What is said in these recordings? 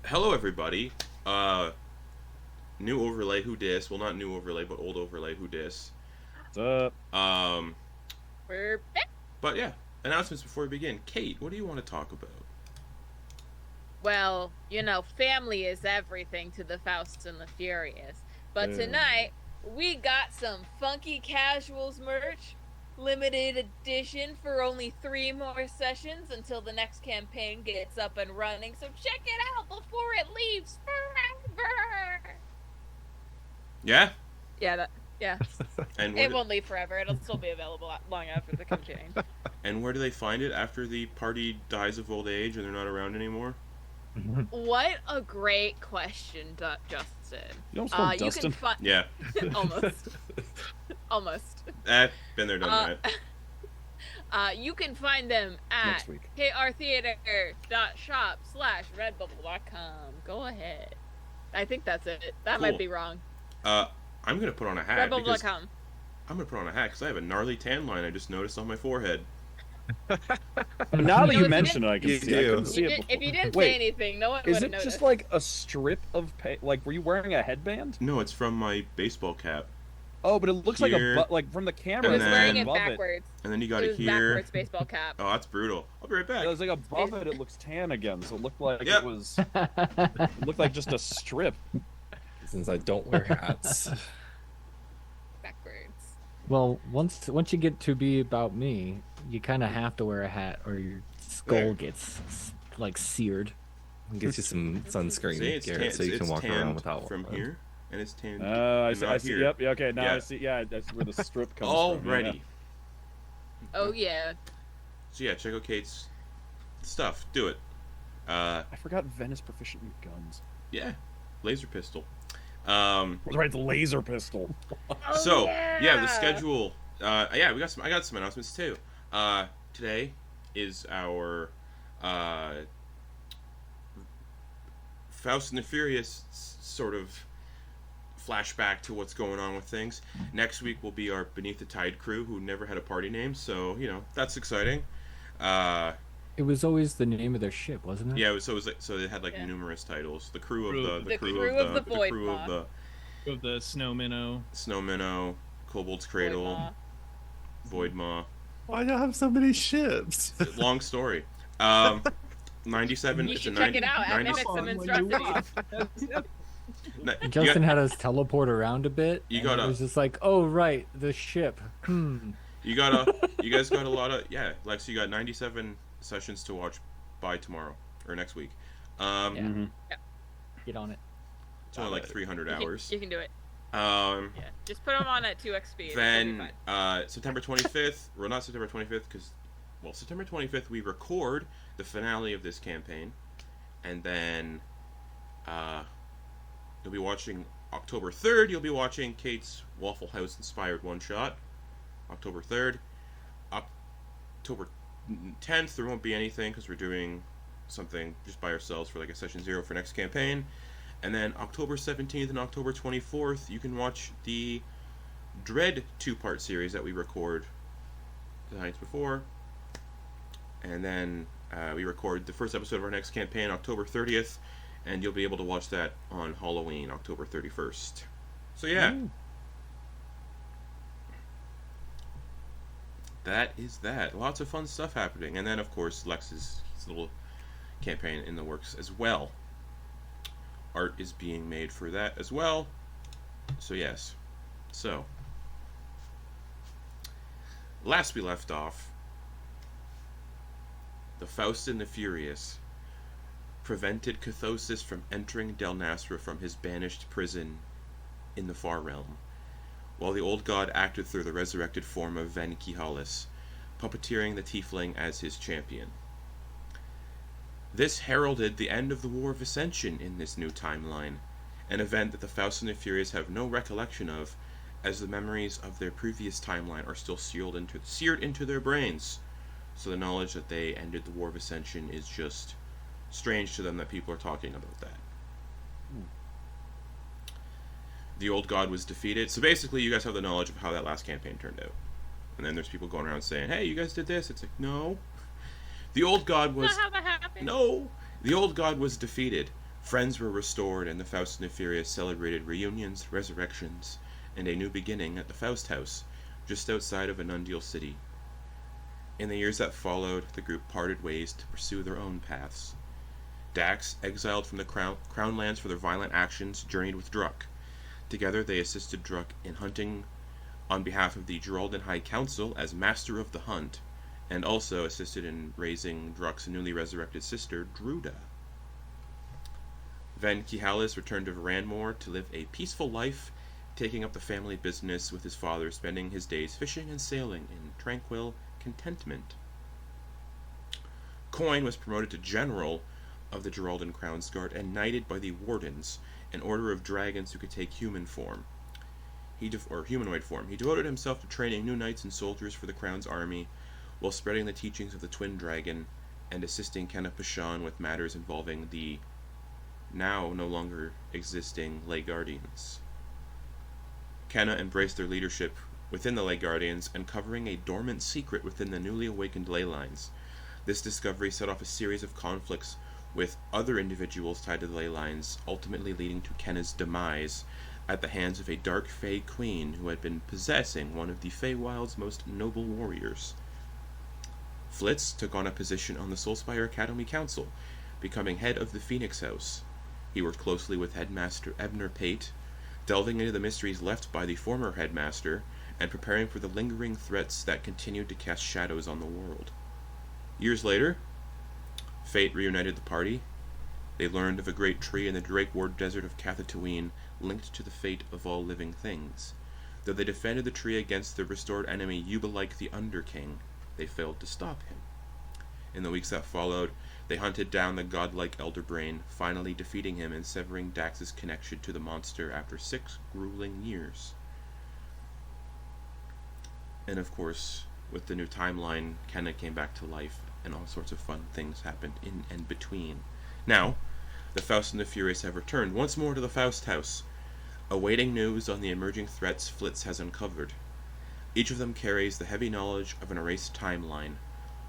Hello, everybody. New overlay, who dis? Well, not new overlay, but old overlay, who dis? What's up? We're back. But yeah, announcements before we begin. Kate, what do you want to talk about? Well, family is everything to the Fausts and the Furious. But Yeah. tonight, we got some Fonkey Casuals merch. Limited edition for only 3 more sessions until the next campaign gets up and running. So check it out before it leaves forever. Yeah? Yeah, And it won't leave forever. It'll still be available long after the campaign. And where do they find it after the party dies of old age and they're not around anymore? What a great question, Justin. You almost called You Dustin? can find Yeah. almost. Been there, done that. You can find them at Next week. krtheater.shop/redbubble.com. Go ahead. I think that's it. That Cool. might be wrong. I'm gonna put on a hat because Redbubble.com. I'm gonna put on a hat because I have a gnarly tan line I just noticed on my forehead. Now that You know, you if mention it, I can you see. I do. couldn't see it If you before. didn't Wait, say anything, no one would is have it noticed. just like a strip of like? Were you wearing a headband? No, it's from my baseball cap. Oh, but it looks like Here. a butt. Like from the camera. I was and wearing then- it above backwards. And then you got It it was here. backwards baseball cap. Oh, that's brutal. I'll be right back. It was like above it. It looks tan again, so it looked like Yep. it was. It looked like just a strip. Since I don't wear hats. Backwards. Well, once you get to be about me, you kind of have to wear a hat, or your skull There. gets like seared. Get you some sunscreen, See, it's Garrett, so you can walk around tanned without from one. here, and it's tanned. I and see. not I see. here. Yep. Yeah. Okay. Now Yeah. I see. Yeah. That's where the strip comes from. Already. Oh yeah. So yeah, check out Kate's stuff. Do it. I forgot Ven is proficient in guns. Yeah, laser pistol. That's right. The laser pistol. Oh, So yeah. the schedule. Yeah, we got some. I got some announcements too. Today is our Faust and the Furious sort of flashback to what's going on with things. Next week will be our Beneath the Tide crew, who never had a party name, so that's exciting. It was always the name of their ship, wasn't it? Yeah, so it was like, so they had like Yeah. numerous titles. The crew Crew. of the The crew crew of of the Void crew Maw. of the Of the snow minnow. Snow Minnow, Kobold's Cradle, Void Maw. Why do you have so many ships? Long story. 97. You It's should a check 90, it out at 90 Mimics and Monstrosities. you Justin got, had us teleport around a bit. You and gotta- It was just like, oh right, the ship. you guys got a lot of Lex. You got 97 sessions to watch by tomorrow or next week. Yeah. Mm-hmm. Get on it. It's only like 300 hours. You can do it. Um, Yeah. Just put them on at 2x speed. then September 25th. Well, not September 25th because, September 25th we record the finale of this campaign, and then you'll be watching October 3rd. You'll be watching Kate's Waffle House inspired one shot. October 3rd. October 10th there won't be anything because we're doing something just by ourselves for like a session 0 for next campaign. And then October 17th and October 24th, you can watch the Dread 2-part series that we record the nights before. And then we record the first episode of our next campaign October 30th, and you'll be able to watch that on Halloween, October 31st. So yeah. Ooh. That is that. Lots of fun stuff happening. And then, of course, Lex's little campaign in the works as well. Art is being made for that as well. So yes. So last we left off, the Faust and the Furious prevented Cathosis from entering Del Nasra from his banished prison in the Far Realm, while the old god acted through the resurrected form of Van Kihalis, puppeteering the tiefling as his champion. This heralded the end of the War of Ascension in this new timeline, an event that the Faust and the Furious have no recollection of, as the memories of their previous timeline are still seared into their brains. So the knowledge that they ended the War of Ascension is just strange to them that people are talking about that. The old god was defeated. So basically, you guys have the knowledge of how that last campaign turned out. And then there's people going around saying, hey, you guys did this. It's like, no. The old god was... That's not how that happened. No! The old god was defeated Friends were restored, and the Faust and the Furious celebrated reunions, resurrections, and a new beginning at the Faust House, just outside of Anundial City. In the years that followed, the group parted ways to pursue their own paths. Dax, exiled from the Crown Lands for their violent actions, journeyed with Druck. Together they assisted Druck in hunting on behalf of the Geraldan High Council as Master of the Hunt, and also assisted in raising Druck's newly resurrected sister, Druda. Ven Kihalis returned to Varanmore to live a peaceful life, taking up the family business with his father, spending his days fishing and sailing in tranquil contentment. Coin was promoted to General of the Geraldan Crown's Guard and knighted by the Wardens, an order of dragons who could take human form. Humanoid form. He devoted himself to training new knights and soldiers for the Crown's army, while spreading the teachings of the Twin Dragon and assisting Kenna Pashan with matters involving the now no longer existing Ley Guardians. Kenna embraced their leadership within the Ley Guardians, uncovering a dormant secret within the newly awakened ley lines. This discovery set off a series of conflicts with other individuals tied to the ley lines, ultimately leading to Kenna's demise at the hands of a dark Fey queen who had been possessing one of the Feywild's most noble warriors. Flitz took on a position on the Soulspire Academy Council, becoming head of the Phoenix House. He worked closely with Headmaster Ebner Pate, delving into the mysteries left by the former headmaster, and preparing for the lingering threats that continued to cast shadows on the world. Years later, fate reunited the party. They learned of a great tree in the Drakeward Desert of Cathatooine, linked to the fate of all living things. Though they defended the tree against the restored enemy Yubalike the Underking, they failed to stop him. In the weeks that followed, they hunted down the godlike Elderbrain, finally defeating him and severing Dax's connection to the monster after 6 grueling years. And of course, with the new timeline, Kenna came back to life, and all sorts of fun things happened in and between. Now, the Faust and the Furious have returned once more to the Faust House, awaiting news on the emerging threats Flitz has uncovered. Each of them carries the heavy knowledge of an erased timeline,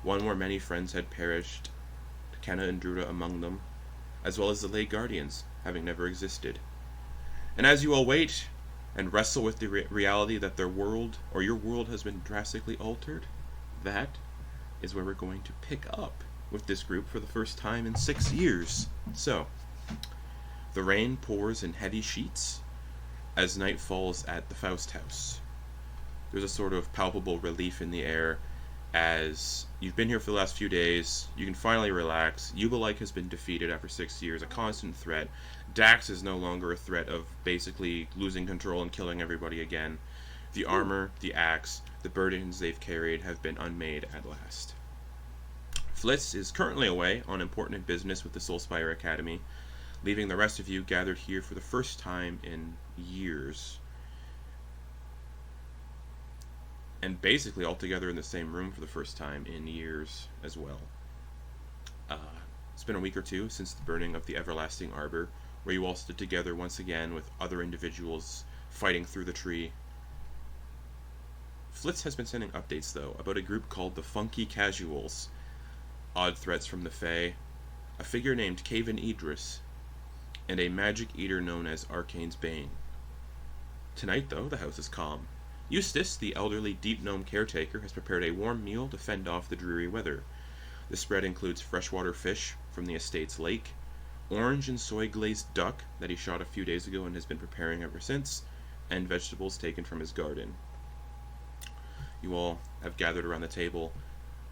one where many friends had perished, Kenna and Druda among them, as well as the Ley Guardians, having never existed. And as you all wait and wrestle with the reality that their world, or your world, has been drastically altered, that is where we're going to pick up with this group for the first time in 6 years. So, the rain pours in heavy sheets as night falls at the Faust House. There's a sort of palpable relief in the air as you've been here for the last few days. You can finally relax. Yubalike has been defeated after 6 years, a constant threat. Dax is no longer a threat of basically losing control and killing everybody again. The armor, the axe, the burdens they've carried have been unmade at last. Flitz is currently away on important business with the Soulspire Academy, leaving the rest of you gathered here for the first time in years. And basically all together in the same room for the first time in years as well. It's been a week or two since the burning of the Everlasting Arbor, where you all stood together once again with other individuals fighting through the tree. Flitz has been sending updates, though, about a group called the Fonkey Casuals, odd threats from the Fae, a figure named Caven Edryss, and a magic eater known as Arcane's Bane. Tonight, though, the house is calm. Eustace, the elderly Deep Gnome caretaker, has prepared a warm meal to fend off the dreary weather. The spread includes freshwater fish from the estate's lake, orange and soy glazed duck that he shot a few days ago and has been preparing ever since, and vegetables taken from his garden. You all have gathered around the table,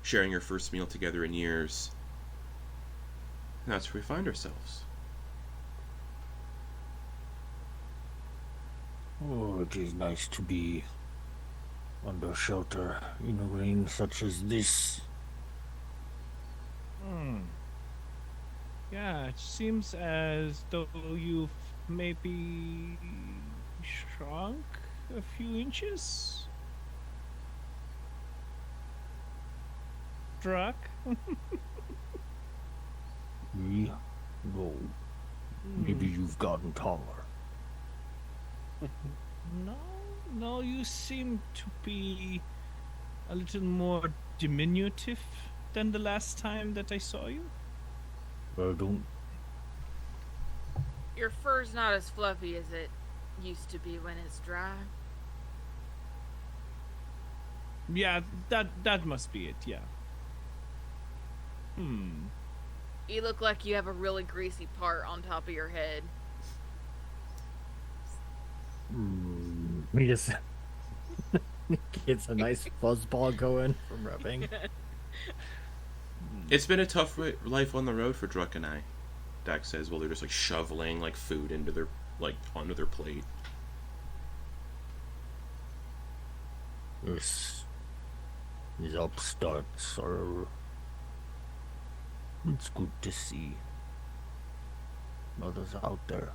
sharing your first meal together in years. And that's where we find ourselves. Oh, it is nice to be under shelter in a rain such as this. Yeah, it seems as though you've maybe shrunk a few inches. Druck? Me? No. Maybe you've gotten taller. No, you seem to be a little more diminutive than the last time that I saw you. Well, Your fur's not as fluffy as it used to be when it's dry. Yeah, that must be it, yeah. You look like you have a really greasy part on top of your head. He just gets a nice fuzzball going from rubbing. It's been a tough life on the road for Druck and I, Dax says, while they're just like shoveling like food into their onto their plate. Yes. These upstarts are. It's good to see others out there.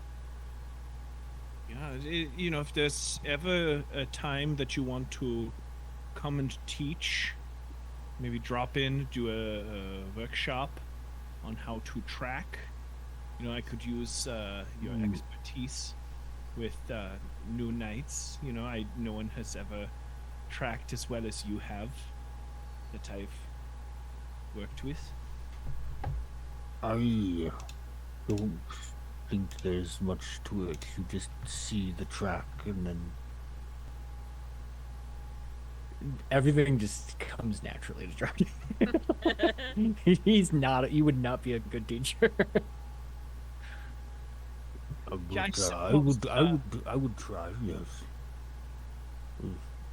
Yeah, if there's ever a time that you want to come and teach, maybe drop in, do a workshop on how to track. I could use your expertise with new knights. No one has ever tracked as well as you have that I've worked with. I don't think there's much to it. You just see the track and then Everything just comes naturally to Johnny. He would not be a good teacher. I Yeah, would try, yes.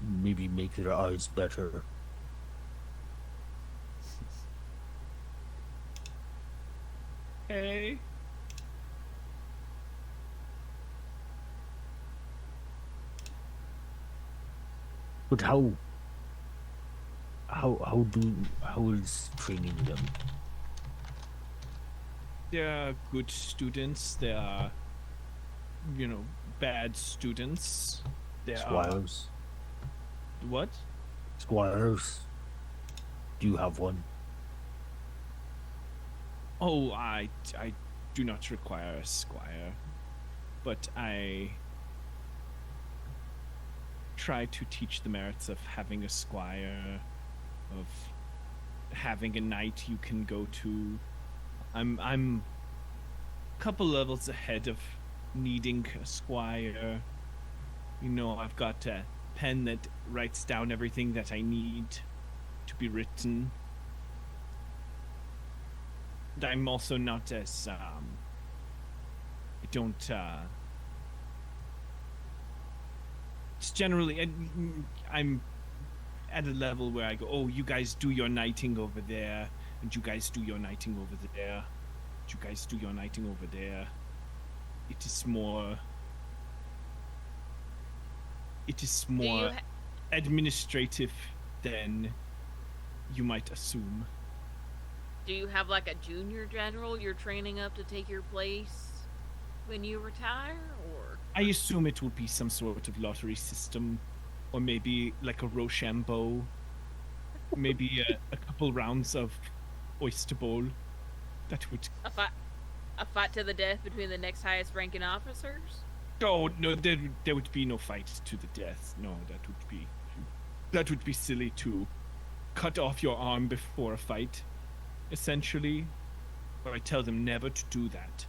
Maybe make their eyes better. Hey. But how is training them? There are good students. There are, bad students. There Squires? are... What? Squires? Do you have one? Oh, I do not require a squire, but I try to teach the merits of having a squire, of having a knight you can go to. I'm a couple levels ahead of needing a squire. I've got a pen that writes down everything that I need to be written. I'm also not as I don't it's generally I'm at a level where I go, oh, you guys do your knighting over there, and you guys do your knighting over there, and you guys do your knighting over there. It is more administrative than you might assume. Do you have like a junior general you're training up to take your place when you retire, or? I assume it will be some sort of lottery system, or maybe like a Rochambeau, maybe a couple rounds of Oyster Bowl. That would... A fight to the death between the next highest ranking officers? Oh, no, there would be no fight to the death. No, that would be silly to cut off your arm before a fight, essentially. But I tell them never to do that.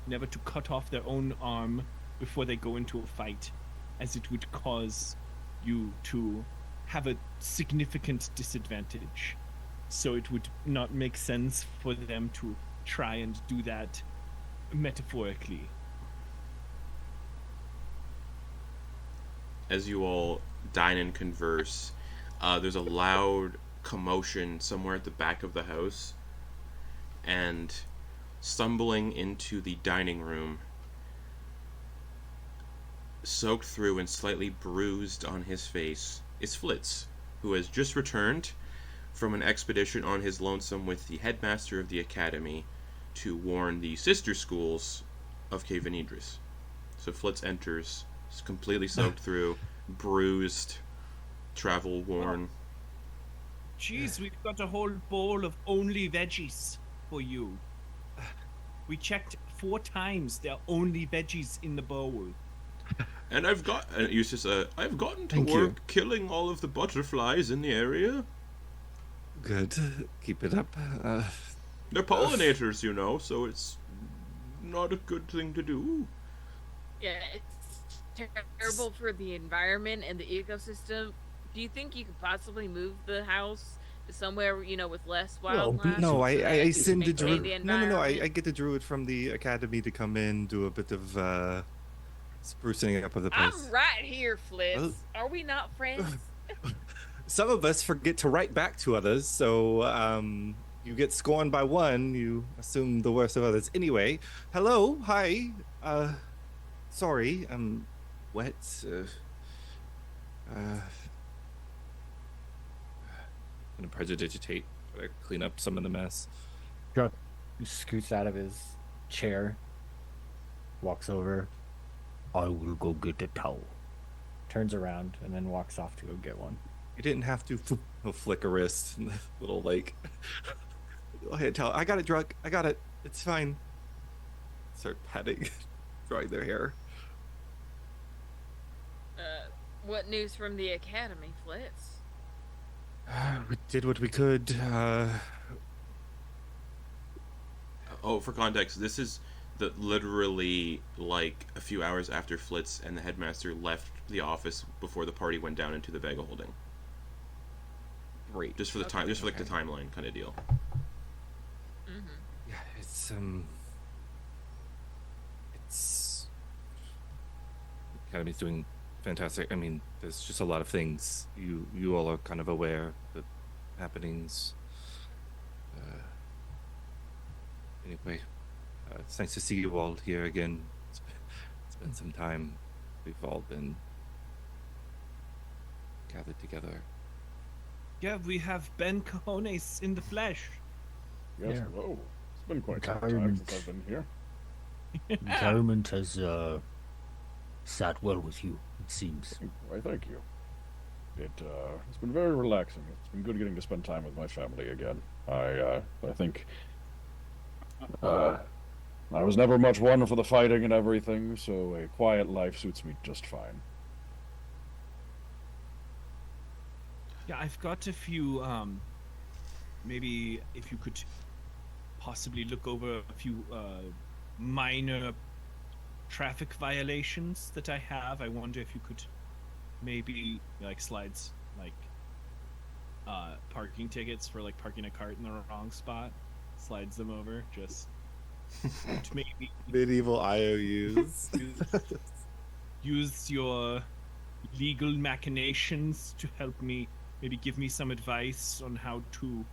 Never to cut off their own arm before they go into a fight, as it would cause you to have a significant disadvantage. So it would not make sense for them to try and do that metaphorically. As you all dine and converse, there's a loud commotion somewhere at the back of the house, and stumbling into the dining room, soaked through and slightly bruised on his face, is Flitz, who has just returned from an expedition on his lonesome with the headmaster of the academy to warn the sister schools of Caven Edryss. So Flitz enters, is completely soaked through, bruised, travel worn. Jeez, we've got a whole bowl of only veggies for you. We checked 4 times. There are only veggies in the bowl. And I've gotten to Thank work you. killing all of the butterflies in the area. Good. Keep it up. They're pollinators, so it's not a good thing to do. Yeah, it's terrible for the environment and the ecosystem. Do you think you could possibly move the house to somewhere, with less wildlife? No, I send the maintain druid. the No. I environment? get the druid from the academy to come in, do a bit of sprucing up of the place. I'm right here, Flitz. Well- Are we not friends? Some of us forget to write back to others, so you get scorned by one, you assume the worst of others. Anyway, hello, hi. Sorry, I'm wet. I'm gonna prestidigitate, try to clean up some of the mess. He scoots out of his chair, walks over, I will go get a towel. turns around, and then walks off to go get one. You didn't have to. He'll flick a wrist, little like. Go ahead, tell. I got it, drug. I got it. It's fine. Start patting, drying their hair. What news from the academy, Flitz? We did what we could. Oh, for context, this is literally like a few hours after Flitz and the headmaster left the office before the party went down into the Vega holding. Great. Just for the time, just for like the timeline kind of deal. Mm-hmm. Yeah, it's Academy's doing fantastic. I mean, there's just a lot of things. You all are kind of aware of the happenings. Anyway, it's nice to see you all here again. It's been some time. We've all been gathered together. Yeah, we have Ben Cajones in the flesh. Yes, Yeah. hello. It's been quite some time Environment. since I've been here. Environment has sat well with you, it seems. Why, thank you. It's been very relaxing. It's been good getting to spend time with my family again. I think I was never much one for the fighting and everything, so a quiet life suits me just fine. Yeah, I've got a few, maybe if you could possibly look over a few minor traffic violations that I have. I wonder if you could maybe, like, slides, like, parking tickets for, like, parking a cart in the wrong spot. Slides them over, just to maybe Medieval IOUs. use your legal machinations to help me, maybe give me some advice on how to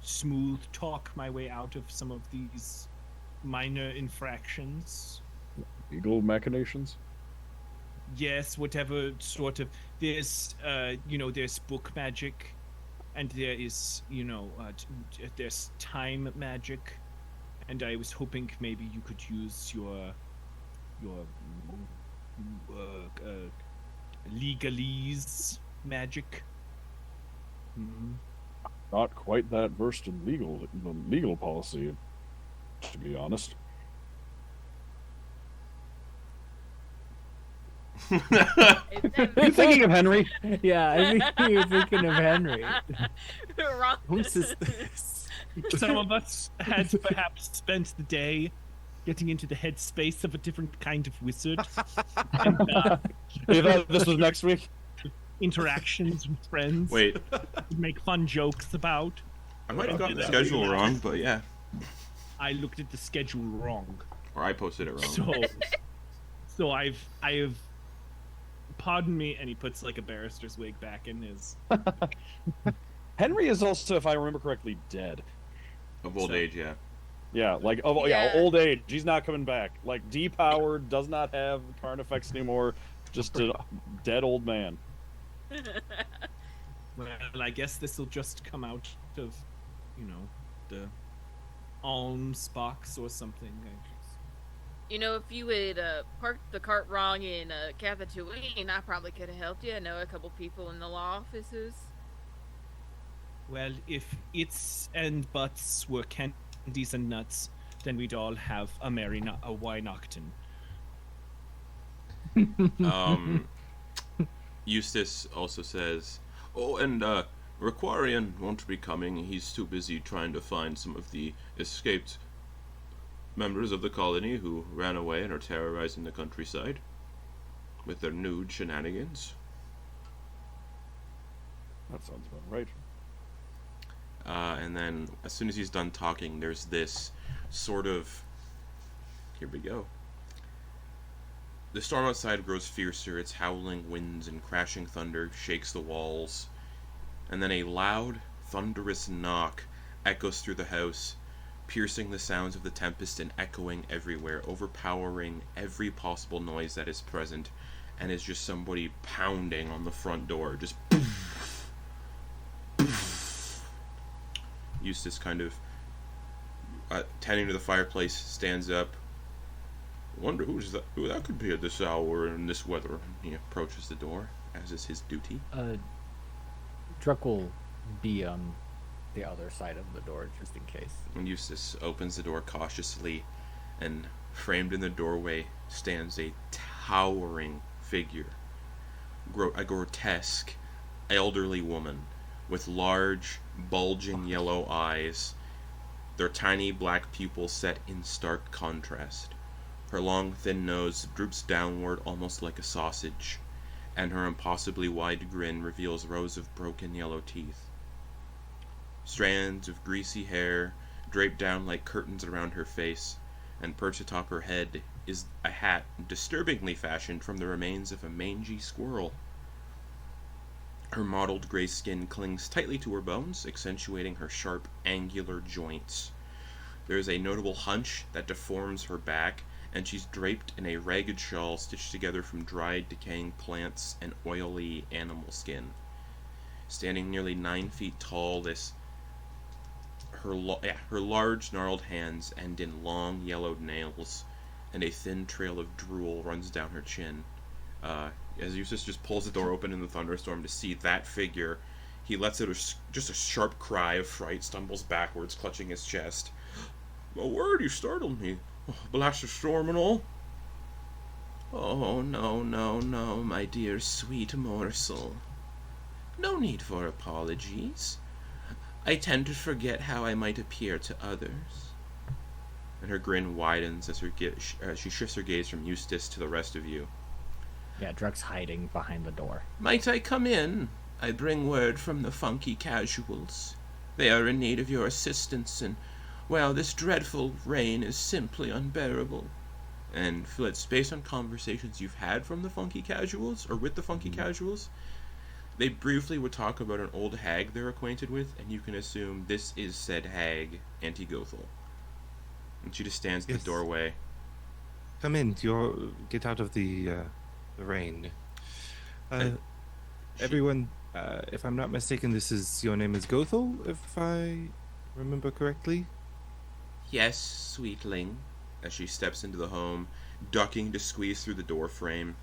smooth talk my way out of some of these minor infractions. Legal machinations? Yes, whatever sort of, there's there's book magic, and there is there's time magic, and I was hoping maybe you could use your legalese magic. Mhm. Not quite that versed in legal policy, to be honest. You Thinking of Henry? Yeah, I think you're thinking of Henry. Wrong. Who's this? Some of us has perhaps spent the day getting into the headspace of a different kind of wizard, and You thought this was next week? interactions with friends. Wait, Make fun jokes about. I might have gotten the schedule wrong, but yeah. I looked at the schedule wrong, Or I posted it wrong. so I've pardon me, and he puts like a barrister's wig back in his. Henry is also, if I remember correctly, dead. Of old age, yeah. Yeah, like Yeah. old age. He's not coming back. Like depowered, does not have current effects anymore. Just a dead old man. Well, I guess this will just come out of, the alms box or something. If you would parked the cart wrong in Cathatooine, I probably could have helped you. I know a couple people in the law offices. Well, if its and buts were candies and nuts, then we'd all have a Wynocton. Eustace also says, "Oh, and Requarian won't be coming. He's too busy trying to find some of the escaped members of the colony who ran away and are terrorizing the countryside with their nude shenanigans. That sounds about right. And then, as soon as he's done talking, there's this sort of... Here we go. The storm outside grows fiercer. Its howling winds and crashing thunder shakes the walls. And then a loud, thunderous knock echoes through the house, piercing the sounds of the tempest and echoing everywhere, overpowering every possible noise that is present, and is just somebody pounding on the front door. Just... Eustace kind of tending to the fireplace stands up. Wonder who that could be at this hour and this weather. He approaches the door, as is his duty. Druck will be on the other side of the door just in case. And Eustace opens the door cautiously, and framed in the doorway stands a towering figure. A grotesque, elderly woman with large, bulging yellow eyes, their tiny black pupils set in stark contrast. Her long, thin nose droops downward almost like a sausage, and her impossibly wide grin reveals rows of broken yellow teeth. Strands of greasy hair drape down like curtains around her face, and perched atop her head is a hat disturbingly fashioned from the remains of a mangy squirrel. Her mottled gray skin clings tightly to her bones, accentuating her sharp, angular joints. There is a notable hunch that deforms her back, and she's draped in a ragged shawl stitched together from dried, decaying plants and oily animal skin. Standing nearly 9 feet tall, her large, gnarled hands end in long, yellowed nails, and a thin trail of drool runs down her chin. As Eustace just pulls the door open in the thunderstorm to see that figure, he lets out just a sharp cry of fright, stumbles backwards, clutching his chest. "My word, you startled me. Oh, blast the storm and all." "Oh, no, my dear sweet morsel. No need for apologies. I tend to forget how I might appear to others." And her grin widens as she shifts her gaze from Eustace to the rest of you. Yeah, Druck's hiding behind the door. "Might I come in? I bring word from the Fonkey Casuals. They are in need of your assistance, and, well, this dreadful rain is simply unbearable." And Flitz, based on conversations you've had from the Fonkey Casuals, or with the Fonkey Casuals, they briefly would talk about an old hag they're acquainted with, and you can assume this is said hag, Auntie Gothel. And she just stands in the doorway. Come in. Get out of the rain. Everyone, if I'm not mistaken, your name is Gothel, if I remember correctly? "Yes, sweetling," as she steps into the home, ducking to squeeze through the door frame.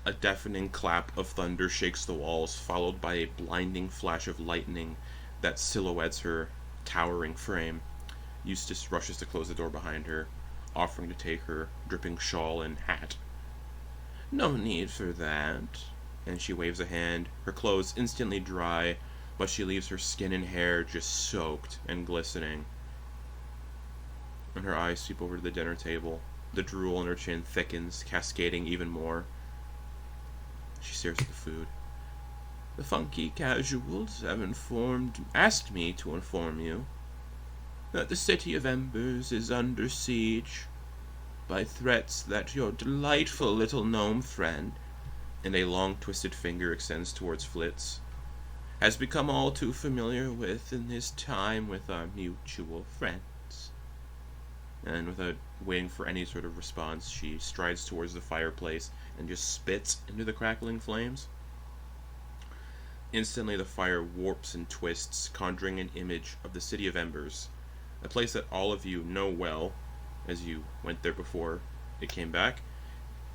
A deafening clap of thunder shakes the walls, followed by a blinding flash of lightning that silhouettes her towering frame. Eustace rushes to close the door behind her, offering to take her dripping shawl and hat. "No need for that." And she waves a hand, her clothes instantly dry, but she leaves her skin and hair just soaked and glistening. And her eyes sweep over to the dinner table. The drool on her chin thickens, cascading even more. She stares at the food. "The Fonkey Casuals have asked me to inform you that the City of Embers is under siege by threats that your delightful little gnome friend," and a long twisted finger extends towards Flitz, "has become all too familiar with in his time with our mutual friends." And without waiting for any sort of response, she strides towards the fireplace and just spits into the crackling flames. Instantly the fire warps and twists, conjuring an image of the City of Embers, a place that all of you know well, as you went there before it came back,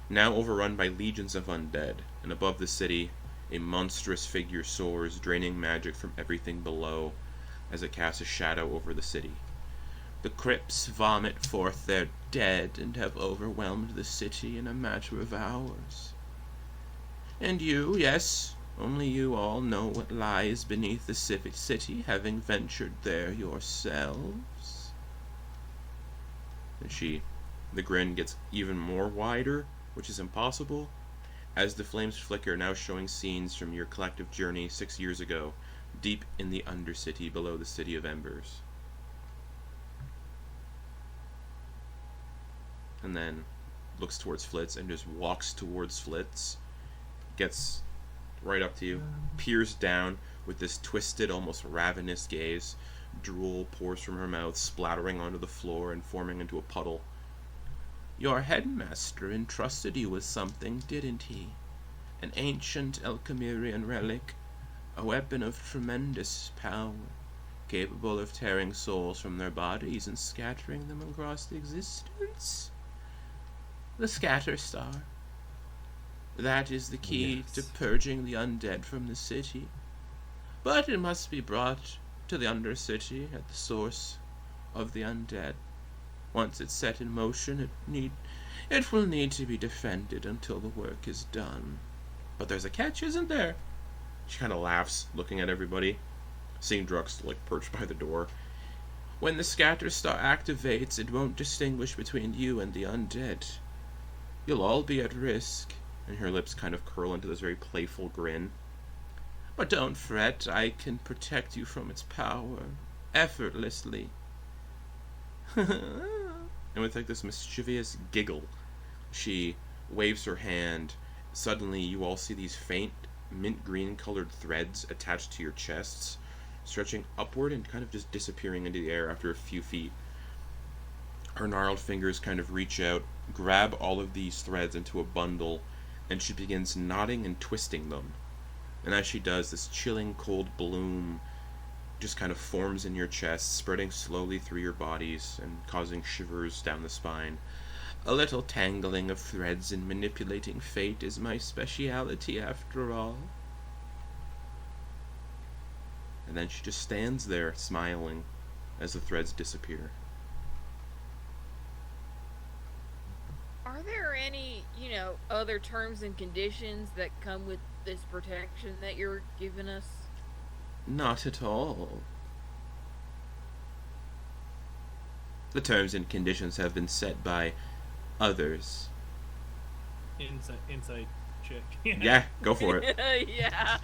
now overrun by legions of undead, and above the city, a monstrous figure soars, draining magic from everything below as it casts a shadow over the city. "The crypts vomit forth their dead and have overwhelmed the city in a matter of hours. And you, yes, only you all know what lies beneath the civic city, having ventured there yourselves." And the grin gets even more wider, which is impossible, as the flames flicker, now showing scenes from your collective journey 6 years ago, deep in the Undercity below the City of Embers. And then looks towards Flitz and just walks towards Flitz, gets right up to you, peers down with this twisted, almost ravenous gaze. Drool pours from her mouth, splattering onto the floor and forming into a puddle. Your headmaster entrusted you with something, didn't he? An ancient Elkamirian relic, a weapon of tremendous power, capable of tearing souls from their bodies and scattering them across the existence. The Scatter Star. That is the key to purging the undead from the city. But it must be brought to the Undercity at the source of the undead. Once it's set in motion, it will need to be defended until the work is done. But there's a catch, isn't there? She kind of laughs, looking at everybody, seeing Drux perched by the door. When the Scatter Star activates, it won't distinguish between you and the undead. You'll all be at risk. And her lips kind of curl into this very playful grin. But don't fret, I can protect you from its power, effortlessly. And with this mischievous giggle, she waves her hand. Suddenly, you all see these faint, mint green colored threads attached to your chests, stretching upward and kind of just disappearing into the air after a few feet. Her gnarled fingers kind of reach out, grab all of these threads into a bundle, and she begins knotting and twisting them. And as she does, this chilling cold bloom just kind of forms in your chest, spreading slowly through your bodies and causing shivers down the spine. A little tangling of threads and manipulating fate is my speciality after all. And then she just stands there, smiling, as the threads disappear. Are there any, other terms and conditions that come with this protection that you're giving us? Not at all. The terms and conditions have been set by others. Inside check. Yeah, go for it. Yeah.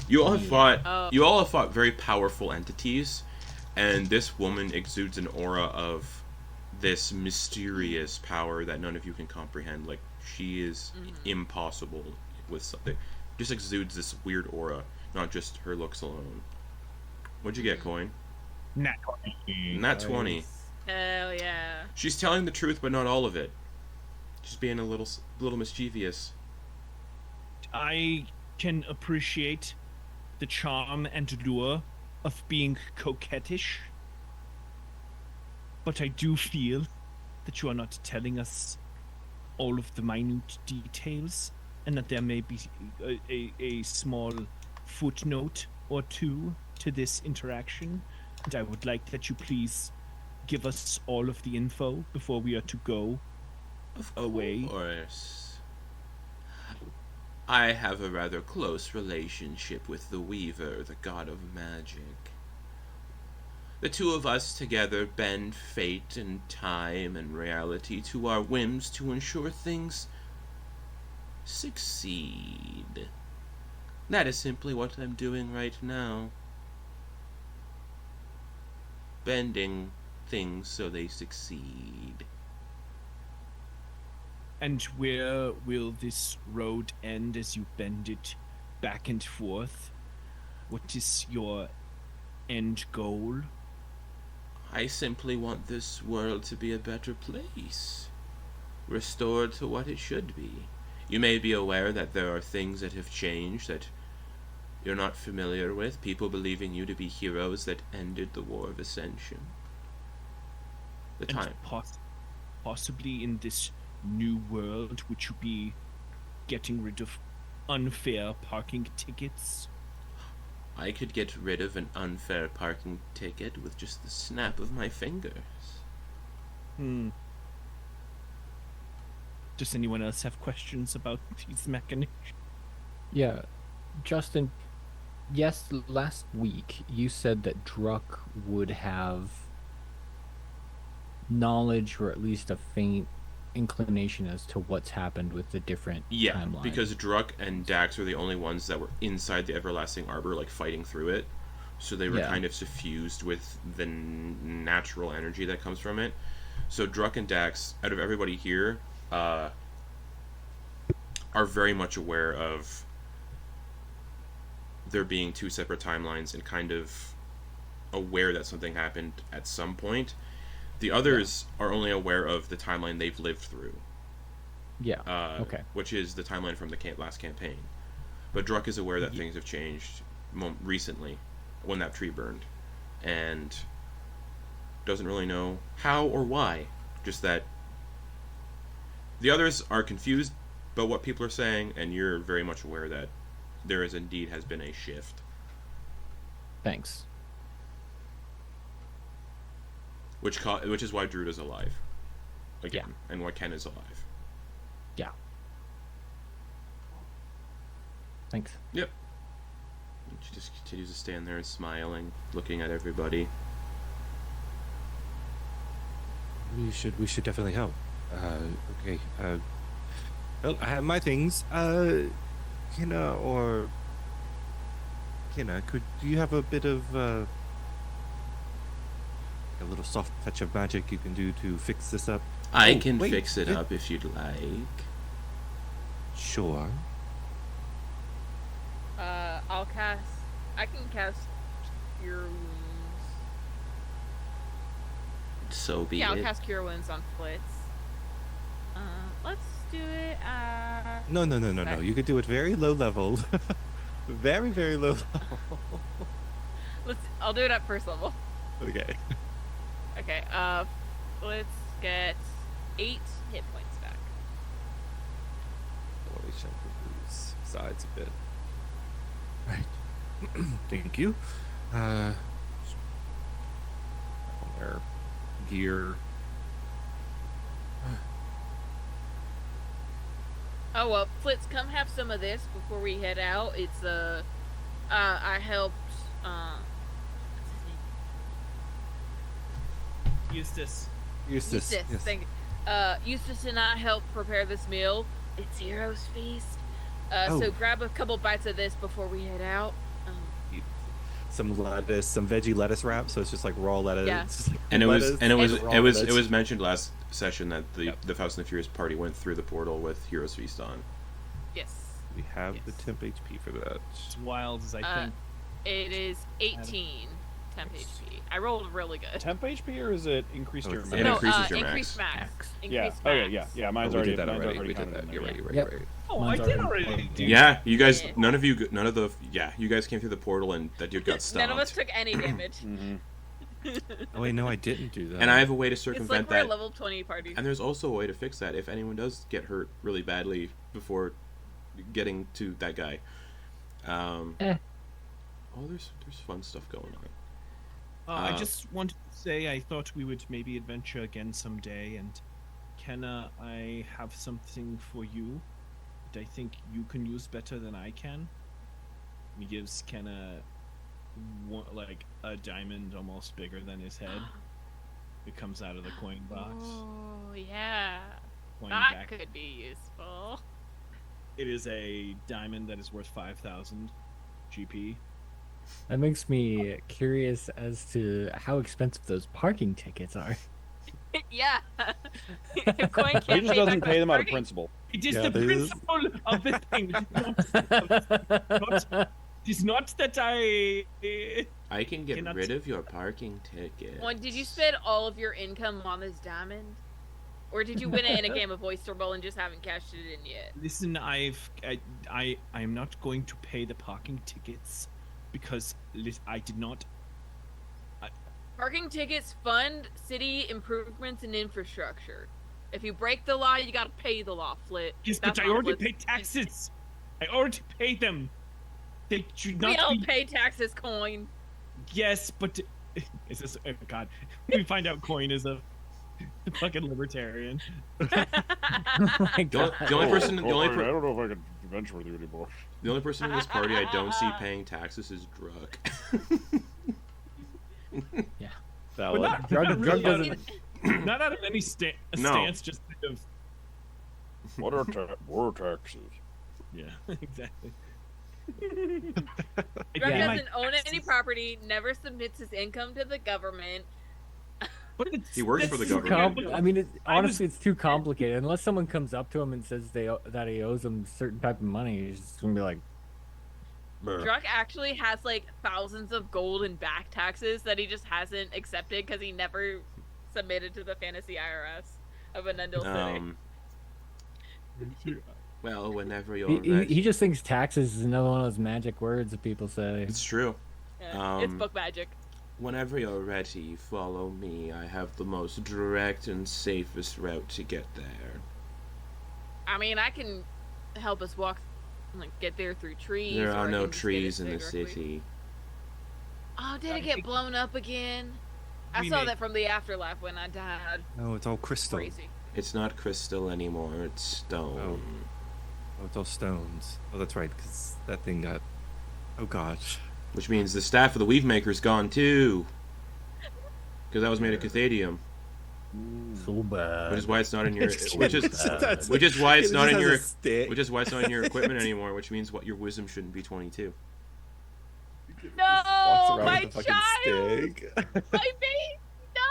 You all have fought very powerful entities, and this woman exudes an aura of this mysterious power that none of you can comprehend. She is impossible with something. Just exudes this weird aura, not just her looks alone. What'd you get, Coin? Nat 20. Nat 20. Hell yeah. She's telling the truth, but not all of it. She's being a little mischievous. I can appreciate the charm and lure of being coquettish, but I do feel that you are not telling us all of the minute details, and that there may be a small footnote or two to this interaction, and I would like that you please give us all of the info before we are to go away. Of course. I have a rather close relationship with the Weaver, the god of magic. The two of us together bend fate and time and reality to our whims to ensure things succeed. That is simply what I'm doing right now. Bending things so they succeed. And where will this road end as you bend it back and forth? What is your end goal? I simply want this world to be a better place. Restored to what it should be. You may be aware that there are things that have changed that you're not familiar with. People believing you to be heroes that ended the War of Ascension. Possibly in this new world, would you be getting rid of unfair parking tickets? I could get rid of an unfair parking ticket with just the snap of my fingers. Does anyone else have questions about these mechanics? Yeah, Justin, yes, last week you said that Druck would have knowledge or at least a faint inclination as to what's happened with the different timelines. Because Druk and Dax are the only ones that were inside the Everlasting Arbor, like fighting through it. So they were kind of suffused with the natural energy that comes from it. So Druk and Dax, out of everybody here, are very much aware of there being two separate timelines and kind of aware that something happened at some point. The others are only aware of the timeline they've lived through. Okay. Which is the timeline from the last campaign. But Druk is aware that things have changed recently when that tree burned. And doesn't really know how or why. Just that the others are confused by what people are saying, and you're very much aware that there is indeed has been a shift. Thanks. Which is why Druid is alive. Again. And why Ken is alive. Yeah. Thanks. Yep. And she just continues to stand there smiling, looking at everybody. We should definitely help. Okay. Well, I have my things. Kenna, do you have a bit of a little soft touch of magic you can do to fix this up? I can fix it up if you'd like. Sure. I can cast Cure Wounds. So be it. Yeah, I'll cast Cure Wounds on Flitz. Let's do it No. You could do it very low level. Very, very low level. I'll do it at first level. Okay. Okay, let's get 8 hit points back. Let me check these sides a bit. Right. Thank you. On their gear. Oh well, Flitz, come have some of this before we head out. It's I helped what's his name? Eustace. Yes. Thank you. Eustace and I helped prepare this meal. It's Hero's Feast. So grab a couple bites of this before we head out. Some lettuce, some veggie lettuce wrap, so it's just like raw lettuce. Yeah. And it lettuce. was mentioned last session that the Faust and the Furious party went through the portal with Heroes Feast on. Yes. We have the temp HP for that. As wild as I think. It is 18 temp HP. I rolled really good. Temp HP, or is it increased your It max? No, increases your increased max. max. Yeah. Increased Okay. max. Yeah. Mine's We already. did that mine's already. We did counted that. in You're there. right. Yep. Oh, Mine's I did already- already do. Yeah, you guys. Yeah. None of you guys came through the portal, and that dude got stomped. None of us took any damage. Oh wait, no, I didn't do that. And I have a way to It's circumvent like we're a that. level 20 party. And there's also a way to fix that if anyone does get hurt really badly before getting to that guy. Oh, there's fun stuff going on. I just wanted to say I thought we would maybe adventure again someday, and Kenna, I have something for you that I think you can use better than I can. He gives Kenna like a diamond almost bigger than his head. It comes out of the coin box. Oh, yeah. Coin That back. could be useful. It is a diamond that is worth 5,000 GP. That makes me curious as to how expensive those parking tickets are. Yeah. If Coin He can't just doesn't back pay them out of party- principle. It is Yeah, the this is- principle of the thing. It's not that I I can get Cannot- rid of your parking ticket. Well, did you spend all of your income on this diamond? Or did you win it in a game of Oyster Bowl and just haven't cashed it in yet? listen. I'm not going to pay the parking tickets because I did not. Parking tickets fund city improvements and infrastructure. If you break the law, you gotta pay the law, Flit. Yes, That's but I not already what- paid taxes. I already paid them. They should We not all be. pay taxes, Coin. Yes, but is this? Oh God, we find out Coin is a fucking libertarian. Oh my God. The only person, I don't know if I can venture with you anymore. the only person in this party I don't see paying taxes is Druk. Yeah. But Valid. not Drug really doesn't. Not out of any No. stance, just kind of. What are taxes? Yeah, exactly. Drunk Yeah. doesn't own any property, never submits his income to the government. But it's, He works that's for the too government. compli- I mean, I honestly, it's too complicated. Unless someone comes up to him and says that he owes them certain type of money, he's just gonna be like, "Brr." Druck actually has like thousands of gold in back taxes that he just hasn't accepted because he never submitted to the fantasy IRS of Anundil City. Well, whenever you're He ready. just thinks taxes is another one of those magic words that people say. It's true. Yeah, it's book magic. Whenever you're ready, follow me. I have the most direct and safest route to get there. I mean, I can help us walk, like get there through trees. There or are I no can just get trees it in the directly. city. Oh, did it get blown up again? I We saw may- that from the afterlife when I died. No, it's all crystal. Crazy. It's not crystal anymore, it's stone. Oh, it's all stones. Oh, that's right, because that thing got. Oh gosh. Which means the staff of the Weave Maker's gone too. Because that was made of cathadium. So bad. Which is why it's not in your which is That's- which is why it's it not just in has your a stick. which is why it's not in your equipment anymore, which means what your wisdom shouldn't be 22. No, Walks around my with a fucking child, stick. my baby, no.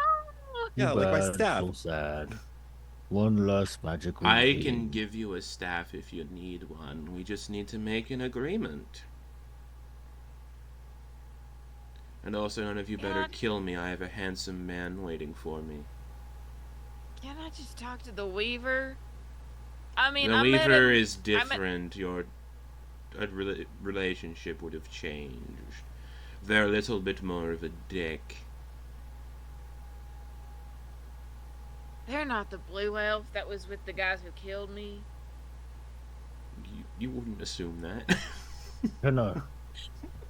Yeah, Too like my bad, staff. So sad. One less magic. I reading. can give you a staff if you need one. We just need to make an agreement. And also, none of you better Yeah. kill me. I have a handsome man waiting for me. Can I just talk to the Weaver? I mean, The I met Weaver him- is I met- different. Your relationship would have changed. They're a little bit more of a dick. They're not the blue elf that was with the guys who killed me. You wouldn't assume that. No.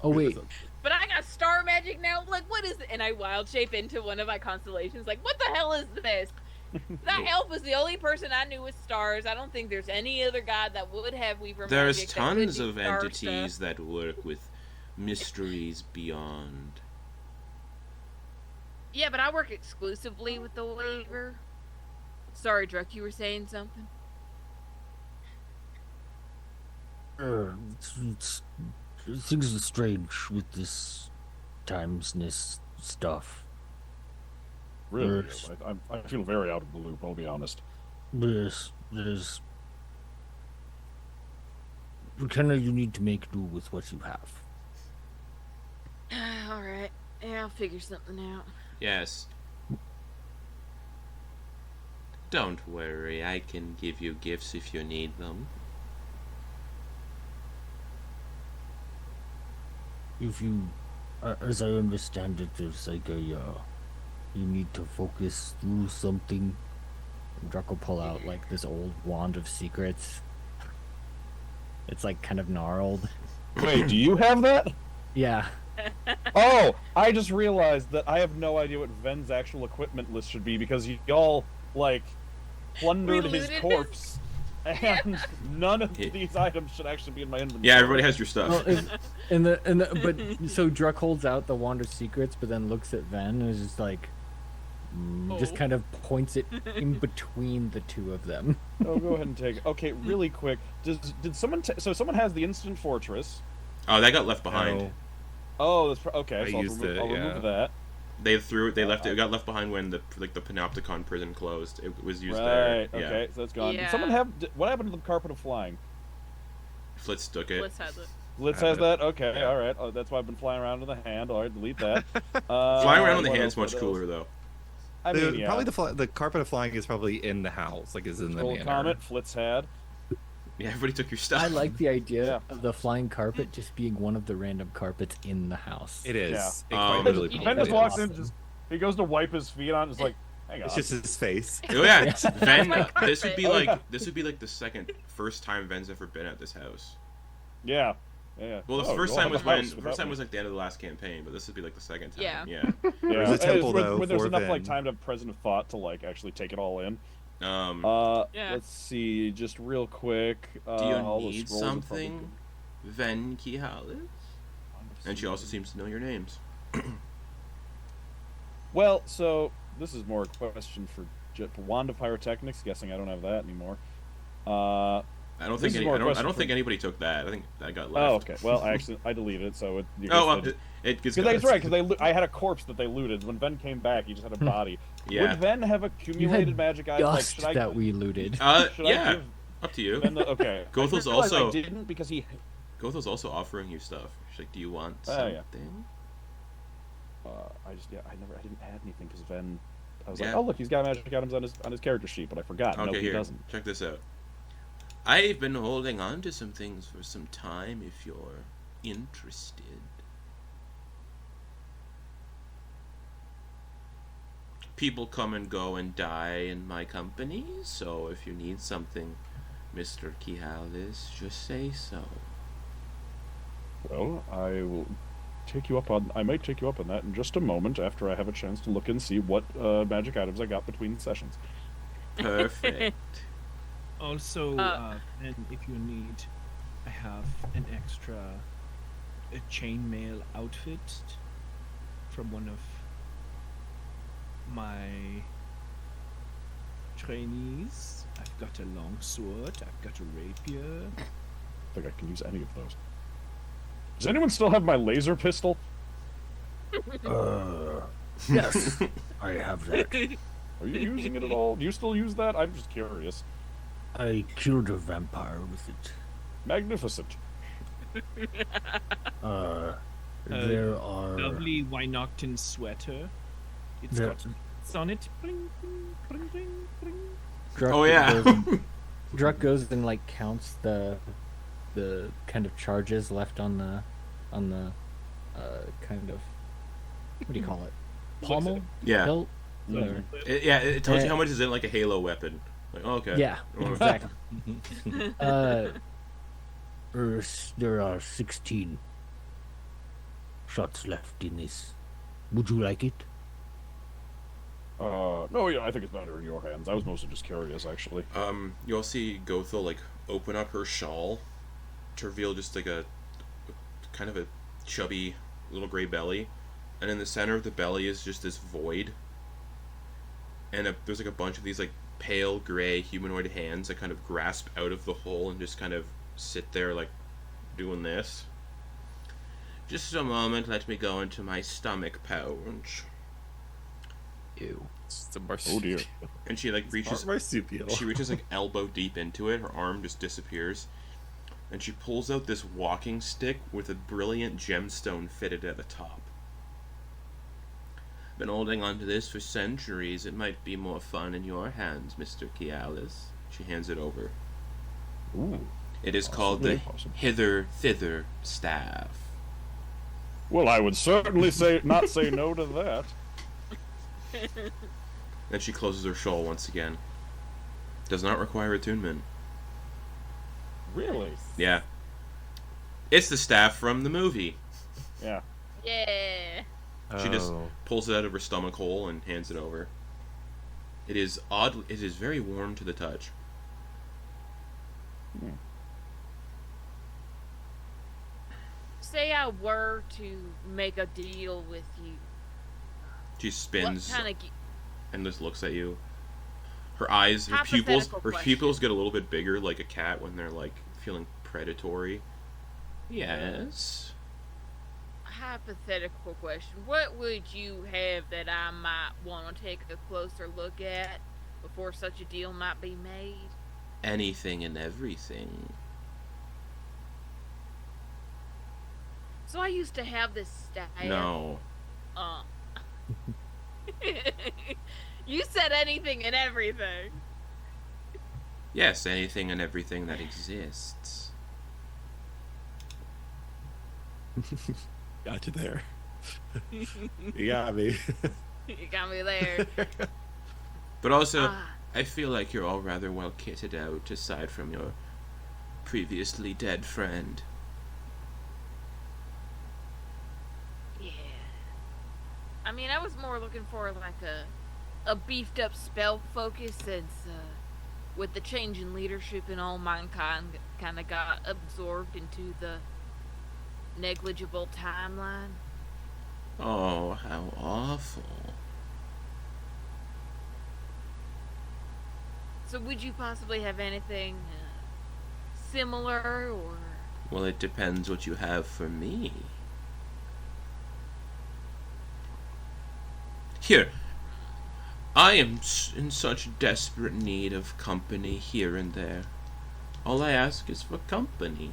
Oh wait, But I got star magic now. Like, what is it? And I wild shape into one of my constellations. Like, what the hell is this? That elf was the only person I knew with stars. I don't think there's any other god that would have Weaver There's magic that could tons do of star entities stuff. that work with mysteries beyond. Yeah, but I work exclusively with the Weaver. Sorry, Druck, you were saying something? Things are strange with this timesness stuff. Really? Yes. I feel very out of the loop, I'll be honest. There's kind of you need to make do with what you have. Alright. Yeah, I'll figure something out. Yes. Don't worry, I can give you gifts if you need them. If you, as I understand it, there's like you need to focus through something. Druck will pull out like this old wand of secrets. It's like kind of gnarled. Wait, do you have that? Yeah. Oh, I just realized that I have no idea what Ven's actual equipment list should be because y'all, like, plundered We his looted corpse. And none of Yeah. these items should actually be in my inventory. Yeah, everybody has your stuff. Well, but so Druck holds out the wand of secrets, but then looks at Ven and is just like, just Oh. kind of points it in between the two of them. Oh, go ahead and take it. Okay, really quick. Did someone... so someone has the instant fortress. Oh, that got left behind. No. Oh, that's... okay, I so I'll used remove, it, I'll yeah. remove that. They left it. It got left behind when the Panopticon prison closed. It was used Right, there. Yeah. okay, so that's gone. Did Yeah. someone have... what happened to the carpet of flying? Flitz took it. Let's have it. Blitz has that? Okay, alright. Oh, that's why I've been flying around in the hand. Alright, delete that. Flying around on the what hand's else, much what else? cooler though. I mean, yeah. Probably the carpet of flying is probably in the house, like is in the Troll manor. Comet, Flitz had. Yeah, everybody took your stuff. I like the idea Yeah. of the flying carpet just being one of the random carpets in the house. It is. Yeah. It Um, quite literally Ben Ben just probably walks is. in, just he goes to wipe his feet on, just like, hang on. It's just his face. Oh yeah, Ven. My This would be carpet. like the first time Ven's ever been at this house. Yeah. Yeah. Well, the Oh, first you'll time have was a when house without me. like the end of the last campaign, but this would be like the second time. Yeah. Yeah. Yeah. There's a temple, when, though, when there's for enough Ben. like time to have present thought to like actually take it all in. Yeah. Let's see, just real quick. Do you all the need scrolls are probably something, Ven Kihalis? good. And she also seems to know your names. Well, so this is more a question for Wand of Pyrotechnics. Guessing I don't have that anymore. I don't think anybody took that. I think that got left. Oh, okay. Well, I deleted it, so it. It gets. That's right, because I had a corpse that they looted. When Ven came back, he just had a body. Yeah. Would Ven have accumulated magic items? Dust that we looted. Yeah. Up to you. Okay. Gothel's also. I didn't because he. Gothel's also offering you stuff. She's like, "Do you want something?" I didn't add anything because Ven. I was like, oh look, he's got magic items on his character sheet, but I forgot. Okay, no, he here. doesn't. Check this out. I've been holding on to some things for some time. If you're interested. People come and go and die in my company, so if you need something, Mr. Kihalis, just say so. Well, I will take you up on. I might take you up on that in just a moment after I have a chance to look and see what magic items I got between sessions. Perfect. Also, and if you need, I have an extra chainmail outfit from one of my trainees. I've got a long sword. I've got a rapier. I don't think I can use any of those. Does anyone still have my laser pistol? Yes, I have that. Are you using it at all? Do you still use that? I'm just curious. I killed a vampire with it. Magnificent. There are lovely Wynocton sweater. It's got it's on it. Bling, bling, bling, bling, bling. Druck Druck goes and like counts the kind of charges left on the kind of, what do you call it? Pommel? Yeah. Hilt? It tells you how much is in like a Halo weapon. Like, oh, okay. Yeah, exactly. there are 16 shots left in this. Would you like it? No, yeah, I think it's better in your hands. I was mostly just curious, actually. You'll see Gothel like open up her shawl to reveal just like a kind of a chubby little gray belly, and in the center of the belly is just this void, and there's like a bunch of these like pale gray humanoid hands that kind of grasp out of the hole and just kind of sit there like doing this. Just a moment, let me go into my stomach pouch. Ew. It's a Oh dear. And she like reaches marsupial. She reaches like elbow deep into it, her arm just disappears, and she pulls out this walking stick with a brilliant gemstone fitted at the top. Been holding on to this for centuries. It might be more fun in your hands, Mr. Kialis. She hands it over. Ooh. It is called the Hither-Thither Staff. Well, I would certainly not say no to that. Then she closes her shawl once again. Does not require attunement. Really? Yeah. It's the staff from the movie. Yeah. Yeah. She just pulls it out of her stomach hole and hands it over. It is very warm to the touch. Say I were to make a deal with you. She spins What kind of and just looks at you. Her eyes, her pupils get a little bit bigger, like a cat when they're like feeling predatory. Yes. hypothetical question? What would you have that I might want to take a closer look at before such a deal might be made? Anything and everything. So I used to have this staff. No. You said anything and everything. Yes, anything and everything that exists. Got you there. You got me. You got me there. But also, I feel like you're all rather well kitted out, aside from your previously dead friend. Yeah. I mean, I was more looking for like a beefed up spell focus since with the change in leadership and all, mankind kind of got absorbed into the negligible timeline. Oh, how awful. So would you possibly have anything similar, or? Well, it depends what you have for me. Here, I am in such desperate need of company here and there. All I ask is for company.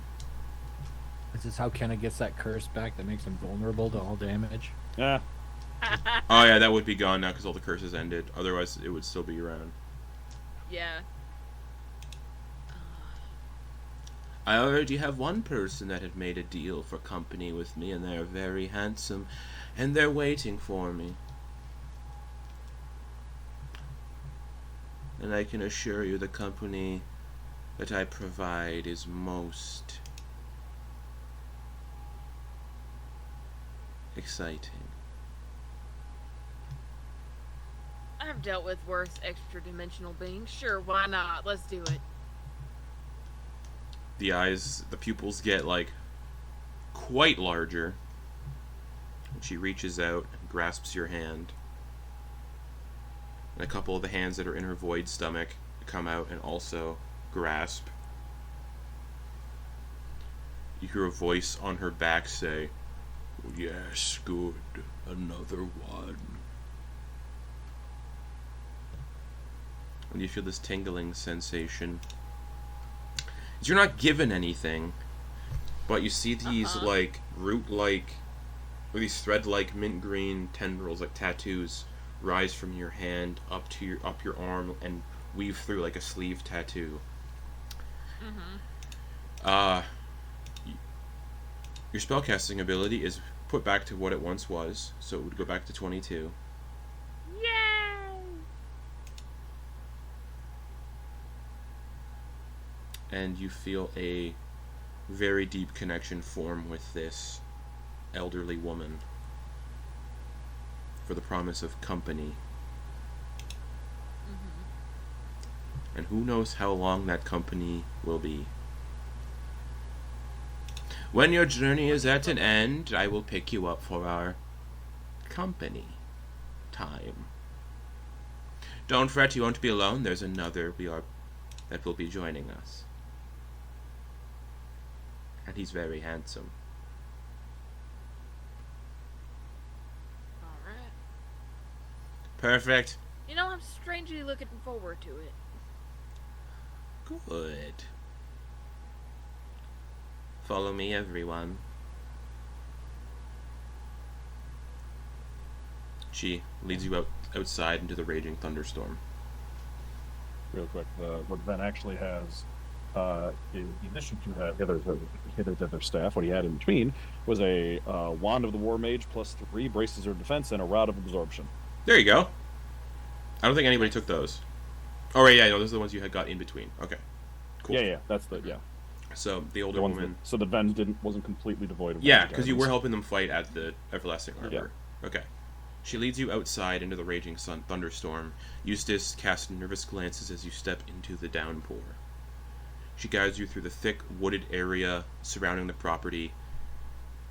Is this how Kenna gets that curse back that makes him vulnerable to all damage? Yeah. Oh yeah, that would be gone now because all the curses ended. Otherwise, it would still be around. Yeah. I already have one person that had made a deal for company with me, and they are very handsome, and they're waiting for me. And I can assure you the company that I provide is most exciting. I've dealt with worse extra-dimensional beings. Sure, why not? Let's do it. The eyes, the pupils get, like, quite larger. And she reaches out and grasps your hand. And a couple of the hands that are in her void stomach come out and also grasp. You hear a voice on her back say, "Yes, good. Another one." And you feel this tingling sensation. You're not given anything, but you see these like root-like, or these thread-like mint green tendrils, like tattoos, rise from your hand up your arm and weave through like a sleeve tattoo. Your spellcasting ability is put back to what it once was, so it would go back to 22. Yay! And you feel a very deep connection form with this elderly woman for the promise of company. And who knows how long that company will be. When your journey is at an end, I will pick you up for our company time. Don't fret, you won't be alone. There's another that will be joining us. And he's very handsome. Alright. Perfect. You know, I'm strangely looking forward to it. Good. Follow me, everyone. She leads you outside into the raging thunderstorm. Real quick, what Ven actually has, in addition to that, the other staff, what he had in between was a Wand of the War Mage plus 3 braces of defense and a Rod of Absorption. There you go. I don't think anybody took those. Oh, right, yeah, no, those are the ones you had got in between. Okay. Cool. Yeah, that's the, yeah. So, the older woman... So the Ven wasn't completely devoid of Yeah, because you were helping them fight at the Everlasting Arbor. Yeah. Okay. She leads you outside into the raging thunderstorm. Eustace casts nervous glances as you step into the downpour. She guides you through the thick, wooded area surrounding the property,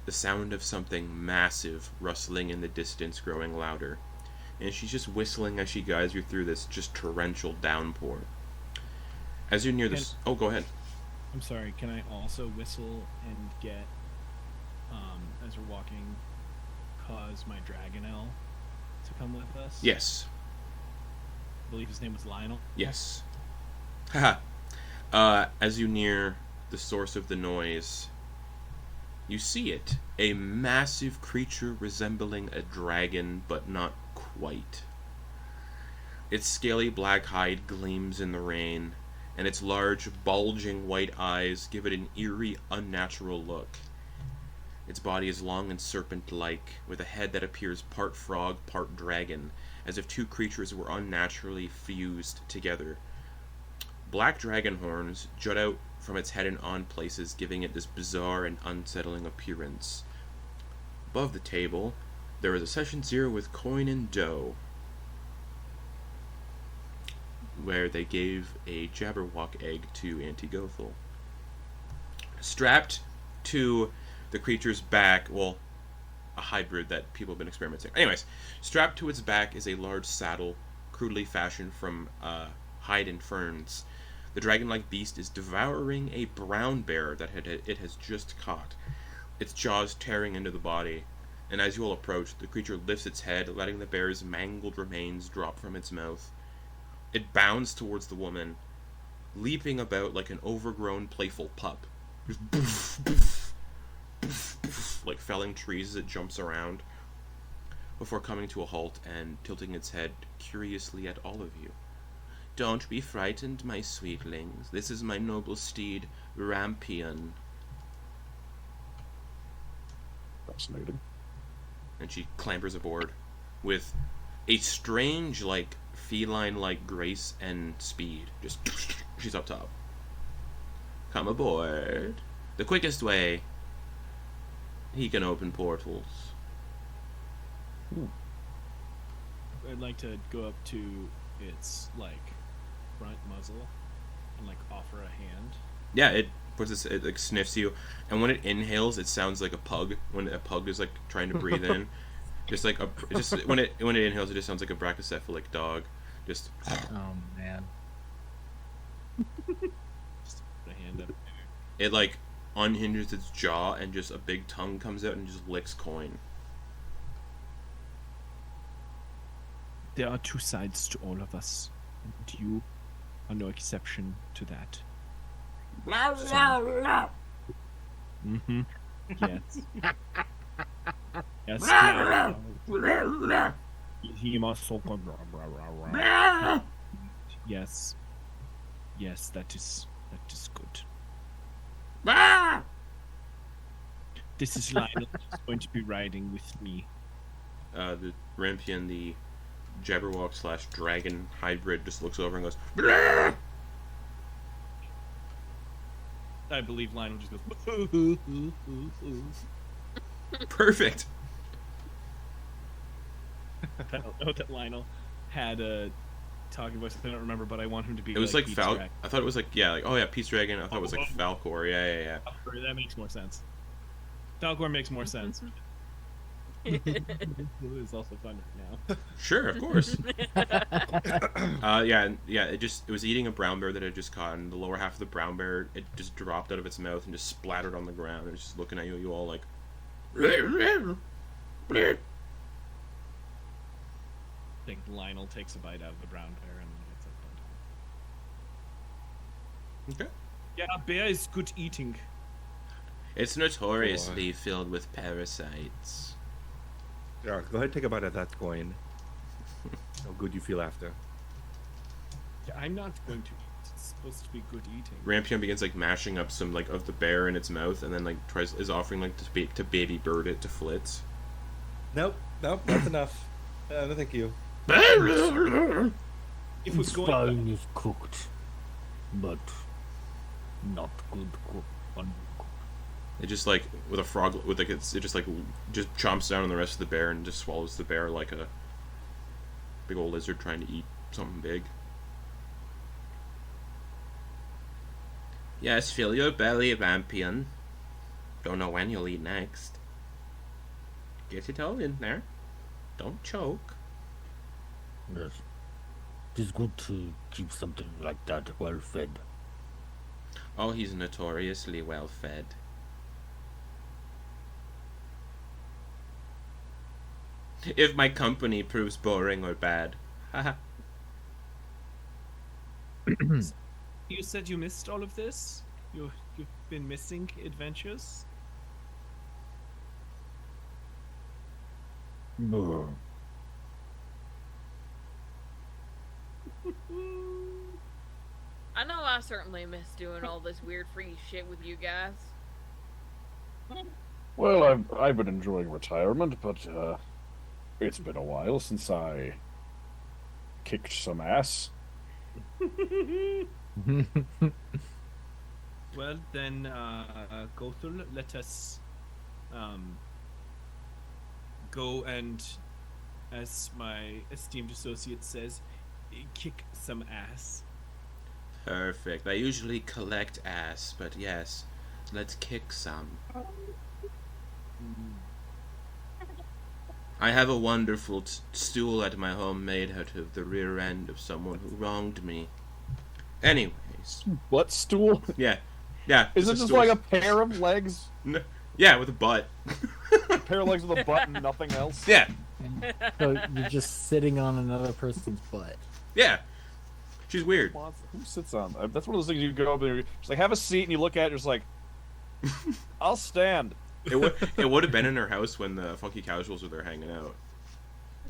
the sound of something massive rustling in the distance growing louder. And she's just whistling as she guides you through this just torrential downpour. As you're near this... Oh, go ahead. I'm sorry, can I also whistle and get, as we're walking, cause my Dragonel to come with us? Yes. I believe his name was Lionel. Yes. Haha. As you near the source of the noise, you see it. A massive creature resembling a dragon, but not quite. Its scaly black hide gleams in the rain, and its large, bulging white eyes give it an eerie, unnatural look. Its body is long and serpent-like, with a head that appears part frog, part dragon, as if two creatures were unnaturally fused together. Black dragon horns jut out from its head in odd places, giving it this bizarre and unsettling appearance. Above the table, there is a session 0 with coin and dough, where they gave a Jabberwock egg to Auntie Gothel. Strapped to the creature's back, well, a hybrid that people have been experimenting. Anyways, strapped to its back is a large saddle, crudely fashioned from hide in ferns. The dragon-like beast is devouring a brown bear that it has just caught, its jaws tearing into the body. And as you all approach, the creature lifts its head, letting the bear's mangled remains drop from its mouth. It bounds towards the woman, leaping about like an overgrown, playful pup. Just boof, boof, boof, boof, like felling trees as it jumps around, before coming to a halt and tilting its head curiously at all of you. Don't be frightened, my sweetlings. This is my noble steed, Rampion. Fascinating. And she clambers aboard with a strange, like, feline-like grace and speed. Just, she's up top. Come aboard. The quickest way. He can open portals. I'd like to go up to its, like, front muzzle and, like, offer a hand. Yeah, it puts it like sniffs you, and when it inhales, it sounds like a pug. When a pug is like trying to breathe in, just like when it inhales, it just sounds like a brachycephalic dog. Just. Oh man. Just put a hand up there. It like unhinges its jaw, and just a big tongue comes out and just licks coin. There are two sides to all of us, and you are no exception to that. Mm-hmm. Yes. Yes. He must so. Yes. Yes, that is good. This is Lionel. He's going to be riding with me. The Rampion, the Jabberwock / dragon hybrid, just looks over and goes. Bleh! I believe Lionel just goes. Perfect. I don't know that Lionel had a talking voice. I don't remember, but I want him to be. It was like Pete's Fal. Dragon. I thought it was like oh yeah, Pete's Dragon. I thought it was like Falcor. Yeah. That makes more sense. Falcor makes more sense. It's also fun right now. Sure, of course. It was eating a brown bear that it had just caught, and the lower half of the brown bear, it just dropped out of its mouth and just splattered on the ground. It's just looking at you all like. I think Lionel takes a bite out of the brown bear and gets up. Okay. Yeah, bear is good eating. It's notoriously filled with parasites. Yeah, go ahead and take a bite of that coin. How good you feel after. Yeah, I'm not going to eat. It's supposed to be good eating. Rampion begins like mashing up some like of the bear in its mouth, and then like is offering like to baby bird it to Flitz. Nope, that's enough. No, thank you. If we're It's going, fine if cooked, but not good cooked. It just like with a frog with like it just chomps down on the rest of the bear and just swallows the bear like a big old lizard trying to eat something big. Yes, fill your belly, Rampion. Don't know when you'll eat next. Get it all in there. Don't choke. Yes. It is good to keep something like that well fed. Oh, he's notoriously well fed. If my company proves boring or bad. Haha. you said you missed all of this. You've been missing adventures. No. I know I certainly miss doing all this weird free shit with you guys. Well, I've been enjoying retirement, but it's been a while since I kicked some ass. Well, then, Gothel, let us go and, as my esteemed associate says, kick some ass. Perfect. I usually collect ass, but yes, let's kick some. I have a wonderful stool at my home made out of the rear end of someone who wronged me. Anyways, Butt stool? yeah. Is it just like a pair of legs? Yeah, with a butt. A pair of legs with a butt and nothing else? Yeah, So you're just sitting on another person's butt. yeah. She's weird. Who sits on that? That's one of those things you go up there, just like have a seat and you look at it, you're just like, I'll stand. It would have been in her house when the Fonkey Casuals were there hanging out.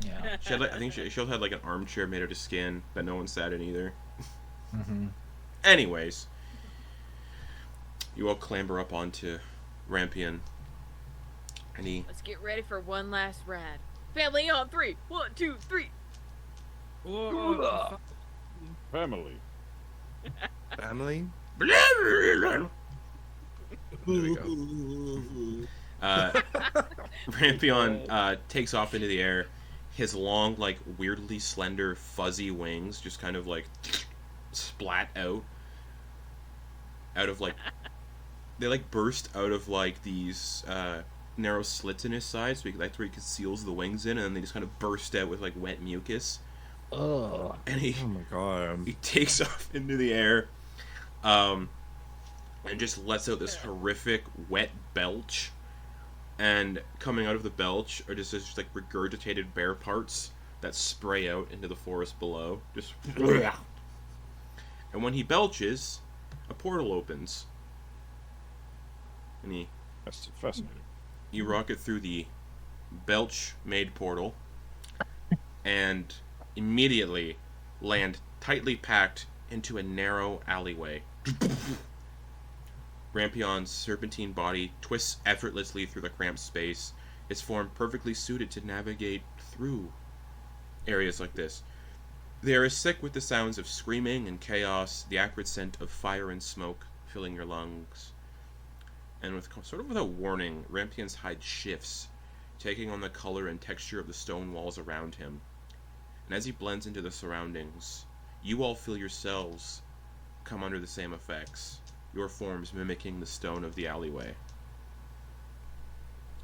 Yeah. She had I think she had like an armchair made out of skin that no one sat in either. Mm-hmm. Anyways, you all clamber up onto Rampion, and he Let's get ready for one last ride. Family on 3. 1, 2, 3. Family. Family? There we go. Rampion takes off into the air. His long, like, weirdly slender, fuzzy wings just kind of, like, splat out of, like... They, like, burst out of, like, these narrow slits in his side, so that's where he conceals the wings in, and then they just kind of burst out with, like, wet mucus. Oh. And he... Oh my god. He takes off into the air, and just lets out this horrific wet belch. And coming out of the belch are just like regurgitated bear parts that spray out into the forest below. Just and when he belches, a portal opens, and That's fascinating. you rocket through the belch-made portal, and immediately land tightly packed into a narrow alleyway. Rampion's serpentine body twists effortlessly through the cramped space, its form perfectly suited to navigate through areas like this. They are sick with the sounds of screaming and chaos, the acrid scent of fire and smoke filling your lungs. And sort of without warning, Rampion's hide shifts, taking on the color and texture of the stone walls around him. And as he blends into the surroundings, you all feel yourselves come under the same effects, your forms mimicking the stone of the alleyway.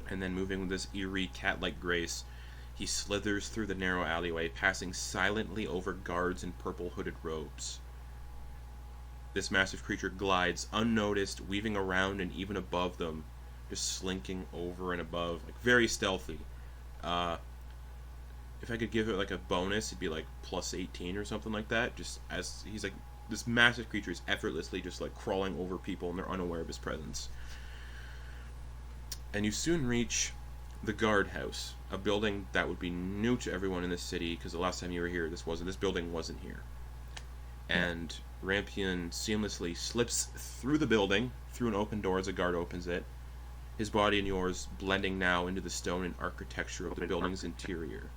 And then moving with this eerie, cat-like grace, he slithers through the narrow alleyway, passing silently over guards in purple hooded robes. This massive creature glides unnoticed, weaving around and even above them, just slinking over and above, like very stealthy. If I could give it like a bonus, it'd be like plus 18 or something like that. Just as he's like, this massive creature is effortlessly just like crawling over people and they're unaware of his presence. And you soon reach the guardhouse, a building that would be new to everyone in this city because the last time you were here, this building wasn't here. And Rampion seamlessly slips through the building, through an open door as a guard opens it, his body and yours blending now into the stone and architecture of the building's interior.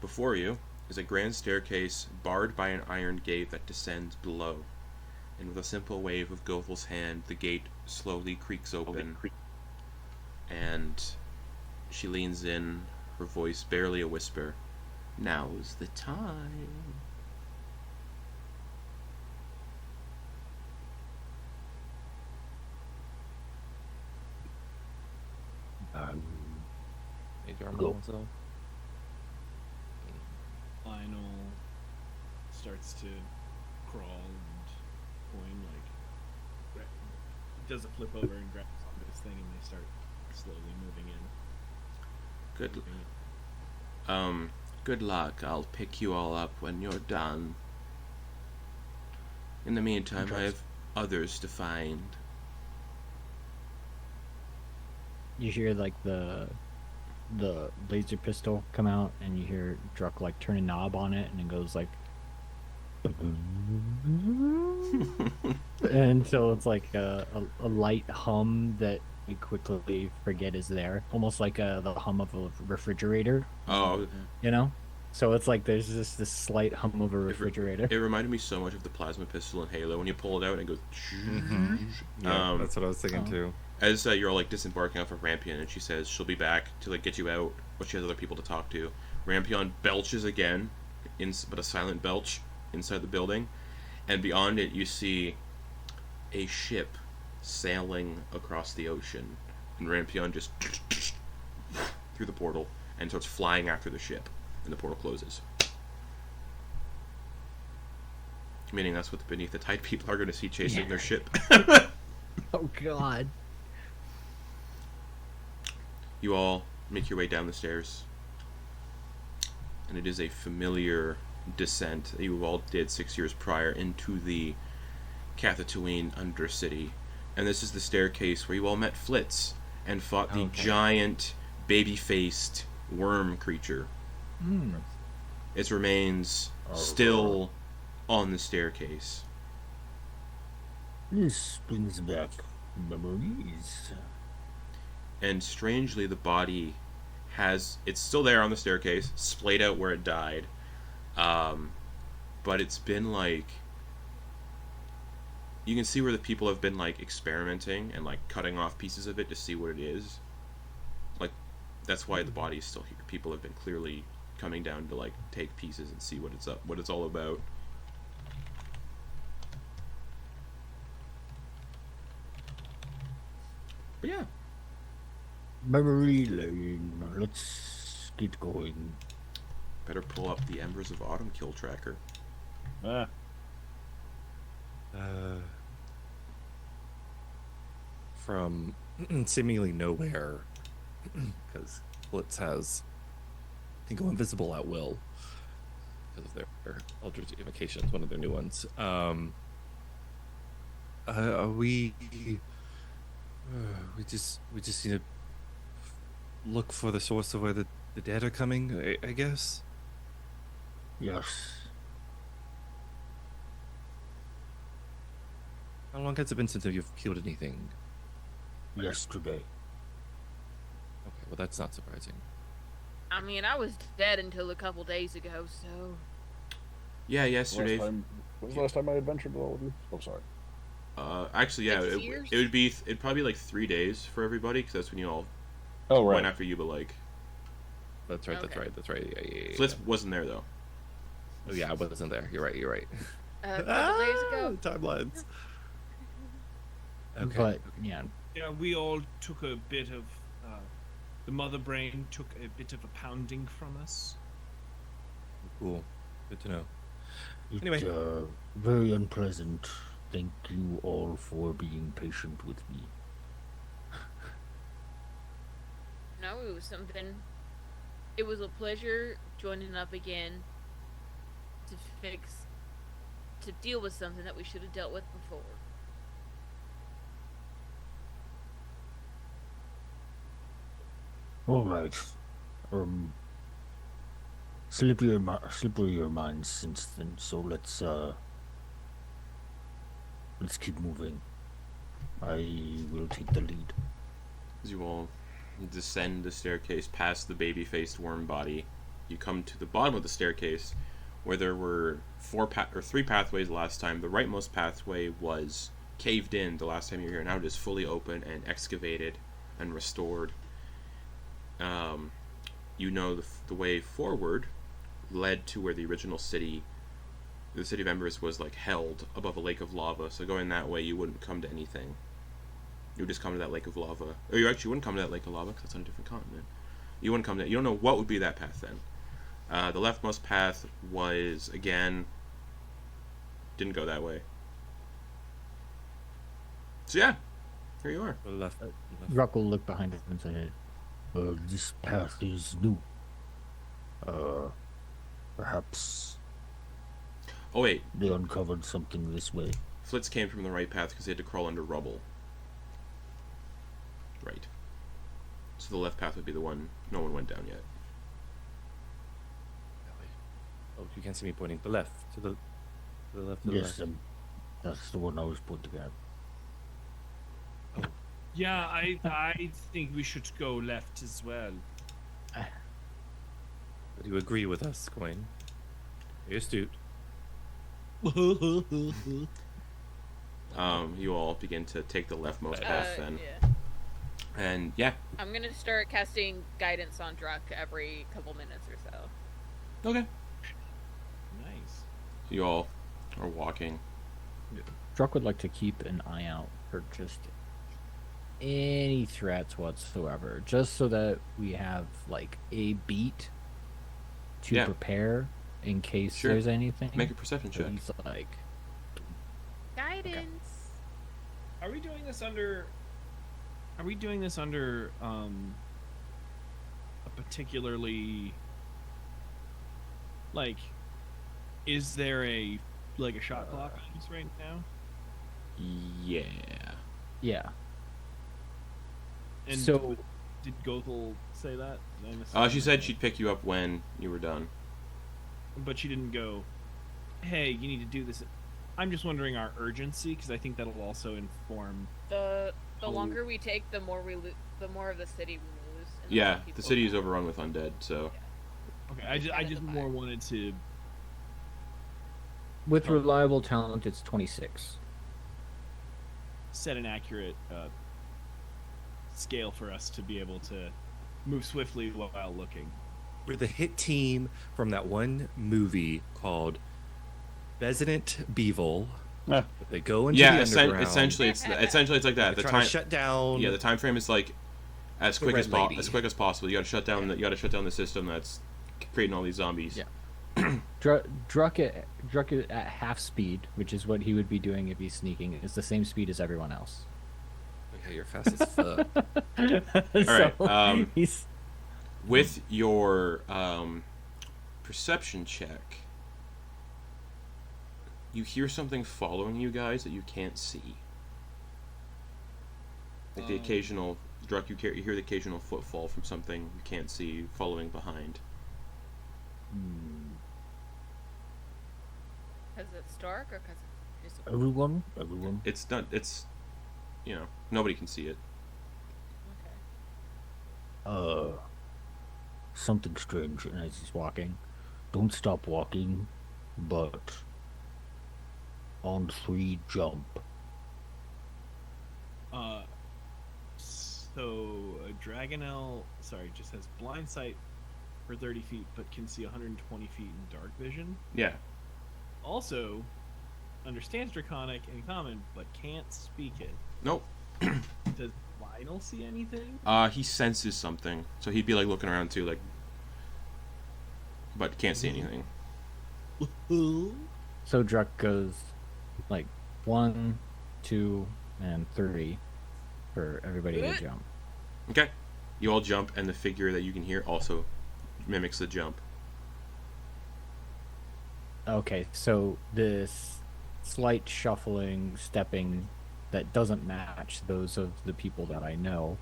Before you is a grand staircase barred by an iron gate that descends below, and with a simple wave of Gothel's hand, the gate slowly creaks open, and she leans in, her voice barely a whisper. Now's the time. Go. Lionel starts to crawl and coin does a flip over and grabs onto this thing, and they start slowly moving in. Good luck. I'll pick you all up when you're done. In the meantime, I have others to find. You hear like the laser pistol come out, and you hear Druck like turn a knob on it, and it goes like, and so it's like a light hum that you quickly forget is there, almost like the hum of a refrigerator. Oh, You know, so it's like there's just this slight hum of a refrigerator. it reminded me so much of the plasma pistol in Halo when you pull it out and it goes. Yeah, that's what I was thinking too. As you're all like disembarking off of Rampion, and she says she'll be back to like get you out, but she has other people to talk to. Rampion belches again, but a silent belch inside the building, and beyond it you see a ship sailing across the ocean, and Rampion just through the portal and starts flying after the ship, and the portal closes. Meaning that's what the Beneath the Tide people are going to see chasing their ship. Oh God. You all make your way down the stairs. And it is a familiar descent that you all did 6 years prior into the Cathatooine Undercity. And this is the staircase where you all met Flitz and fought the giant, baby-faced worm creature. Its remains still on the staircase. This brings back memories. And strangely, the body it's still there on the staircase, splayed out where it died. But it's been like, you can see where the people have been like experimenting and like cutting off pieces of it to see what it is. Like, that's why the body is still here. People have been clearly coming down to like take pieces and see what it's all about. But yeah. Memory lane. Let's get going. Better pull up the Embers of Autumn kill tracker. From seemingly nowhere, because Blitz can go invisible at will because of their Eldritch Evocations, one of their new ones. We just need to look for the source of where the dead are coming, I guess. Yes. How long has it been since you've killed anything? Yesterday. Okay, well that's not surprising. I mean, I was dead until a couple days ago, so... Yeah, yesterday. When was the last time I adventured with all of you? Oh, sorry. Actually, yeah, 6 years? it'd probably be like 3 days for everybody, because that's when you all Oh, right. went after you, but like... That's right, Okay. that's right. Yeah. Flitz wasn't there, though. Oh yeah, I wasn't there. You're right. A couple days ago. Timelines. Okay. But yeah, Yeah, we all took a bit of. The mother brain took a bit of a pounding from us. Cool. Good to know. It's Anyway. very unpleasant. Thank you all for being patient with me. No, it was something. It was a pleasure joining up again to deal with something that we should have dealt with before. All right. Slippery minds since then. So let's keep moving. I will take the lead. As you all descend the staircase past the baby-faced worm body, you come to the bottom of the staircase, where there were three pathways last time. The rightmost pathway was caved in the last time you were here. Now it is fully open and excavated and restored. You know the way forward led to where the original city, the city of Embers, was like held above a lake of lava. So going that way, you wouldn't come to anything. You would just come to that lake of lava. Or you actually wouldn't come to that lake of lava because that's on a different continent. You wouldn't come to. You don't know what would be that path then. The leftmost path was, again, didn't go that way. So yeah, here you are. Left. Ruck will look behind him and say, This path is new. Perhaps Oh wait, they uncovered something this way. Flitz came from the right path because he had to crawl under rubble. Right. So the left path would be the one no one went down yet. Oh, you can't see me pointing. The left. To the left. To the Yes, left. that's the one I was pointing at. Yeah, I think we should go left as well. But you agree with us, Coin? You're astute. You all begin to take the leftmost path then. Yeah. And yeah. I'm gonna start casting guidance on Druck every couple minutes or so. Okay. Nice. You all are walking. Druck would like to keep an eye out for just any threats whatsoever, just so that we have like a beat to Yeah. prepare in case Sure. there's anything. Make a perception So check. he's like, Guidance. Are we doing this under? Are we doing this under a particularly like? Is there a shot clock on this right now? Yeah. Yeah. And So- did Gothel say that? Did I miss She that? said she'd pick you up when you were done. But she didn't go, hey, you need to do this. I'm just wondering our urgency, because I think that'll also inform. The longer we take, the more the more of the city we lose. and the Yeah, more people the city is die. overrun with undead, so... Okay, I Kind of just the more vibe. wanted to. With reliable talent, it's 26. Set an accurate scale for us to be able to move swiftly while looking. We're the hit team from that one movie called Resident Beevil. Yeah. They go into Yeah, the underground. essentially it's like that. They're The trying time, to shut down. yeah, the time frame is like as The quick Red as Lady. as quick as possible. You got to shut down the system that's creating all these zombies. Yeah. Druck at half speed, which is what he would be doing if he's sneaking, is the same speed as everyone else. Okay, you're fast as fuck. All right, he's With your perception check, you hear something following you guys that you can't see. Like the occasional Druck, you hear the occasional footfall from something you can't see following behind. Because it's dark or because it's just Everyone? It's not. It's, nobody can see it. okay. Something strange. And as he's walking, don't stop walking, but on 3 jump. So a Dragonel, just has blind sight for 30 feet, but can see 120 feet in dark vision. Yeah. Also, understands Draconic and Common, but can't speak it. Nope. Does Lionel see anything? He senses something, so he'd be like looking around too, like, but can't see anything. so Druck goes like 1, 2, and 3 for everybody to jump. Okay. You all jump, and the figure that you can hear also mimics the jump. Okay, so this slight shuffling, stepping that doesn't match those of the people that I know.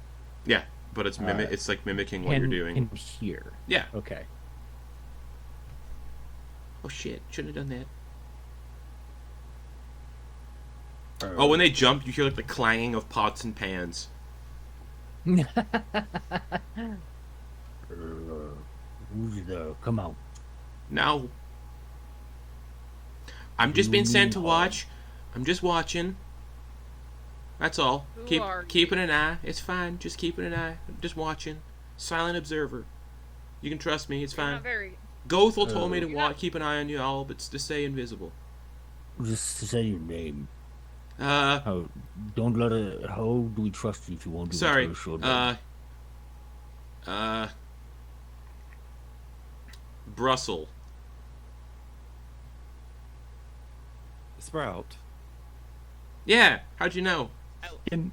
Yeah, but it's it's like mimicking what you're doing. Can hear. Yeah. Okay. Oh shit! Shouldn't have done that. Oh, when they jump, you hear like the clanging of pots and pans. Who's there? Come out. Now, I'm just being sent to watch. I'm just watching. That's all. Who are Keeping an eye. It's fine. Just keeping an eye. Just watching. Silent observer. You can trust me. It's You're fine. not very. Gothel told me to You're not- keep an eye on you all, but to stay invisible. Just say your name. Uh, How? Don't let it. How do we trust you if you won't do sorry. it? To your name? Brussels. Sprout. Yeah. How'd you know? Can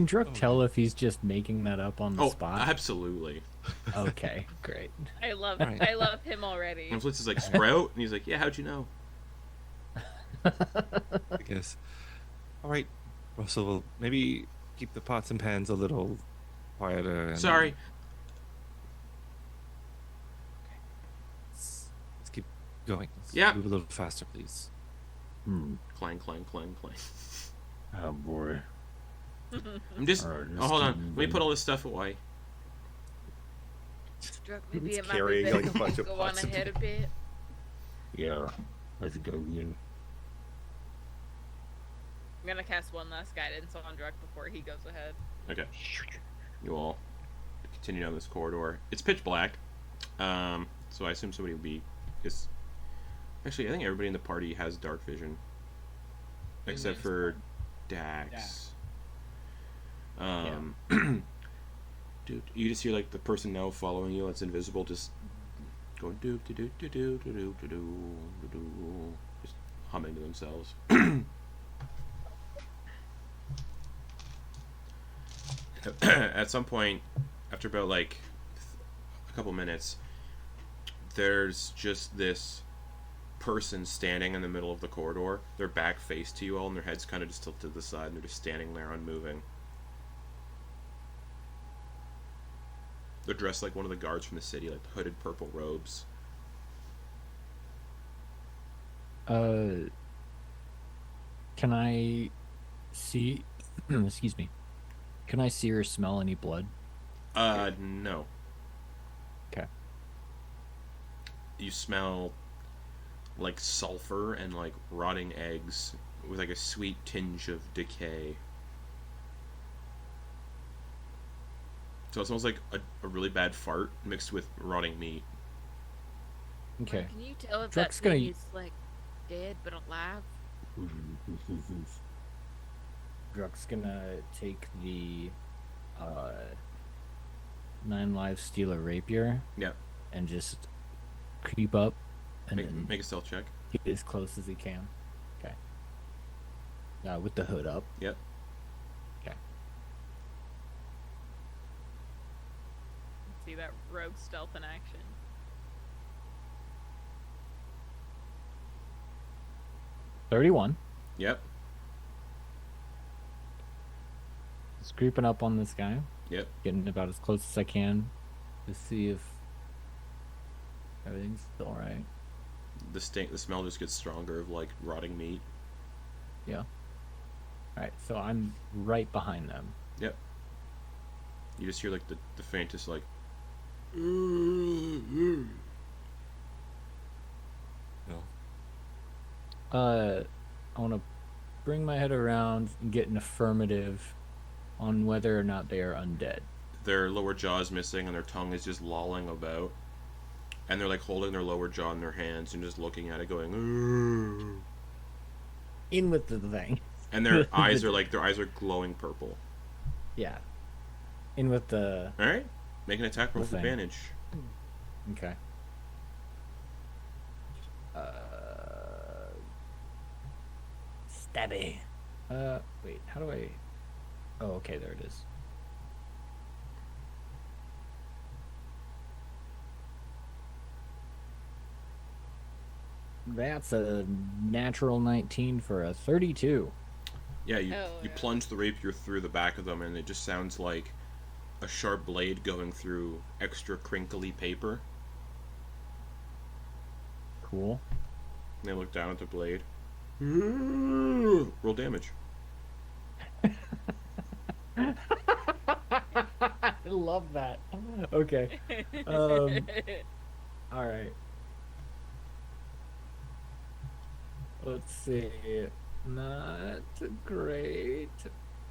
Druck tell if he's just making that up on the Oh, spot? absolutely. Okay, great. I love. Right. I love him already. And Flitz is like, Sprout? And he's like, yeah, how'd you know? I guess. All right, Russell. Will maybe keep the pots and pans a little quieter. And Sorry. Let's keep going. Let's Yeah. Move a little faster, please. Clang, clang, clang, clang. Oh boy. I'm just... Alright, oh, let's hold keep on. Let me moving. put all this stuff away. Druck, maybe It's it might be carrying, better like, a to bunch of go on pots and ahead a bit. Yeah. Let's go again. I'm gonna cast one last guidance on Druck before he goes ahead. Okay. You all continue down this corridor. It's pitch black. So I assume somebody will be... Actually, I think everybody in the party has dark vision. Except for Dax. Dude, you just hear like the person now following you that's invisible just going do do do do do do do do do do, just humming to themselves. At some point, after about like a couple minutes, there's just this person standing in the middle of the corridor. Their back face to you all, and their head's kind of just tilted to the side, and they're just standing there unmoving. They're dressed like one of the guards from the city, like hooded purple robes. Can I see? Excuse me. Can I see or smell any blood? No. Okay. You smell like sulfur and like rotting eggs with like a sweet tinge of decay. So it smells like a really bad fart mixed with rotting meat. Okay. Can you tell if Druck's that gonna- thing is like dead but alive? Druck's gonna take the 9 live stealer rapier. Yep. And just creep up and then Make a stealth check. get as close as he can. Okay. With the hood up. Yep. Okay. See that rogue stealth in action. $31. Yep. Just creeping up on this guy. Yep. Getting about as close as I can to see if everything's still alright. The smell just gets stronger of like rotting meat. Yeah. Alright, so I'm right behind them. Yep. You just hear like the faintest like. I want to bring my head around and get an affirmative on whether or not they are undead. Their lower jaw is missing and their tongue is just lolling about. And they're like holding their lower jaw in their hands and just looking at it going, "Ooh." In with the thing. And their eyes are glowing purple. Yeah. In with the... Alright. Make an attack roll with Thing. advantage. Okay. Stabby. Wait, how do I... Oh, okay, there it is. That's a natural 19 for a 32. Yeah, you Oh, you yeah. plunge the rapier through the back of them and it just sounds like a sharp blade going through extra crinkly paper. Cool. And they look down at the blade. Roll damage. I love that. Okay. All right. Let's see. Not great.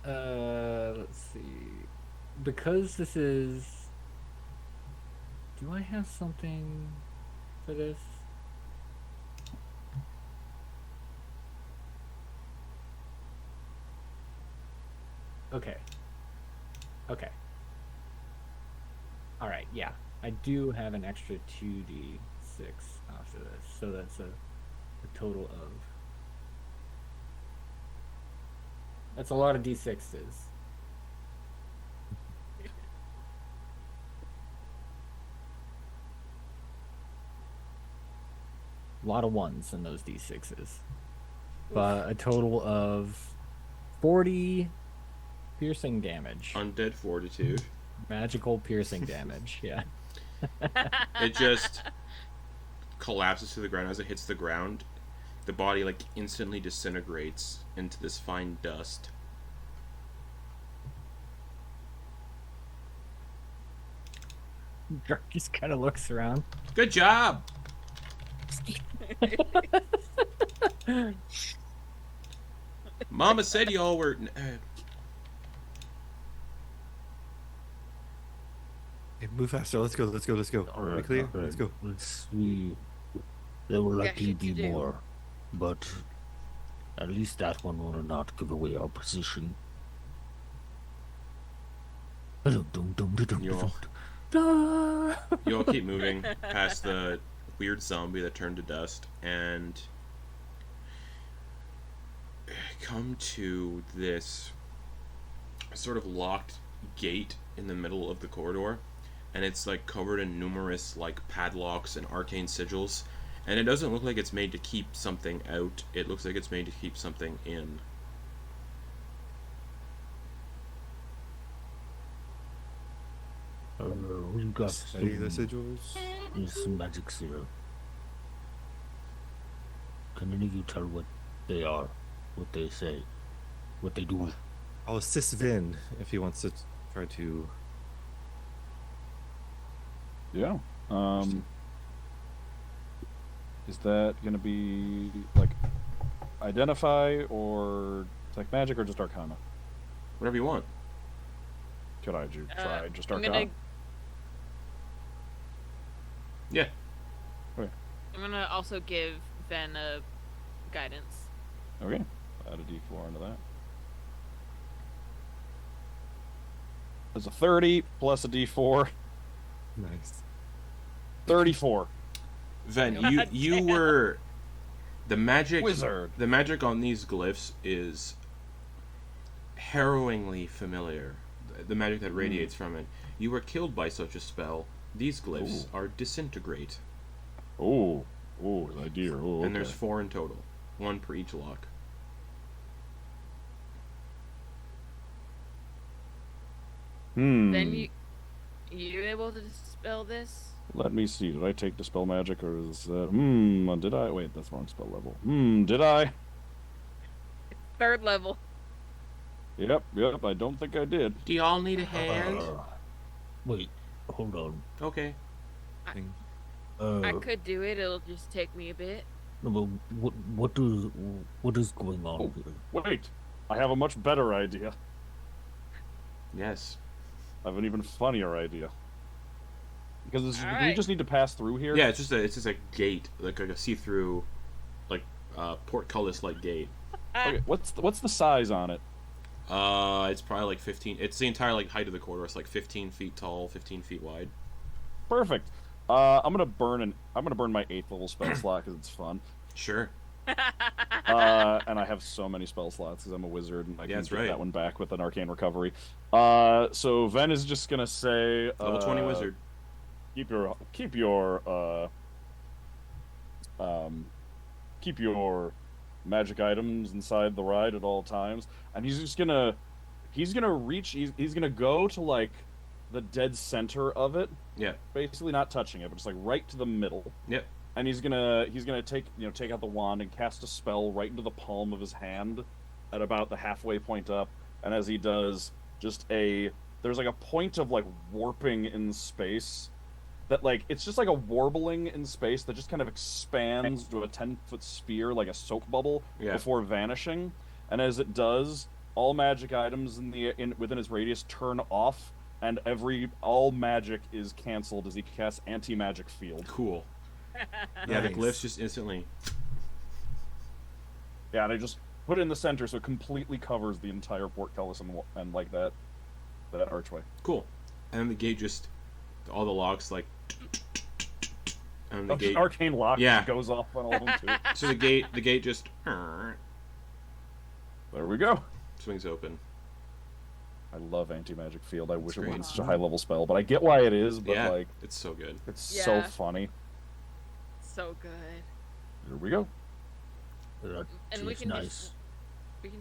Let's see. Because this is... Do I have something for this? Okay. Okay. Alright, yeah. I do have an extra 2d6 after this, so that's a total of... That's a lot of d6s. A lot of ones in those d6s. But a total of 40 piercing damage. Undead fortitude. Magical piercing damage, yeah. It just collapses to the ground as it hits the ground. The body like instantly disintegrates into this fine dust. Dirk just kind of looks around. Good job. Mama said y'all were. Hey, move faster. Let's go. Let's go. Let's go. Are we clear? Let's go. Let's see. There will Got likely shit to be do. more, but at least that one will not give away our position. You all keep moving past the weird zombie that turned to dust and come to this sort of locked gate in the middle of the corridor, and it's like covered in numerous like padlocks and arcane sigils, and it doesn't look like it's made to keep something out. It looks like it's made to keep something in. We got Study the sigils. some magic here. Can any of you tell what they are? What they say? What they do? I'll assist Vin if he wants to try to. Yeah. Is that gonna be like identify or like magic or just arcana? Whatever you want. Could I try just I'm arcana? Yeah. Okay. I'm gonna also give Ven a guidance. Okay. Add a d4 into that. There's a 30 plus a d4. Nice. 34. Ven, God you damn. were the magic Wizard. The magic on these glyphs is harrowingly familiar. The magic that radiates from it. You were killed by such a spell. These glyphs are disintegrate. Oh. Oh, my dear. Oh, okay. And there's 4 in total. 1 per each lock. Then you able to dispel this? Let me see. Did I take dispel magic or is did I? Wait, that's wrong spell level. Did I? 3rd level. Yep, I don't think I did. Do y'all need a hand? Wait, hold on. Okay. I could do it. It'll just take me a bit. No, but what is going on here? Wait, I have a much better idea. Yes. I have an even funnier idea. Because do we Alright. just need to pass through here? Yeah, it's just a gate, like a see-through, like portcullis like gate. Okay, what's the size on it? It's probably like 15. It's the entire like height of the corridor. It's like 15 feet tall, 15 feet wide. Perfect. I'm gonna burn my 8th level spell slot because it's fun. Sure. And I have so many spell slots because I'm a wizard and I can that's get right. that one back with an arcane recovery. So Ven is just gonna say Level 20 wizard. keep your magic items inside the ride at all times, and he's gonna go to like the dead center of it, Yeah. basically not touching it, but just like right to the middle. Yep. And he's gonna take out the wand and cast a spell right into the palm of his hand at about the halfway point up. And as he does, there's like a point of like warping in space that like it's just like a warbling in space that just kind of expands to a 10-foot sphere like a soap bubble before vanishing. And as it does, all magic items within its radius turn off, and all magic is canceled as he casts anti-magic field. Cool. Yeah, the glyphs just instantly. Yeah, and I just put it in the center so it completely covers the entire portcullis and like that archway. Cool. And then the gate just, all the locks like. And the gate. Arcane lock Yeah. goes off on all of them too. So the gate just There we go. swings open. I love anti-magic field. I wish it great. wasn't such a high level spell, but I get why it is. But Yeah, like, it's so good. it's so Yeah. funny. So good. Here we go. And we Seems can nice.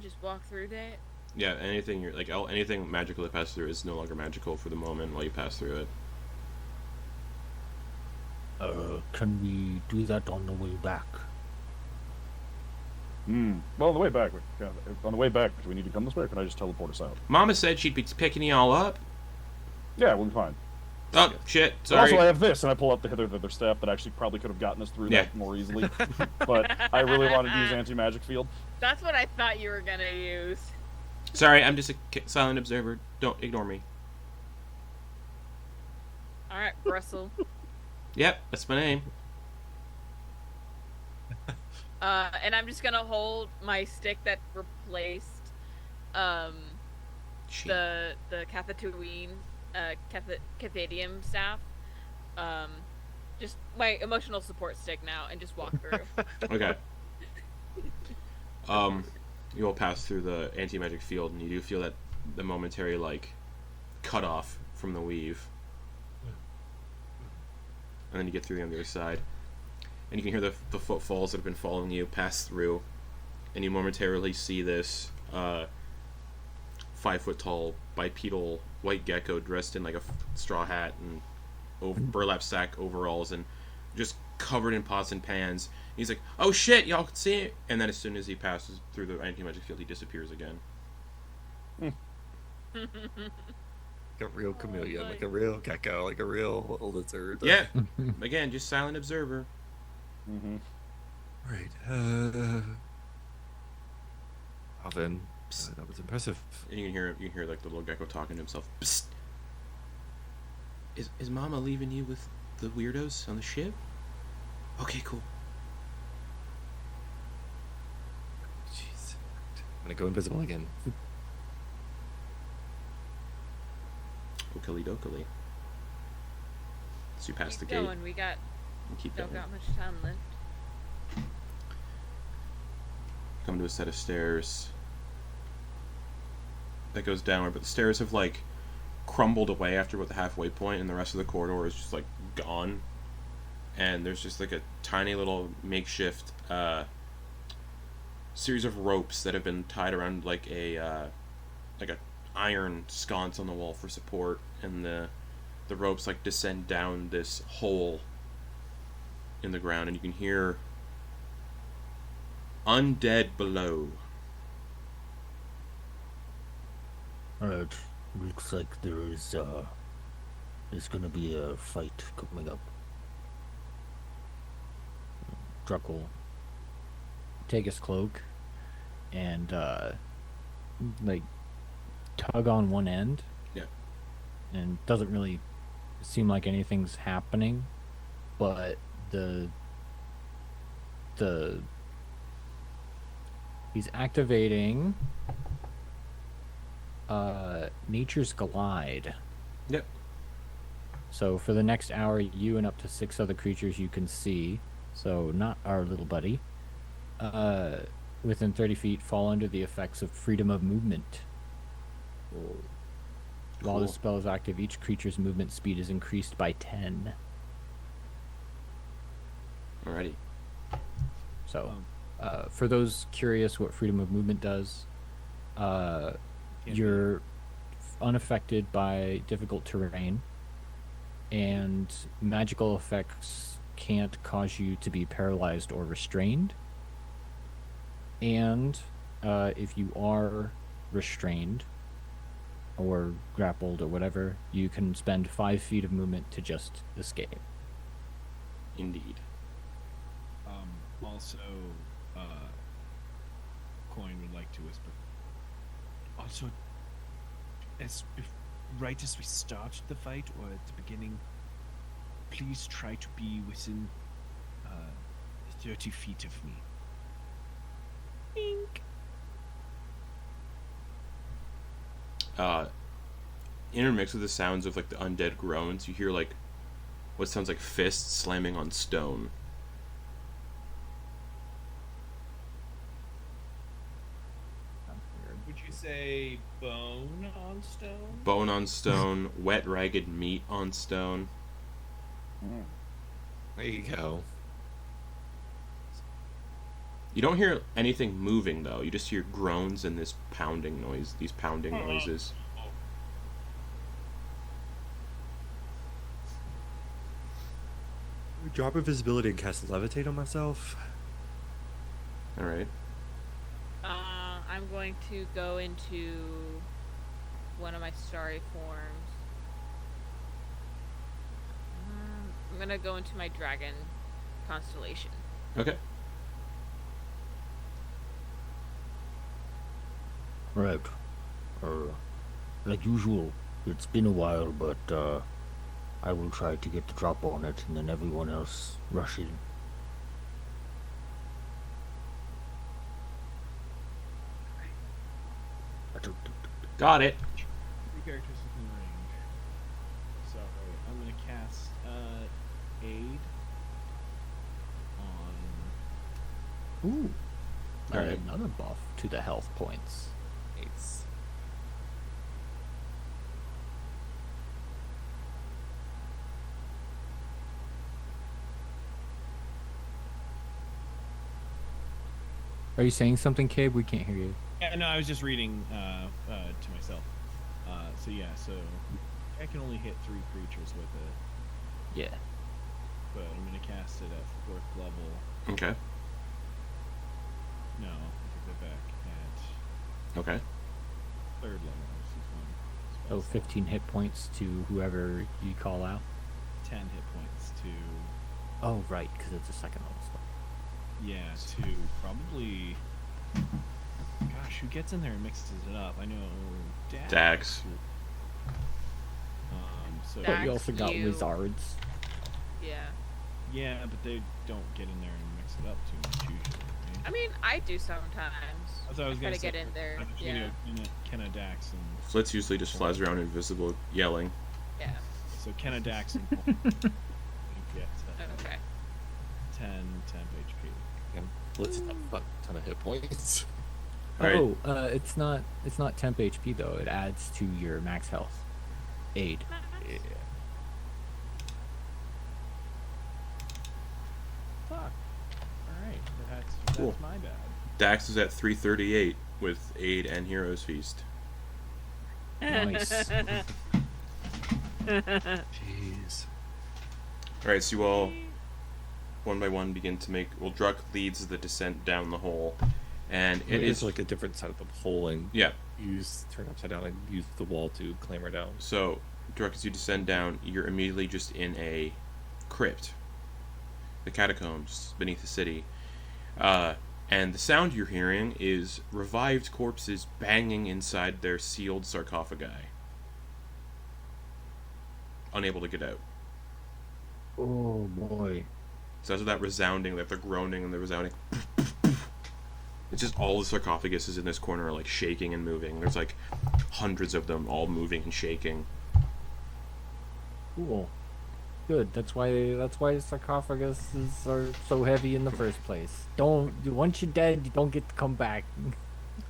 just walk through that. Yeah, anything magical that passes through is no longer magical for the moment while you pass through it. Can we do that on the way back? Well, on the way back, do we need to come this way, or can I just teleport us out? Mama said she'd be picking you all up. Yeah, we'll be fine. Oh shit! But Sorry. also, I have this, and I pull out the hither staff that actually probably could have gotten us through Yeah. that more easily. But I really wanted to use anti-magic field. That's what I thought you were gonna use. Sorry, I'm just a silent observer. Don't ignore me. All right, Brussel. Yep, that's my name. And I'm just gonna hold my stick that replaced She- the Cathatouine Cathadium staff. Just my emotional support stick now, and just walk through. Okay. You all pass through the anti-magic field, and you do feel that the momentary like cut off from the weave. And then you get through on the other side. And you can hear the footfalls that have been following you pass through. And you momentarily see this 5-foot-tall bipedal white gecko dressed in like a straw hat and burlap sack overalls and just covered in pots and pans. He's like, "Oh shit, y'all can see it!" And then as soon as he passes through the anti-magic field, he disappears again. Like a real chameleon, like a real gecko, like a real lizard. Yeah, again, just silent observer. Mm-hmm. Right. Alvin, that was impressive. And you can hear like the little gecko talking to himself. Psst. Is Mama leaving you with the weirdos on the ship? Okay, cool. Jeez, I'm gonna go invisible again. Okily dokily. So you pass the Keep gate going. We got and keep don't going. got much time left. Come to a set of stairs that goes downward, but the stairs have like crumbled away after about the halfway point, and the rest of the corridor is just like gone. And there's just like a tiny little makeshift series of ropes that have been tied around like a iron sconce on the wall for support, and the ropes like descend down this hole in the ground, and you can hear undead below. Alright, looks like there's gonna be a fight coming up. Druck will take his cloak and like tug on one end. Yeah. And doesn't really seem like anything's happening, but he's activating Nature's Glide. Yep. So for the next hour, you and up to 6 other creatures you can see, so not our little buddy, within 30 feet fall under the effects of freedom of movement. While the Cool. spell is active, each creature's movement speed is increased by 10. Alrighty. So, for those curious what freedom of movement does, you're unaffected by difficult terrain, and magical effects can't cause you to be paralyzed or restrained. And if you are restrained or grappled or whatever, you can spend 5 feet of movement to just escape. Indeed. Also, Coin would like to whisper. Also, right as we start the fight or at the beginning, please try to be within 30 feet of me. Pink. Intermixed with the sounds of like the undead groans, you hear like what sounds like fists slamming on stone. Would you say bone on stone? Bone on stone, wet ragged meat on stone. There you go. You don't hear anything moving though. You just hear groans and this pounding noise. These pounding noises. Drop invisibility and cast levitate on myself. All right. I'm going to go into one of my starry forms. I'm gonna go into my dragon constellation. Okay. Right. Like usual, it's been a while, but I will try to get the drop on it, and then everyone else rush in. Got it. 3 characters within range. So I'm gonna cast aid on Ooh. Alright. Another buff to the health points. Nice. Are you saying something, Cabe? We can't hear you. Yeah, no, I was just reading to myself. So I can only hit 3 creatures with it, Yeah. but I'm gonna cast it at 4th level. Okay. No, I take that back. At Okay. 3rd level. So 15 hit points to whoever you call out. 10 hit points to Oh, right, because it's a second level spell. to probably. Gosh, who gets in there and mixes it up? I know Dax. So Dax. But you also got you- wizards. Yeah. yeah, but they don't get in there and mix it up too much usually. Right? I mean, I do sometimes. That's what I was Try gonna to say. get in there. I was Yeah. gonna Kenna Dax and Flitz usually just flies around invisible, yelling. Yeah. so Kenna Dax and get Okay. 10 HP. And Blitz a fuck ton of hit points. All right. Oh, it's not temp HP though. It adds to your max health. Aid. Yeah. Fuck. All right, that's Cool. my bad. Dax is at 338 with Aid and Hero's Feast. Nice. Jeez. Alright, so you all, one by one, begin to make... Well, Druck leads the descent down the hole. And it It is... is like a different side of the hole and Yeah. turn upside down and use the wall to clamber down. So, Druck, as you descend down, you're immediately just in a crypt. The catacombs beneath the city. And the sound you're hearing is revived corpses banging inside their sealed sarcophagi. Unable to get out. Oh boy. So that's that resounding, that they're groaning and they're resounding. It's just all the sarcophaguses in this corner are like shaking and moving. There's like hundreds of them all moving and shaking. Cool. Good. That's why sarcophaguses are so heavy in the first place. Once you're dead, you don't get to come back.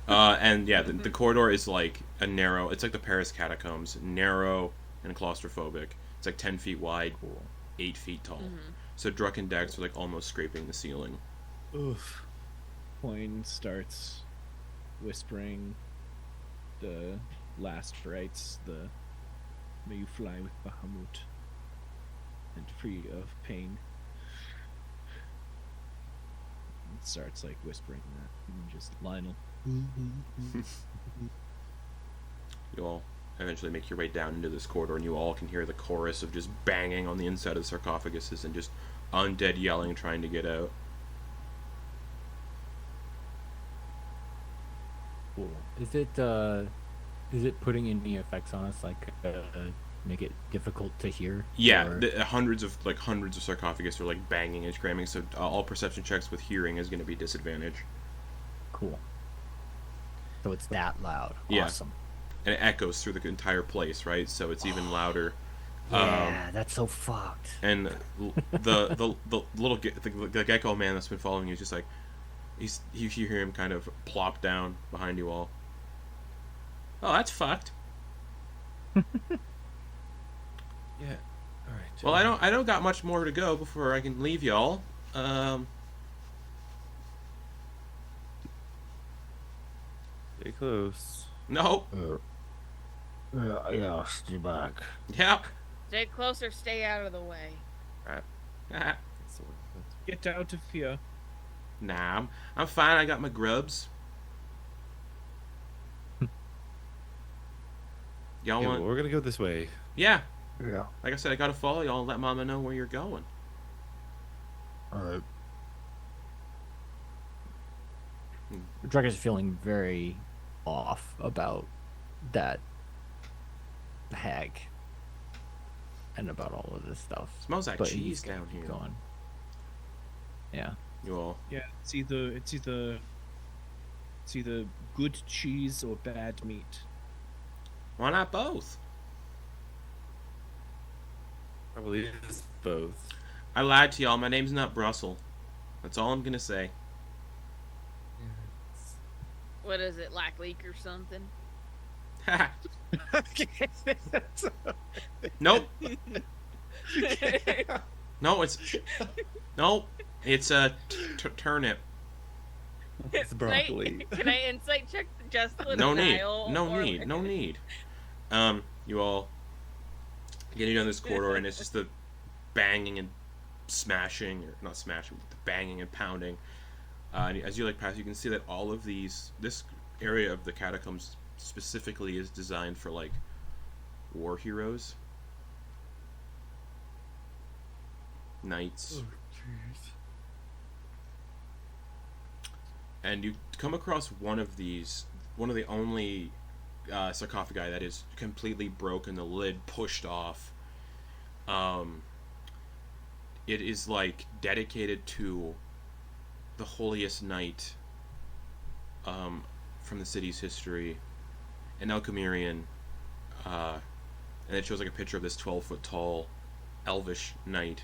And yeah, the corridor is like a narrow. It's like the Paris catacombs, narrow and claustrophobic. It's like 10 feet wide, 8 feet tall. So Druck and Dax are like almost scraping the ceiling. Oof. Coin starts whispering the last rites, the may you fly with Bahamut and free of pain. It starts like whispering that and just Lionel. You all eventually make your way down into this corridor, and you all can hear the chorus of just banging on the inside of the sarcophaguses and just undead yelling, trying to get out. Cool. Is it putting any effects on us, like make it difficult to hear? Yeah, Or- hundreds of sarcophagus are like banging and screaming. So all perception checks with hearing is going to be disadvantage, Cool. So it's that loud. Yeah. Awesome. and it echoes through the entire place, right? So it's even louder. Yeah, that's so fucked. And the little the gecko man that's been following you is just like you hear him kind of plop down behind you all. Oh, that's fucked. Yeah. All right. Well, I don't got much more to go before I can leave y'all. Stay close. No. Yeah, stay back. Yep. Stay closer, stay out of the way. Ah, Get out of here. nah, I'm fine. I got my grubs. Y'all Yeah, want? well, we're gonna go this way. Yeah. Yeah. Like I said, I gotta follow y'all and let Mama know where you're going. Alright. Drug is feeling very off about that hag and about all of this stuff. Smells like But cheese he's down here. going. Yeah. You all. Yeah, it's either good cheese or bad meat. Why not both? Probably is both. I lied to y'all. My name's not Brussels. That's all I'm gonna say. What is it, like leak or something? Nope. No, it's a turnip. It's broccoli. Can I insight check just the No need. denial? No or- need. No need. You all getting down this corridor, and it's just the banging and smashing, or not smashing, but the banging and pounding. And as you pass, you can see that all of this area of the catacombs specifically is designed for war heroes, knights. And you come across one of the only sarcophagi that is completely broken, the lid pushed off. It is dedicated to the holiest knight from the city's history, an Alchemirian, and it shows a picture of this 12-foot tall elvish knight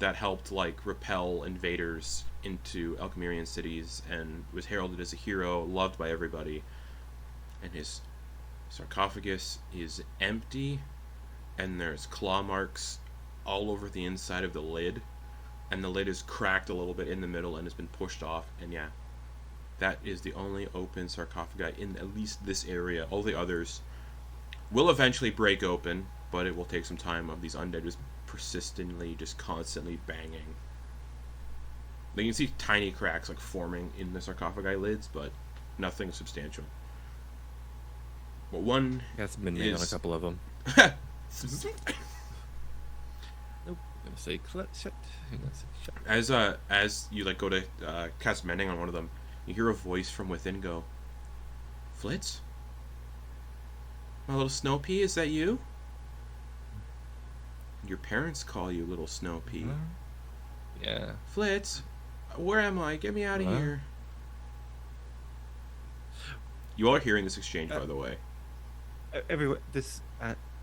that helped repel invaders into Alchemirian cities and was heralded as a hero, loved by everybody. And his sarcophagus is empty, and there's claw marks all over the inside of the lid, and the lid is cracked a little bit in the middle and has been pushed off. And yeah, that is the only open sarcophagi in at least this area. All the others will eventually break open, but it will take some time of these undead just persistently, just constantly banging. You can see tiny cracks forming in the sarcophagi lids, but nothing substantial. But one Got some midnight on a is- couple of them. Nope. I'm gonna say shut. I'm gonna say shut. as you go to cast mending on one of them, you hear a voice from within go, "Flitz? My little snow pea, is that you? Your parents call you little snow pea. Yeah. Flitz, where am I? Get me out of Huh? here." You all are hearing this exchange, by the way. Everyone, this.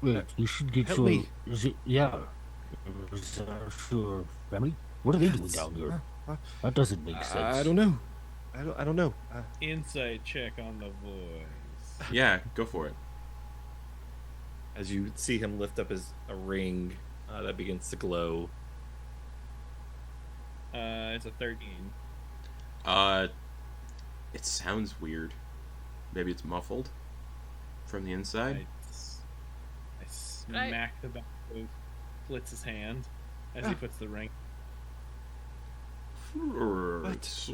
Wait, you should get Help your. me. Is it? Yeah. Is that your family? What are they doing down here? That doesn't make sense. I don't know. I don't know. Insight check on the voice. Yeah, go for it. As you see him lift up a ring that begins to glow. It's a 13. It sounds weird. Maybe it's muffled from the inside. I smack the back of Flitz's hand as he puts the ring. This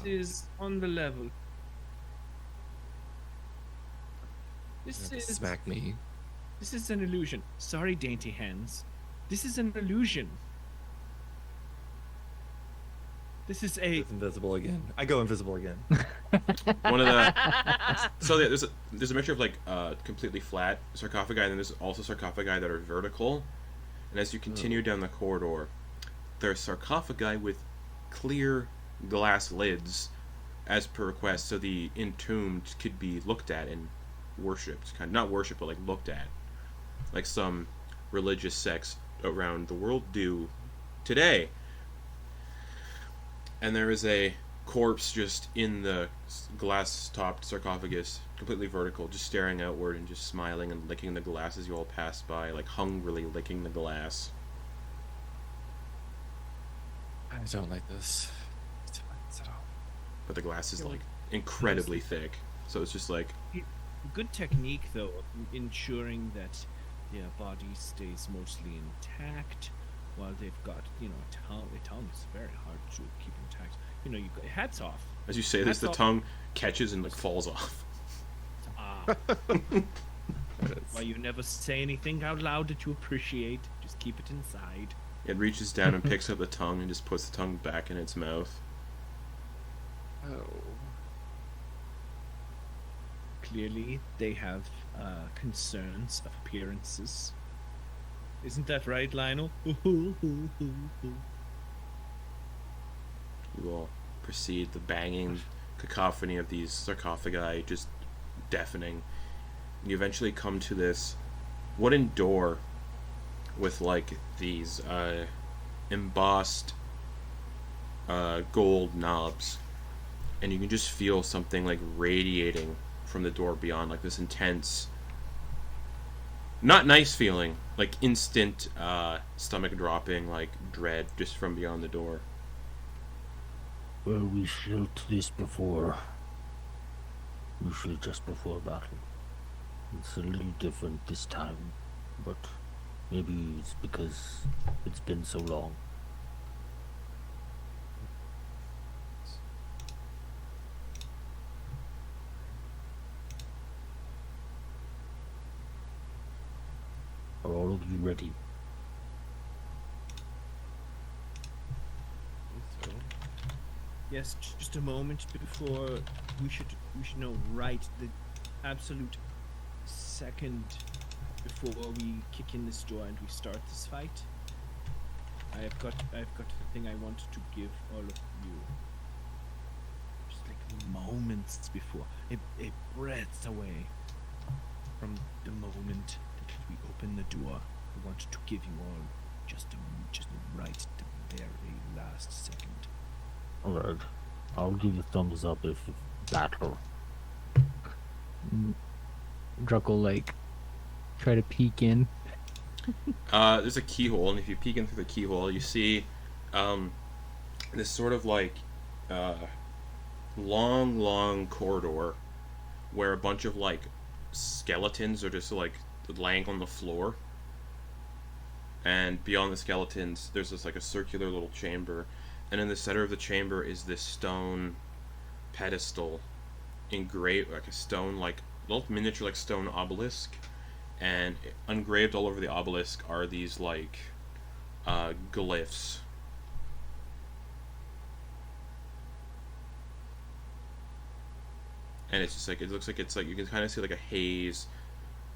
is on the level. This is Smack me. This is an illusion. Sorry, dainty hands. This is an illusion. This is a. It's invisible again. I go invisible again. One of the so there's a mixture of completely flat sarcophagi, and then there's also sarcophagi that are vertical. And as you continue down the corridor, there's sarcophagi with clear glass lids, as per request, so the entombed could be looked at and worshipped. Not worshipped, but looked at, like some religious sects around the world do today. And there is a corpse just in the glass-topped sarcophagus, completely vertical, just staring outward and just smiling and licking the glass as you all pass by, hungrily licking the glass. I don't like this. I don't like this at all. But the glass is incredibly thick, so it's just good technique, though, of ensuring that their body stays mostly intact while they've got, a tongue. A tongue is very hard to keep intact. You got hats off. as you say this, the That's tongue catches and falls off. Why you never say anything out loud that you appreciate? Just keep it inside. It reaches down and picks up the tongue and just puts the tongue back in its mouth. Oh. Clearly, they have concerns of appearances. Isn't that right, Lionel? You all proceed, the banging cacophony of these sarcophagi just deafening. You eventually come to this wooden door with these embossed gold knobs, and you can just feel something radiating from the door beyond, this intense Not nice feeling, like instant stomach dropping, like dread just from beyond the door. Well, we felt this before. Usually just before battle. It's a little different this time, but maybe it's because it's been so long. Are all of you ready? So, Yes, just a moment before we should know right the absolute second before we kick in this door and we start this fight. I've got a thing I want to give all of you. Just like moments before, a breath away from the moment that we open the door. I want to give you all just right the very last second. Alright. I'll give you thumbs up if battle. Druck'll like try to peek in. There's a keyhole, and if you peek in through the keyhole, you see this sort of like long corridor where a bunch of like skeletons are just like laying on the floor, and beyond the skeletons there's this like a circular little chamber, and in the center of the chamber is this stone pedestal engraved, like a stone, like little miniature like stone obelisk, and engraved all over the obelisk are these like glyphs. And it's just like, it looks like it's like, you can kind of see like a haze,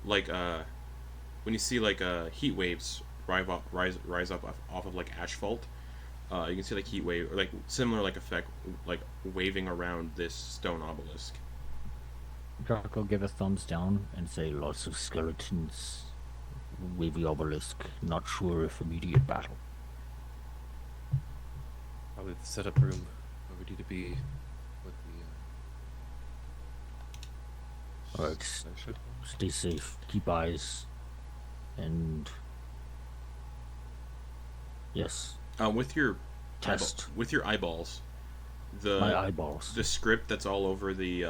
like when you see like heat waves rise up off of like asphalt. You can see like heat wave, or like similar like effect, like waving around this stone obelisk. Druck'll give a thumbs down and say, Lots of skeletons. Wavy obelisk. Not sure if immediate battle. probably the setup room where we need to be with the. Alright, stay safe. Keep eyes. And yes, With your test with your eyeballs, my eyeballs. the script that's all over the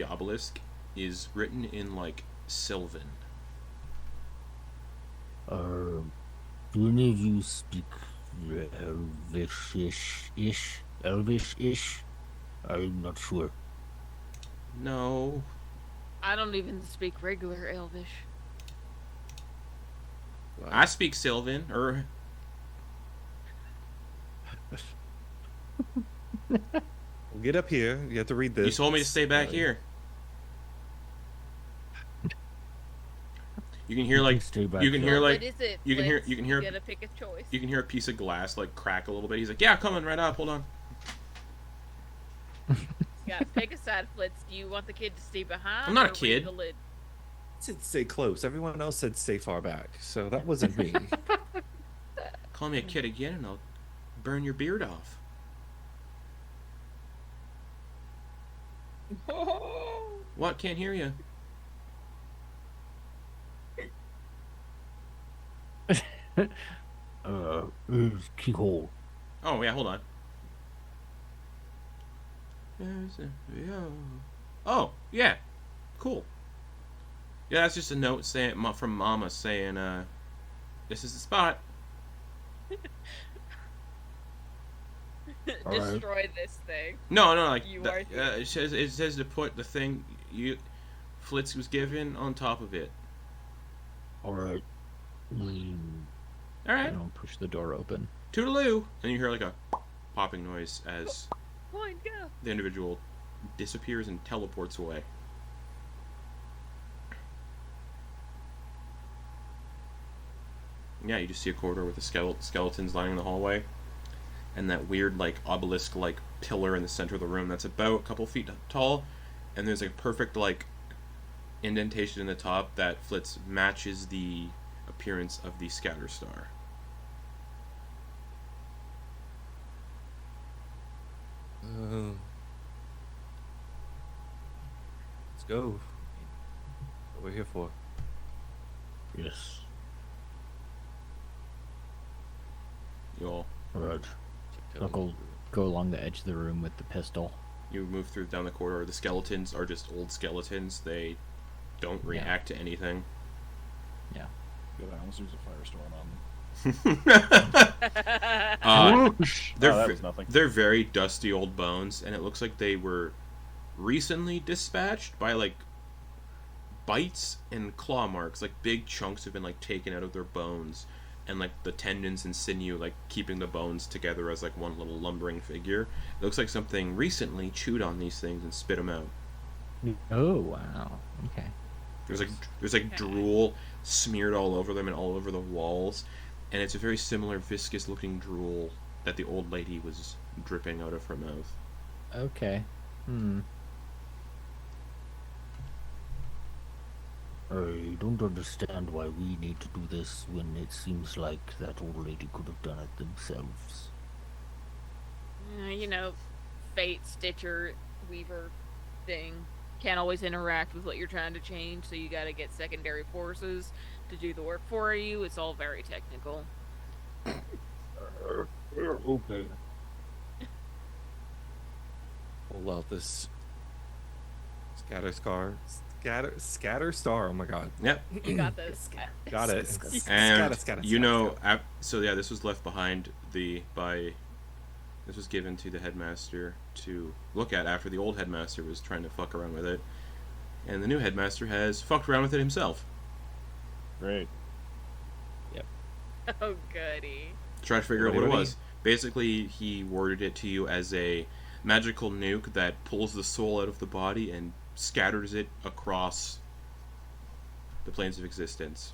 obelisk is written in like Sylvan. Do any of you speak Elvish-ish? Elvish-ish? I'm not sure. No. I don't even speak regular Elvish. I speak Sylvan, or Well, get up here. You have to read this. you told me to stay back here. You can hear like Stay back you can there. hear like What is it? you can hear Blitz? you can hear gotta pick a choice. you can hear a piece of glass like crack a little bit. He's like, "Yeah, coming right up. Hold on." Gotta pick a side, Flitz. Do you want the kid to stay behind? I'm not a or read kid. the lid? I said stay close. Everyone else said stay far back. So that wasn't me. Call me a kid again, and I'll burn your beard off. What? Can't hear you. Keyhole. Oh yeah, hold on. Oh yeah, cool. Yeah, that's just a note saying from Mama saying, "This is the spot." Destroy this thing. No, like You it says to put the thing Flitz was given on top of it. Alright. All right, don't push the door open. toodaloo, and you hear like a popping noise as Point, go. the individual disappears and teleports away. Yeah, you just see a corridor with the skeletons lining the hallway, and that weird like obelisk like pillar in the center of the room that's about a couple feet tall, and there's like a perfect like indentation in the top that Flitz matches the appearance of the scatter star. Let's go. What we're here for. Yes. You all Right. I'll go along the edge of the room with the pistol. you move through down the corridor. The skeletons are just old skeletons. They don't react to anything. Yeah. Good, I almost used a firestorm on them. They're that was nothing. they're very dusty old bones, and it looks like they were recently dispatched by like bites and claw marks. Like big chunks have been like taken out of their bones, and like the tendons and sinew like keeping the bones together as like one little lumbering figure. It looks like something recently chewed on these things and spit them out. Oh wow. Okay. There's like drool smeared all over them and all over the walls, and it's a very similar viscous looking drool that the old lady was dripping out of her mouth. Okay. I don't understand why we need to do this when it seems like that old lady could have done it themselves. You know, fate, Stitcher, Weaver thing. Can't always interact with what you're trying to change, so you gotta get secondary forces to do the work for you. It's all very technical. Okay. Pull out this scatter star. Oh my god. Yep. You got this. Got it. And Scatter, you know, so yeah, this was left behind this was given to the headmaster to look at after the old headmaster was trying to fuck around with it, and the new headmaster has fucked around with it himself. Great. Oh, goody. Try to figure out what it What do you was. Basically, he worded it to you as a magical nuke that pulls the soul out of the body and scatters it across the planes of existence.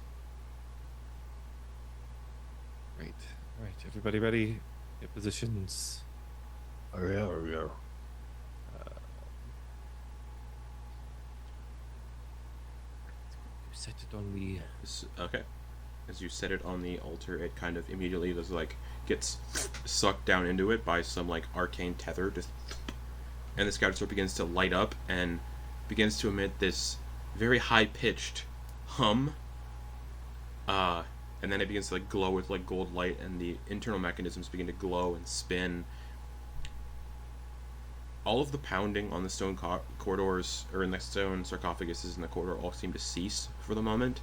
Right. Everybody ready? Get positions. Yeah. Set it on the. Okay. As you set it on the altar, it kind of immediately just like gets sucked down into it by some like arcane tether, just, and the scatter sword begins to light up and begins to emit this very high-pitched hum. And then it begins to like glow with like gold light, and the internal mechanisms begin to glow and spin. All of the pounding on the stone corridors, or in the stone sarcophaguses in the corridor, all seem to cease for the moment.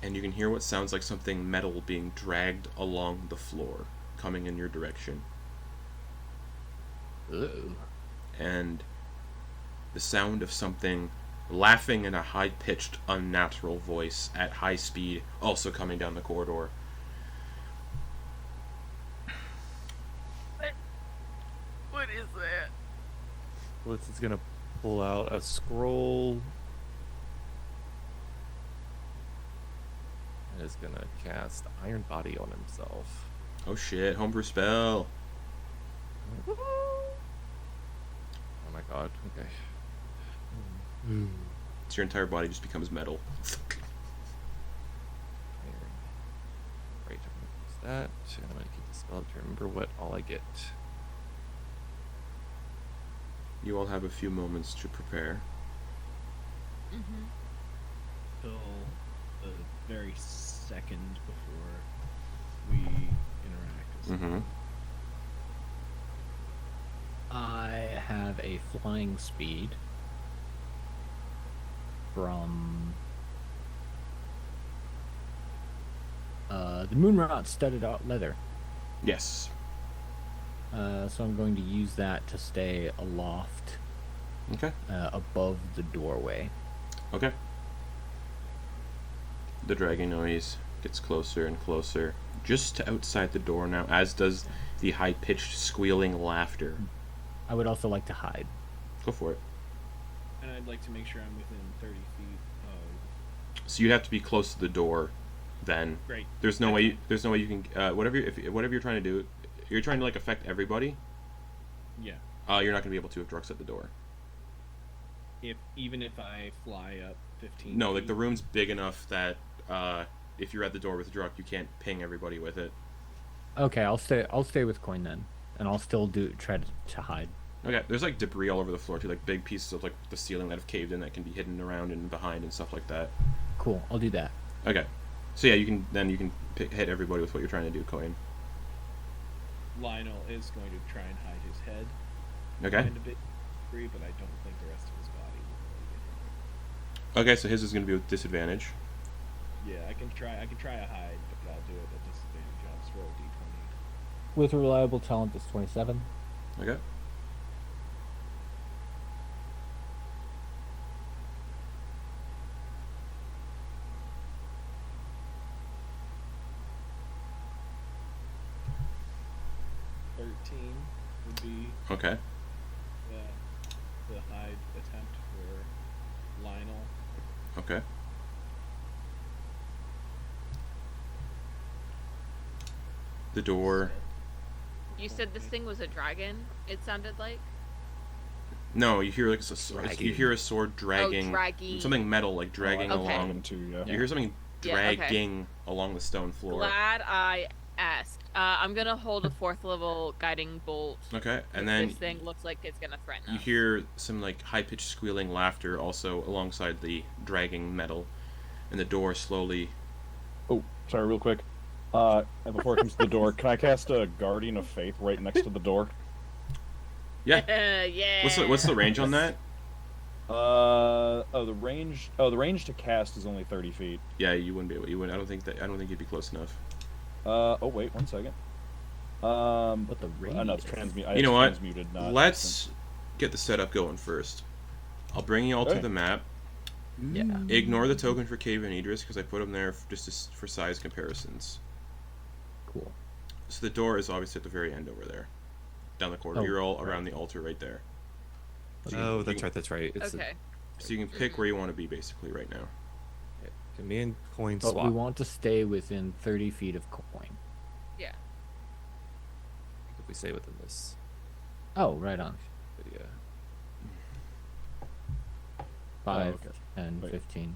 And you can hear what sounds like something metal being dragged along the floor, coming in your direction. Uh-oh. And the sound of something laughing in a high-pitched, unnatural voice at high speed, also coming down the corridor. What is that? Blitz is gonna pull out a scroll. And is gonna cast Iron Body on himself. Oh shit, homebrew spell. Oh my god, okay. So your entire body just becomes metal. Right, I'm gonna use that. And I'm gonna keep the spell to remember what all I get. You all have a few moments to prepare. Mm-hmm. Till the very second before we interact. Mm-hmm. I have a flying speed from the Moonrot studded out leather. Yes. So I'm going to use that to stay aloft Okay. above the doorway. Okay. The dragging noise gets closer and closer, just to outside the door now, as does the high-pitched squealing laughter. I would also like to hide. Go for it. And I'd like to make sure I'm within 30 feet of. So you have to be close to the door. Then Great. there's no way you can whatever you're trying to do. You're trying to like affect everybody. Yeah. You're not gonna be able to if Druck's at the door. Even if I fly up 15. No, like feet. the room's big enough that if you're at the door with Druck, you can't ping everybody with it. Okay, I'll stay with Coin then, and I'll still try to hide. Okay, there's like debris all over the floor too, like big pieces of like the ceiling that have caved in that can be hidden around and behind and stuff like that. Cool, I'll do that. Okay. So yeah, you can hit everybody with what you're trying to do, Coin. Lionel is going to try and hide his head. Okay. Kind of bit free, but I don't think the rest of his body will really get Okay, so his is going to be with disadvantage. hit. Yeah, I can try a hide, but I'll do it at disadvantage. I'll just roll a d20. With reliable talent, it's 27. Okay. Would be Okay. the hide attempt for Lionel. Okay. The door. You said this thing was a dragon. It sounded like. No, you hear like you hear a sword dragging, dragging. something metal like dragging okay. along. Yeah. You hear something Yeah, okay. dragging along the stone floor. Glad I asked. I'm gonna hold a 4th level guiding bolt. Okay, and If then this thing looks like it's gonna threaten you us. hear some like high-pitched squealing laughter also alongside the dragging metal, and the door slowly. Oh, sorry, real quick. And before it comes to the door, can I cast a Guardian of Faith right next to the door? Yeah. Yeah. What's the range on that? The range to cast is only 30 feet. Yeah, you wouldn't be able. You wouldn't. I don't think you'd be close enough. Oh wait, 1 second. But the No, radius. it's You know what? Transmuted, not Let's get the setup going first. I'll bring you all to Okay. the map. Yeah. Ignore the token for Caven Edryss because I put them there for size comparisons. Cool. So the door is obviously at the very end over there, down the corridor. Oh, You're all right. around the altar right there. So Oh, you that's can- right. That's right. It's Okay. So you can pick where you want to be basically right now. Can me and Coin But swap. we want to stay within 30 feet of coin. Yeah. If we stay within this Oh, right on. video. 5, okay. 10, Wait. 15.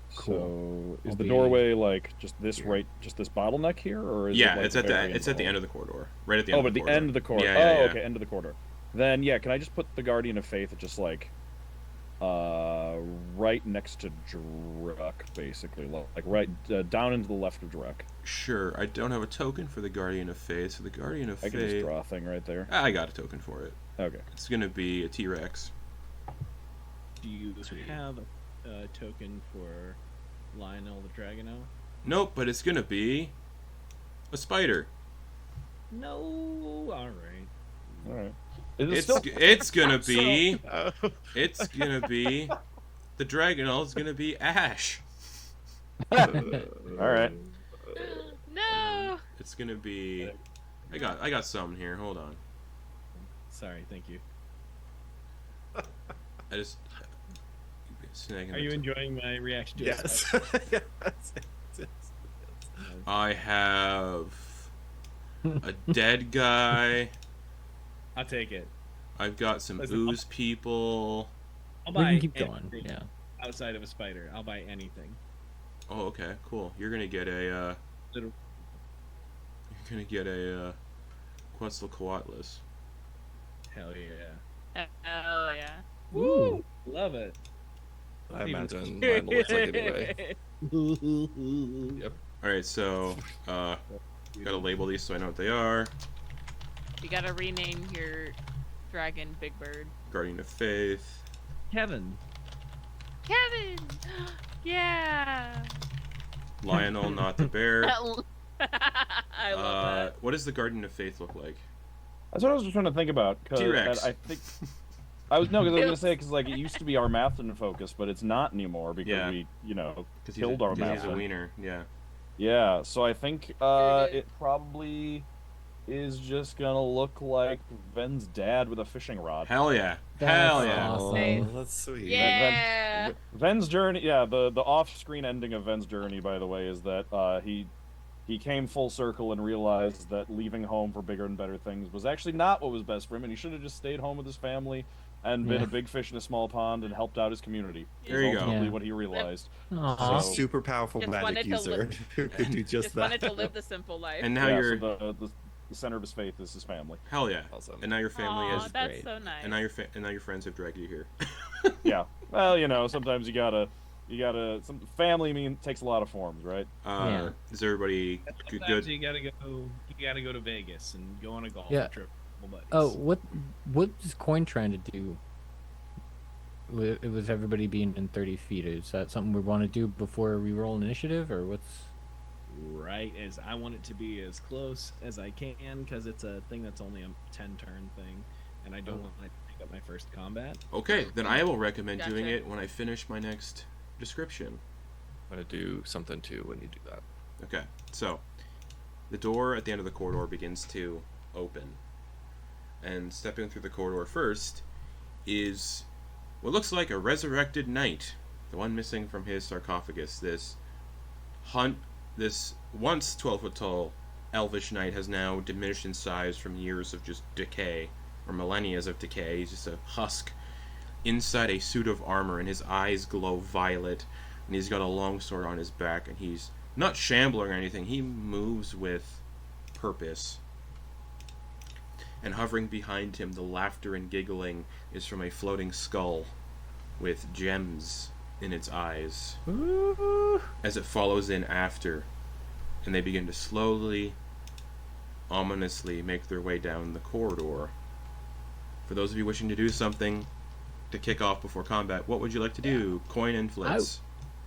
So is I'll the be doorway like just this here. just this bottleneck here, or is Yeah, it like it's at the very it's at the hall? end of the corridor, right at the Oh, end. but of the the corridor. end of the corridor. Yeah, Okay, end of the corridor. Then yeah, can I just put the Guardian of Faith at just like right next to Druk, basically, like right down into the left of Druk. Sure, I don't have a token for the Guardian of Faith, so the Guardian of I can just Faith. draw a thing right there. I got a token for it. Okay. It's gonna be a T-Rex. Do you have a token for Lionel the Dragono? Nope, but it's gonna be a spider. No. All right. All right. It's gonna be Oh. it's gonna be the Dragonel is gonna be Ash. All right. No. It's gonna be. I got some here. Hold on. Sorry. Thank you. I just. snagging Are the you t- enjoying my reaction to Yes. it? Yes. I have a dead guy. I'll take it. I've got some Listen, ooze people. I'll We buy can keep going. anything Yeah. outside of a spider. I'll buy anything. Oh, okay, cool. You're gonna get a. Little- You're gonna get a Quetzalcoatlus. Hell yeah. Oh yeah. Woo! Love it. I imagine mine will look like anyway. Yep. All right, so gotta label these so I know what they are. You gotta rename your dragon Big Bird. Guardian of Faith. Kevin. Kevin. Yeah. Lionel, not the bear. I love What does the Guardian of Faith look like? That's what I was just trying to think about. T-Rex. I think because I was gonna say because like it used to be our Mathen focus, but it's not anymore because Yeah. we Because killed our he's a Mathen. wiener. Yeah. Yeah, so I think Good. it probably is just gonna look like Ven's dad with a fishing rod. Hell yeah. That's Hell yeah. awesome. Nice. Oh, that's sweet. Yeah. Ven's journey, yeah, the off-screen ending of Ven's journey, by the way, is that he came full circle and realized that leaving home for bigger and better things was actually not what was best for him, and he should have just stayed home with his family and been Yeah. a big fish in a small pond and helped out his community. There you go. Ultimately, Yeah. what he realized. Aw. So- Super powerful Just magic wanted to user live- who could do just Just that. wanted to live the simple life. And now Yeah, you're so the center of his faith is his family. hell yeah. Awesome. And now your family Aw, is that's great. so nice. and now your friends have dragged you here. Yeah. Well, sometimes you gotta You gotta. Some family takes a lot of forms, right? Yeah. Is everybody good? You gotta go. You gotta go to Vegas and go on a golf Yeah. trip. with buddies. Oh, what is Coin trying to do? With everybody being in 30 feet, is that something we want to do before we roll initiative, or what's? Right, as I want it to be as close as I can, because it's a thing that's only a 10-turn thing, and I don't want to pick up my first combat. Okay, then I will recommend doing Gotcha. it when I finish my next description. I'm gonna do something too when you do that. Okay, so the door at the end of the corridor begins to open, and stepping through the corridor first is what looks like a resurrected knight, the one missing from his sarcophagus. This once 12-foot tall elvish knight has now diminished in size from years of just decay, or millennia of decay. He's just a husk inside a suit of armor, and his eyes glow violet, and he's got a long sword on his back, and he's not shambling or anything. He moves with purpose. And hovering behind him, the laughter and giggling is from a floating skull with gems in its eyes. Ooh. As it follows in after, and they begin to slowly, ominously make their way down the corridor. For those of you wishing to do something to kick off before combat, what would you like to do? Coin and Flitz.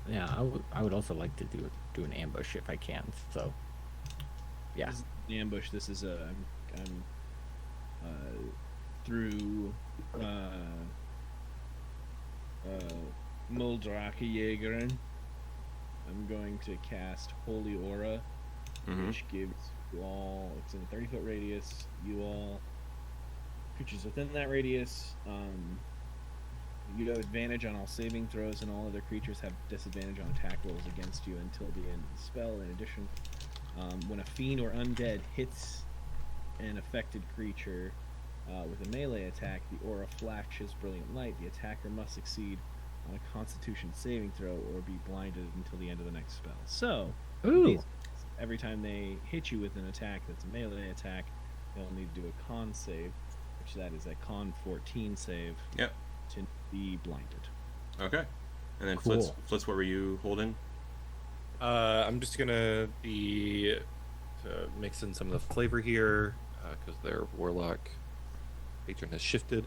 Yeah, I would also like to do an ambush if I can. So, yeah. This is an ambush. This is I'm through Muldrake Jägerin. I'm going to cast Holy Aura, which gives you all, it's in a 30-foot radius, you all, creatures within that radius, you have advantage on all saving throws, and all other creatures have disadvantage on attack rolls against you until the end of the spell. In addition, when a fiend or undead hits an affected creature with a melee attack, the aura flashes brilliant light. The attacker must succeed on a Constitution saving throw or be blinded until the end of the next spell. So, Ooh. every time they hit you with an attack that's a melee attack, they'll need to do a con save, which that is a con 14 save. Yep. To be blinded. Okay. And then Cool. Flitz, what were you holding? I'm just gonna be mixing some of the flavor here because their warlock patron has shifted.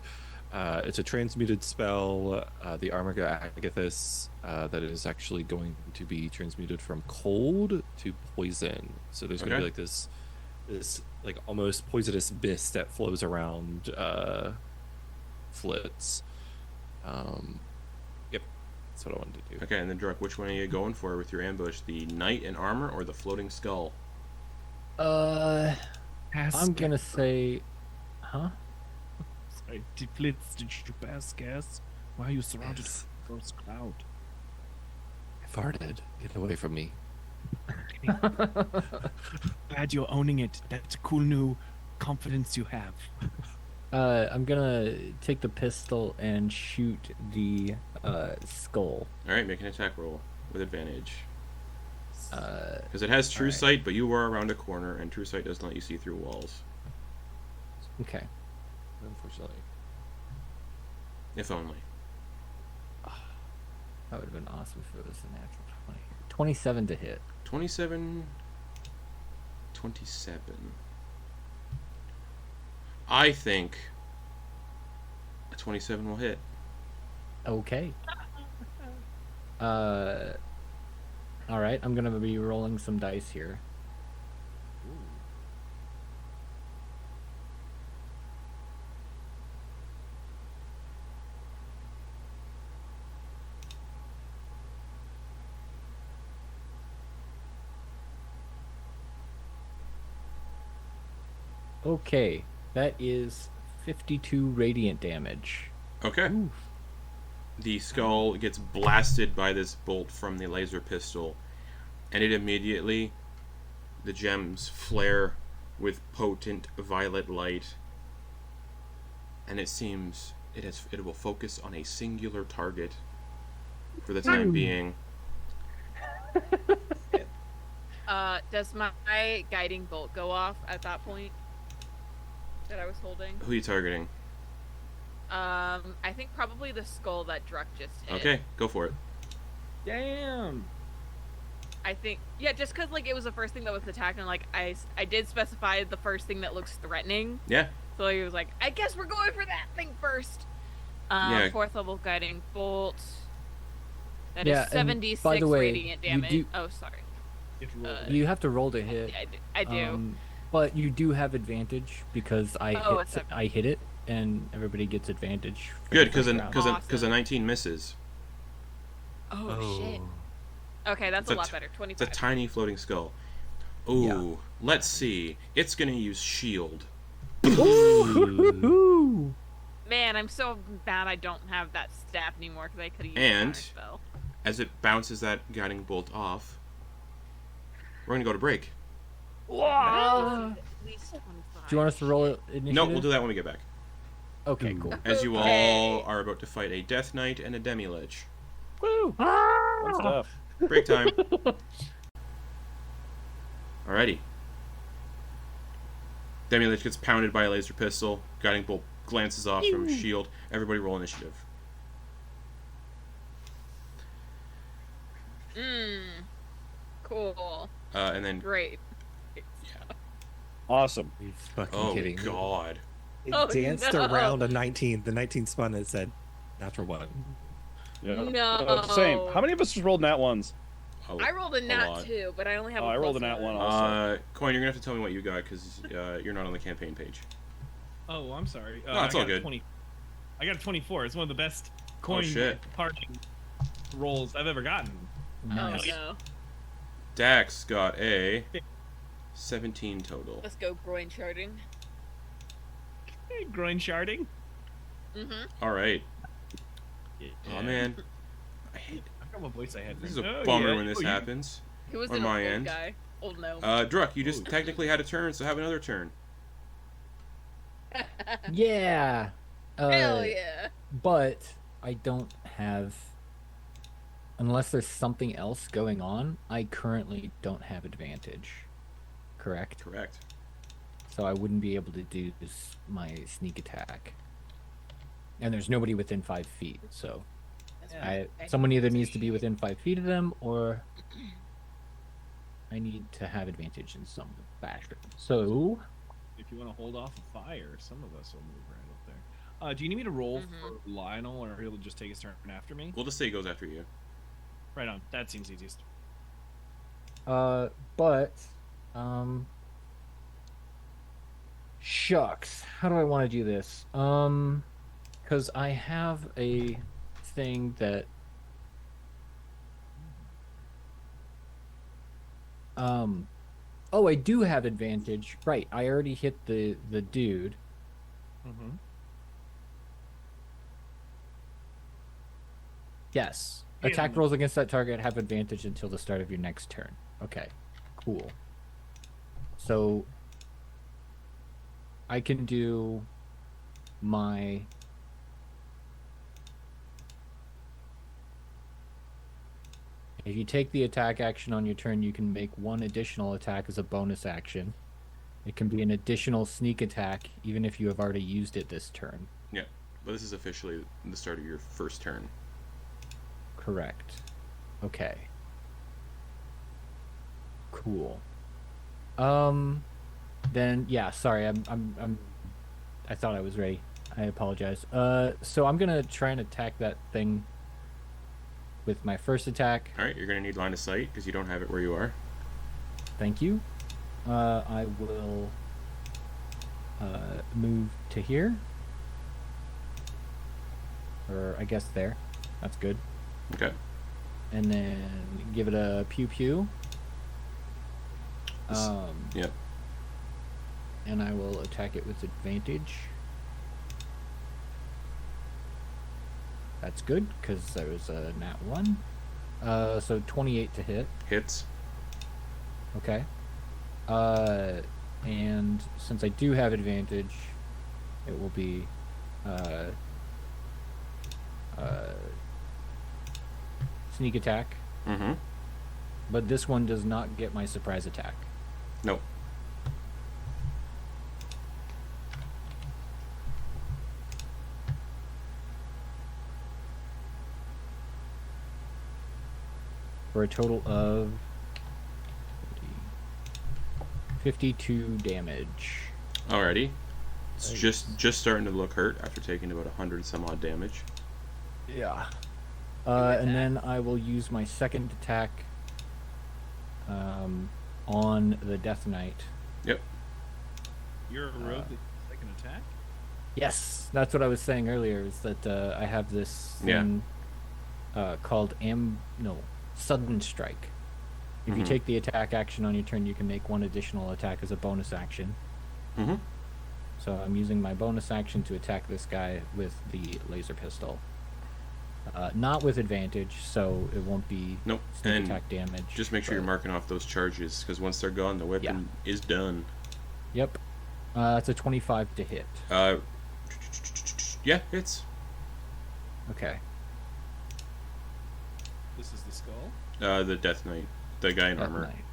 It's a transmuted spell, the Armiga Agathis, that is actually going to be transmuted from cold to poison. So there's going to be like this like almost poisonous mist that flows around Flitz. Yep, that's what I wanted to do. Okay, and then Druk, which one are you going for with your ambush? The knight in armor or the floating skull? I'm gonna say, huh? Sorry, Flitz, did you pass gas? Why are you surrounded by gross cloud? I farted. Get away from me. Glad you're owning it. That's a cool new confidence you have. I'm gonna take the pistol and shoot the skull. Alright, make an attack roll with advantage. Uh, Because it has true alright. sight, but you are around a corner, and true sight doesn't let you see through walls. Okay. Unfortunately. If only. That would have been awesome if it was a natural 20. 27 to hit. 27. I think a 27 will hit. Okay. All right. I'm gonna be rolling some dice here. Okay, that is 52 radiant damage. Okay. The skull gets blasted by this bolt from the laser pistol, and it immediately, the gems flare with potent violet light, and it seems it will focus on a singular target for the time being. Does my guiding bolt go off at that point that I was holding? Who are you targeting? I think probably the skull that Druk just hit. Okay, go for it. Damn. I think, yeah, just because like it was the first thing that was attacked, and like I did specify the first thing that looks threatening. Yeah. So he was like, I guess we're going for that thing first. Yeah. 4th level guiding bolt. That Yeah, is and 76 by the way, radiant you damage. do- Oh, sorry. You have to roll to hit. Yeah, I do. But you do have advantage because Oh, it's I hit it, and everybody gets advantage. for Good, the first round. because a 19 misses. Oh, shit. Okay, that's a lot better. It's 25. a tiny floating skull. Ooh, let's see. It's gonna use shield. Ooh. Man, I'm so bad I don't have that staff anymore because I could have used And- a spell. As it bounces that guiding bolt off, we're gonna go to break. At least 25. Do you want us to roll it initiative? No, we'll do that when we get back. Okay, cool. As you Okay. all are about to fight a Death Knight and a Demi-Lich. Woo! Fun stuff. Break time. Alrighty. Demi-Lich gets pounded by a laser pistol. Guiding bolt glances off from his shield. Everybody roll initiative. Cool. And then... Great. Awesome. Are you fucking Oh, kidding me? God. It Oh, danced no. around a 19. The 19 spun and it said, natural one. Yeah. No. Same. How many of us just rolled nat ones? I rolled a lot. nat 2, but I only have Oh, a I rolled a plus nat one one. also. Coin, you're gonna have to tell me what you got, because you're not on the campaign page. Oh, I'm sorry. No, it's I all got good. 20. I got a 24. It's one of the best coin shit. parting rolls I've ever gotten. Nice. Oh, no. Dax got a 17 total. Let's go groin charting. Hey, groin sharding. Mm-hmm. Alright. Yeah. Oh, man. I hate I forgot what voice I had. This is a Oh, bummer yeah. when this Oh, you- happens. Who was On an my old end. guy? Old gnome. Druck, you just technically had a turn, so have another turn. Yeah. Hell yeah. But I don't have. Unless there's something else going on, I currently don't have advantage. Correct? Correct. So I wouldn't be able to do my sneak attack. And there's nobody within 5 feet, so someone either needs to be within 5 feet of them, or I need to have advantage in some fashion. So If you want to hold off a fire, some of us will move right up there. Do you need me to roll for Lionel, or he'll just take his turn after me? We'll just say he goes after you. Right on. That seems easiest. Shucks. How do I want to do this? Because I have a thing that oh, I do have advantage. Right, I already hit the dude. Mm-hmm. Yes. Yeah. Attack rolls against that target have advantage until the start of your next turn. Okay. Cool. So I can do my if you take the attack action on your turn, you can make one additional attack as a bonus action. It can be an additional sneak attack, even if you have already used it this turn. Yeah, but this is officially the start of your first turn. Correct. Okay. Cool. Then yeah, sorry, I thought I was ready. I apologize. So I'm gonna try and attack that thing with my first attack. Alright, you're going to need line of sight, because you don't have it where you are. Thank you. I will move to here. Or I guess there. That's good. Okay. And then give it a pew pew. Yep. And I will attack it with advantage. That's good, because there was a nat 1. So 28 to hit. Hits. Okay. And since I do have advantage, it will be sneak attack. Mm-hmm. But this one does not get my surprise attack. Nope. for a total of 52 damage. Alrighty. It's just starting to look hurt after taking about 100 some odd damage. Yeah. And then I will use my second attack on the Death Knight. Yep. You're a rogue that second attack? Yes, that's what I was saying earlier, is that I have this thing called Sudden Strike. If you take the attack action on your turn, you can make one additional attack as a bonus action. Mm-hmm. So I'm using my bonus action to attack this guy with the laser pistol. Not with advantage, so it won't be sneak attack damage. Just make sure you're marking off those charges, because once they're gone, the weapon is done. Yep. It's a 25 to hit. Yeah, hits. Okay. This is the skull? The Death Knight. The guy in armor. Knight.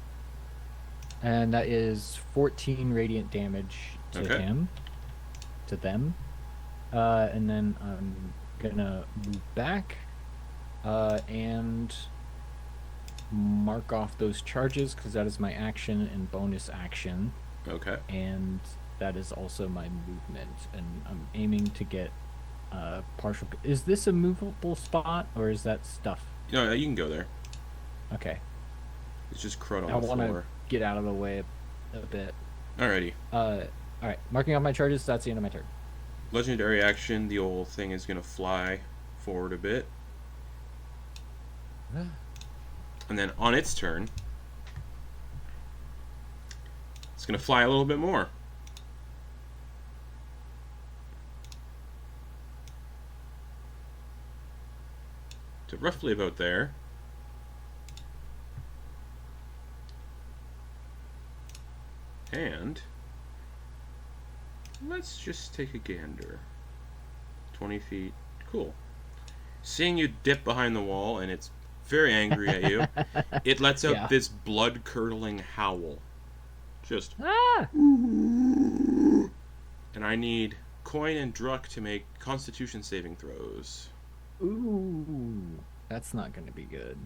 And that is 14 radiant damage to him. To them. And then I'm gonna move back and mark off those charges, because that is my action and bonus action. Okay. And that is also my movement, and I'm aiming to get partial. Is this a movable spot, or is that stuff? No, you can go there. Okay. It's just crud on I the want to floor. get out of the way a bit. Alrighty. All right, marking off my charges. That's the end of my turn. Legendary action, the old thing is going to fly forward a bit. And then on its turn, it's going to fly a little bit more. To roughly about there. And let's just take a gander. 20 feet. Cool. Seeing you dip behind the wall and it's very angry at you, it lets out this blood-curdling howl. Just... And I need Coin and Druck to make Constitution saving throws. Ooh, that's not going to be good.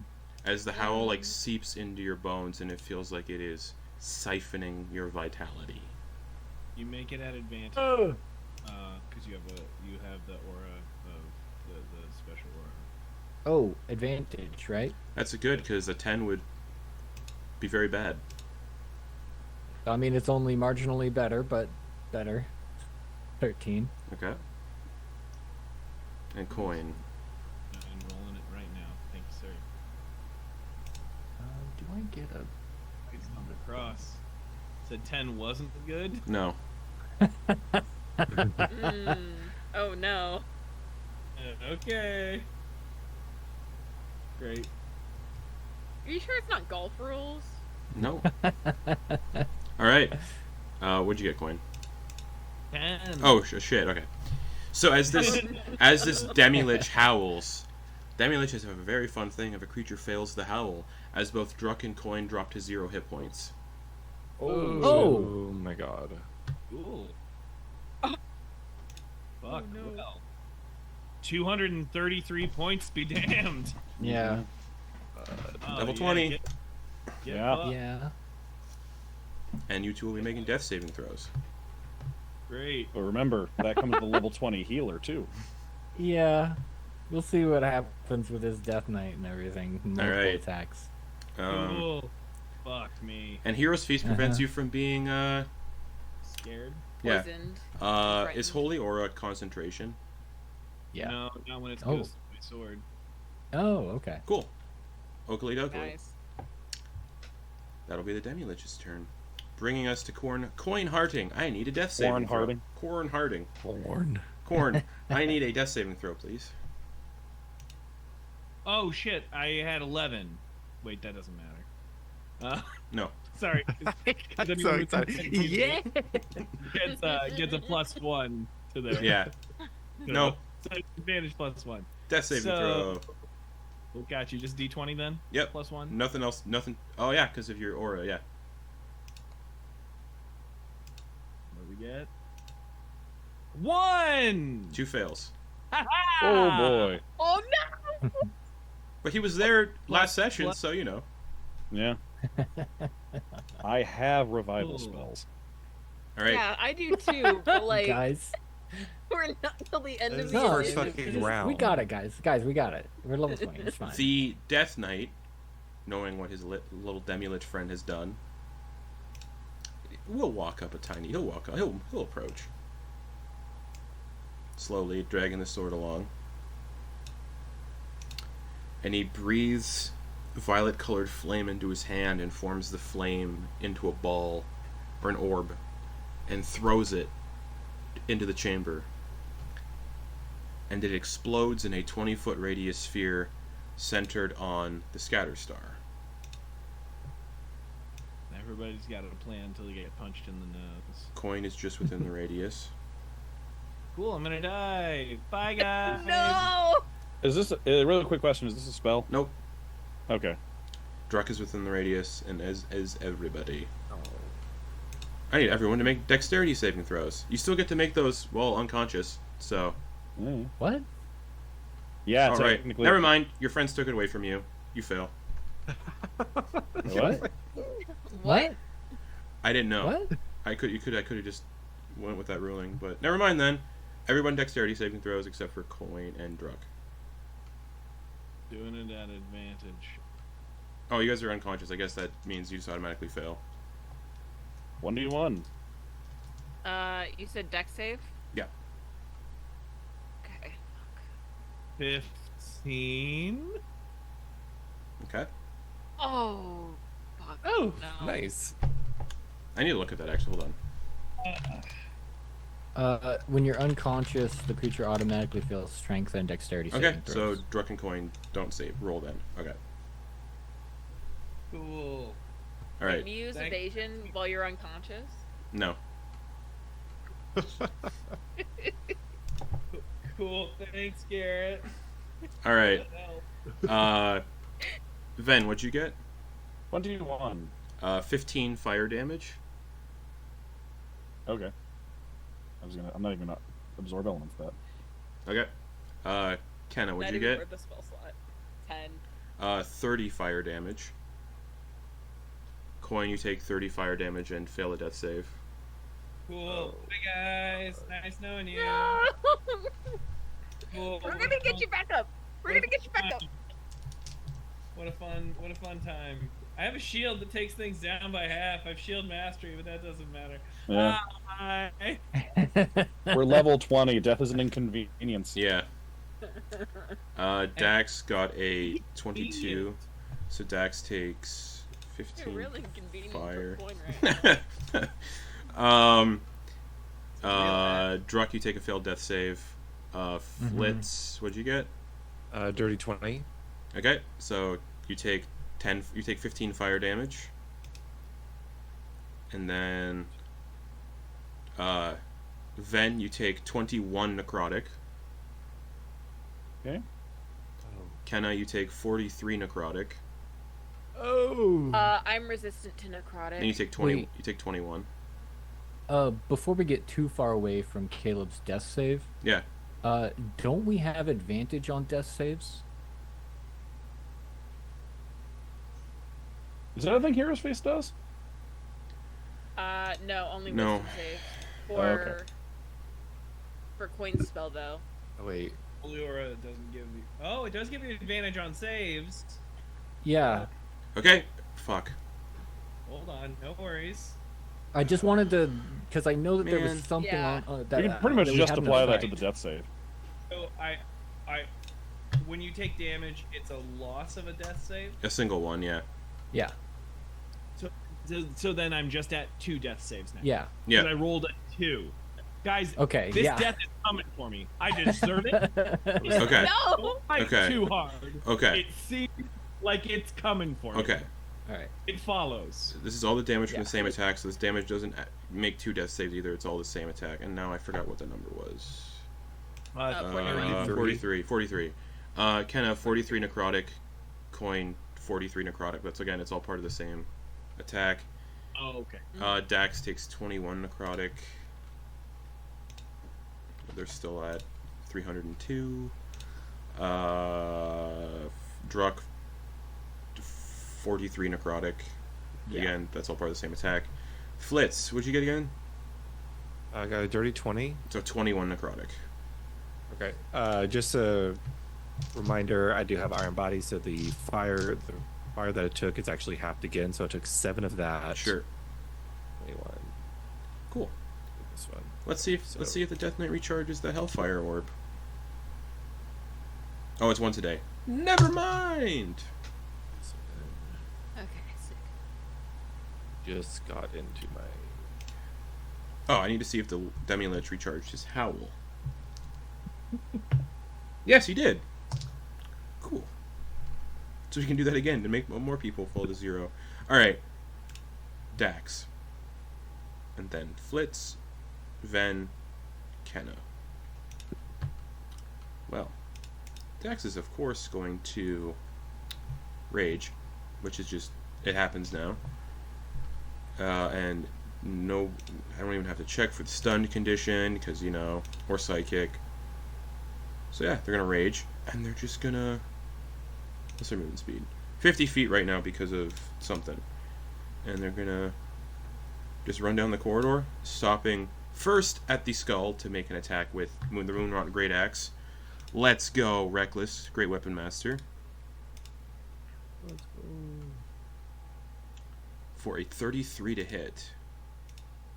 As the howl like seeps into your bones and it feels like it is siphoning your vitality. You make it at advantage. Because you have the aura of the special aura. Oh, advantage, right? That's good, because a 10 would be very bad. I mean, it's only marginally better, but better. 13. Okay. And Coin. I'm rolling it right now. Thank you, sir. Do I get a... It's on the cross. Said 10 wasn't good? No. Oh no. Okay. Great. Are you sure it's not golf rules? No. Alright. What'd you get, Coin? 10. Oh, shit, okay. So as this Demi-Lich howls, Demi-Liches have a very fun thing if a creature fails the howl, as both Druck and Coin drop to 0 hit points. Oh my god. Cool. Fuck, well. 233 points be damned. Yeah. Level 20. Get Yeah. fucked. Yeah. And you two will be making death saving throws. Great. But remember, that comes with the level 20 healer, too. Yeah. We'll see what happens with his Death Knight and everything. Multiple Alright. attacks. Cool. Fuck me. And Hero's Feast prevents you from being, Scared? yeah. Poisoned. Is Holy Aura concentration? Yeah. No, not when it's Oh. goes to my sword. Oh, okay. Cool. Oakley Doakley. Guys. That'll be the Demi-Lich's turn. Bringing us to Coin Harting. I need a death saving Corn throw. Harding. Corn Harding. Corn. Corn. I need a death saving throw, please. Oh shit, I had 11. Wait, that doesn't matter. No. Sorry. I'm so excited. Yeah. Gets a +1 to the... Yeah. No. So advantage +1. Death saving throw. Got you. Just D20 then? Yep. +1? Nothing else. Nothing. Oh, yeah, because of your aura, yeah. What do we get? 1! 2 fails. Oh, boy. Oh no! But he was there last session, so you know. Yeah. I have revival Cool. spells. All right. Yeah, I do too. But like, Guys, we're not till the end This of is the the no, first season. fucking round. we got it, guys. Guys, we got it. We're level 20. It's fine. The Death Knight, knowing what his little demi-lich friend has done, will walk up a tiny. He'll walk up. He'll approach. Slowly, dragging the sword along. And he breathes violet-colored flame into his hand and forms the flame into a ball, or an orb, and throws it into the chamber. And it explodes in a 20-foot radius sphere centered on the scatter star. Everybody's got a plan until they get punched in the nose. Coin is just within the radius. Cool, I'm gonna die. Bye, guys. No. Is this a really quick question? Is this a spell? Nope. Okay. Druck is within the radius, and as is everybody. I need everyone to make dexterity saving throws. You still get to make those while unconscious, so... Mm. What? Yeah, Alright, technically. never mind. Your friends took it away from you. You fail. What? What? I didn't know. What? I could have just went with that ruling, but never mind then. Everyone dexterity saving throws except for Coin and Druck. Doing it at advantage. Oh, you guys are unconscious. I guess that means you just automatically fail. 1d1. You said deck save? Yeah. Okay. 15. Okay. Oh. Fuck. Oh, No. nice. I need to look at that actually. Hold on. When you're unconscious, the creature automatically fails strength and dexterity Okay, saving so throws. Druck and Coin don't save. Roll then. Okay. Cool. Alright. Can you use Thank- evasion while you're unconscious? No. Cool. Thanks, Garrett. Alright. Help. Ven, what'd you get? 1d1. 15 fire damage. Okay. I'm not even gonna absorb elements that. Okay. Kenna, what'd Not you even get? worth the spell slot. 10. 30 fire damage. Coin, you take 30 fire damage and fail a death save. Cool. Hi, guys. Nice knowing you. No! Cool. We're gonna get you back up. We're gonna get you back up. What a fun time. I have a shield that takes things down by half. I've shield mastery, but that doesn't matter. Yeah. Bye. We're level 20. Death is an inconvenience. Yeah. Dax got a 22, so Dax takes You're 15 really inconvenient fire. for coin right now. Druck, you take a failed death save. Flitz, what'd you get? Dirty 20. Okay, so you take 15 fire damage. And then Ven, you take 21 necrotic. Okay. Kenna, you take 43 necrotic. Oh. I'm resistant to necrotic. And you take 20 Wait. you take 21. Before we get too far away from Caleb's death save, Yeah. don't we have advantage on death saves? Is that a thing Hero's Face does? No, only No. wisdom save. Oh, For okay. for Coin's spell though. Oh, wait. Leora doesn't give you. Oh, it does give you advantage on saves. Yeah. Okay. Fuck. Hold on, no worries. I just wanted to, because I know that there Man. was something Yeah. on that. You can pretty much that we just hadn't apply that to applied. the death save. So when you take damage, it's a loss of a death save. A single one, yeah. Yeah. So then I'm just at 2 death saves now. Yeah. Yeah. 'Cause I rolled a 2. Guys, Okay. this yeah. death is coming for me. I deserve it. Okay. No. Don't fight Okay. too hard. Okay. It seems like it's coming for me. Okay. All right. It follows. This is all the damage from Yeah. the same attack, so this damage doesn't make 2 death saves either. It's all the same attack. And now I forgot what the number was. 43. 43. Kenna, 43 necrotic. Coin, 43 necrotic. That's again, it's all part of the same attack. Oh, okay. Dax takes 21 necrotic. They're still at 302. Druck, 43 necrotic. Yeah. Again, that's all part of the same attack. Flitz, what'd you get again? I got a dirty 20. So 21 necrotic. Okay. Just a reminder, I do have Iron Body, so the fire that it took is actually halved again, so it took 7 of that. Sure. 21. Cool. This one. Let's see if the Death Knight recharges the Hellfire Orb. Oh, it's once a day. Never mind. Okay, sick. Just got into my. Oh, I need to see if the Demi-Lich recharged his Howl. Yes, he did. Cool. So we can do that again to make more people fall to 0. Alright. Dax. And then Flitz, Ven, Kenna. Well, Dax is of course going to Rage, which is just, it happens now. And no, I don't even have to check for the stunned condition, because, you know, or Psychic. So yeah, they're gonna Rage, and they're just gonna, what's their movement speed? 50 feet right now because of something. And they're gonna just run down the corridor, stopping first at the skull to make an attack with the Moonrot Great Axe. Let's go, Reckless, Great Weapon Master. Let's go. For a 33 to hit.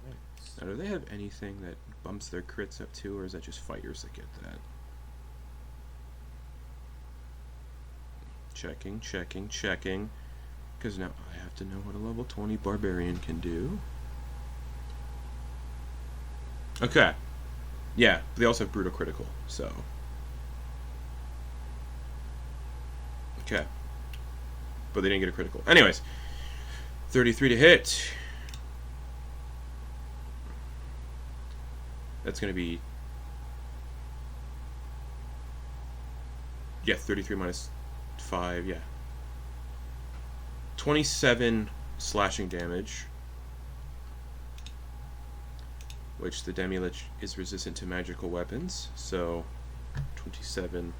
Nice. Now, do they have anything that bumps their crits up too, or is that just fighters that get that? Checking. Because now I have to know what a level 20 Barbarian can do. Okay. Yeah, but they also have Brutal Critical, so. Okay. But they didn't get a critical. Anyways, 33 to hit. That's going to be... Yeah, 33 minus 5, yeah. 27 slashing damage. Which the Demi-Lich is resistant to magical weapons, so 27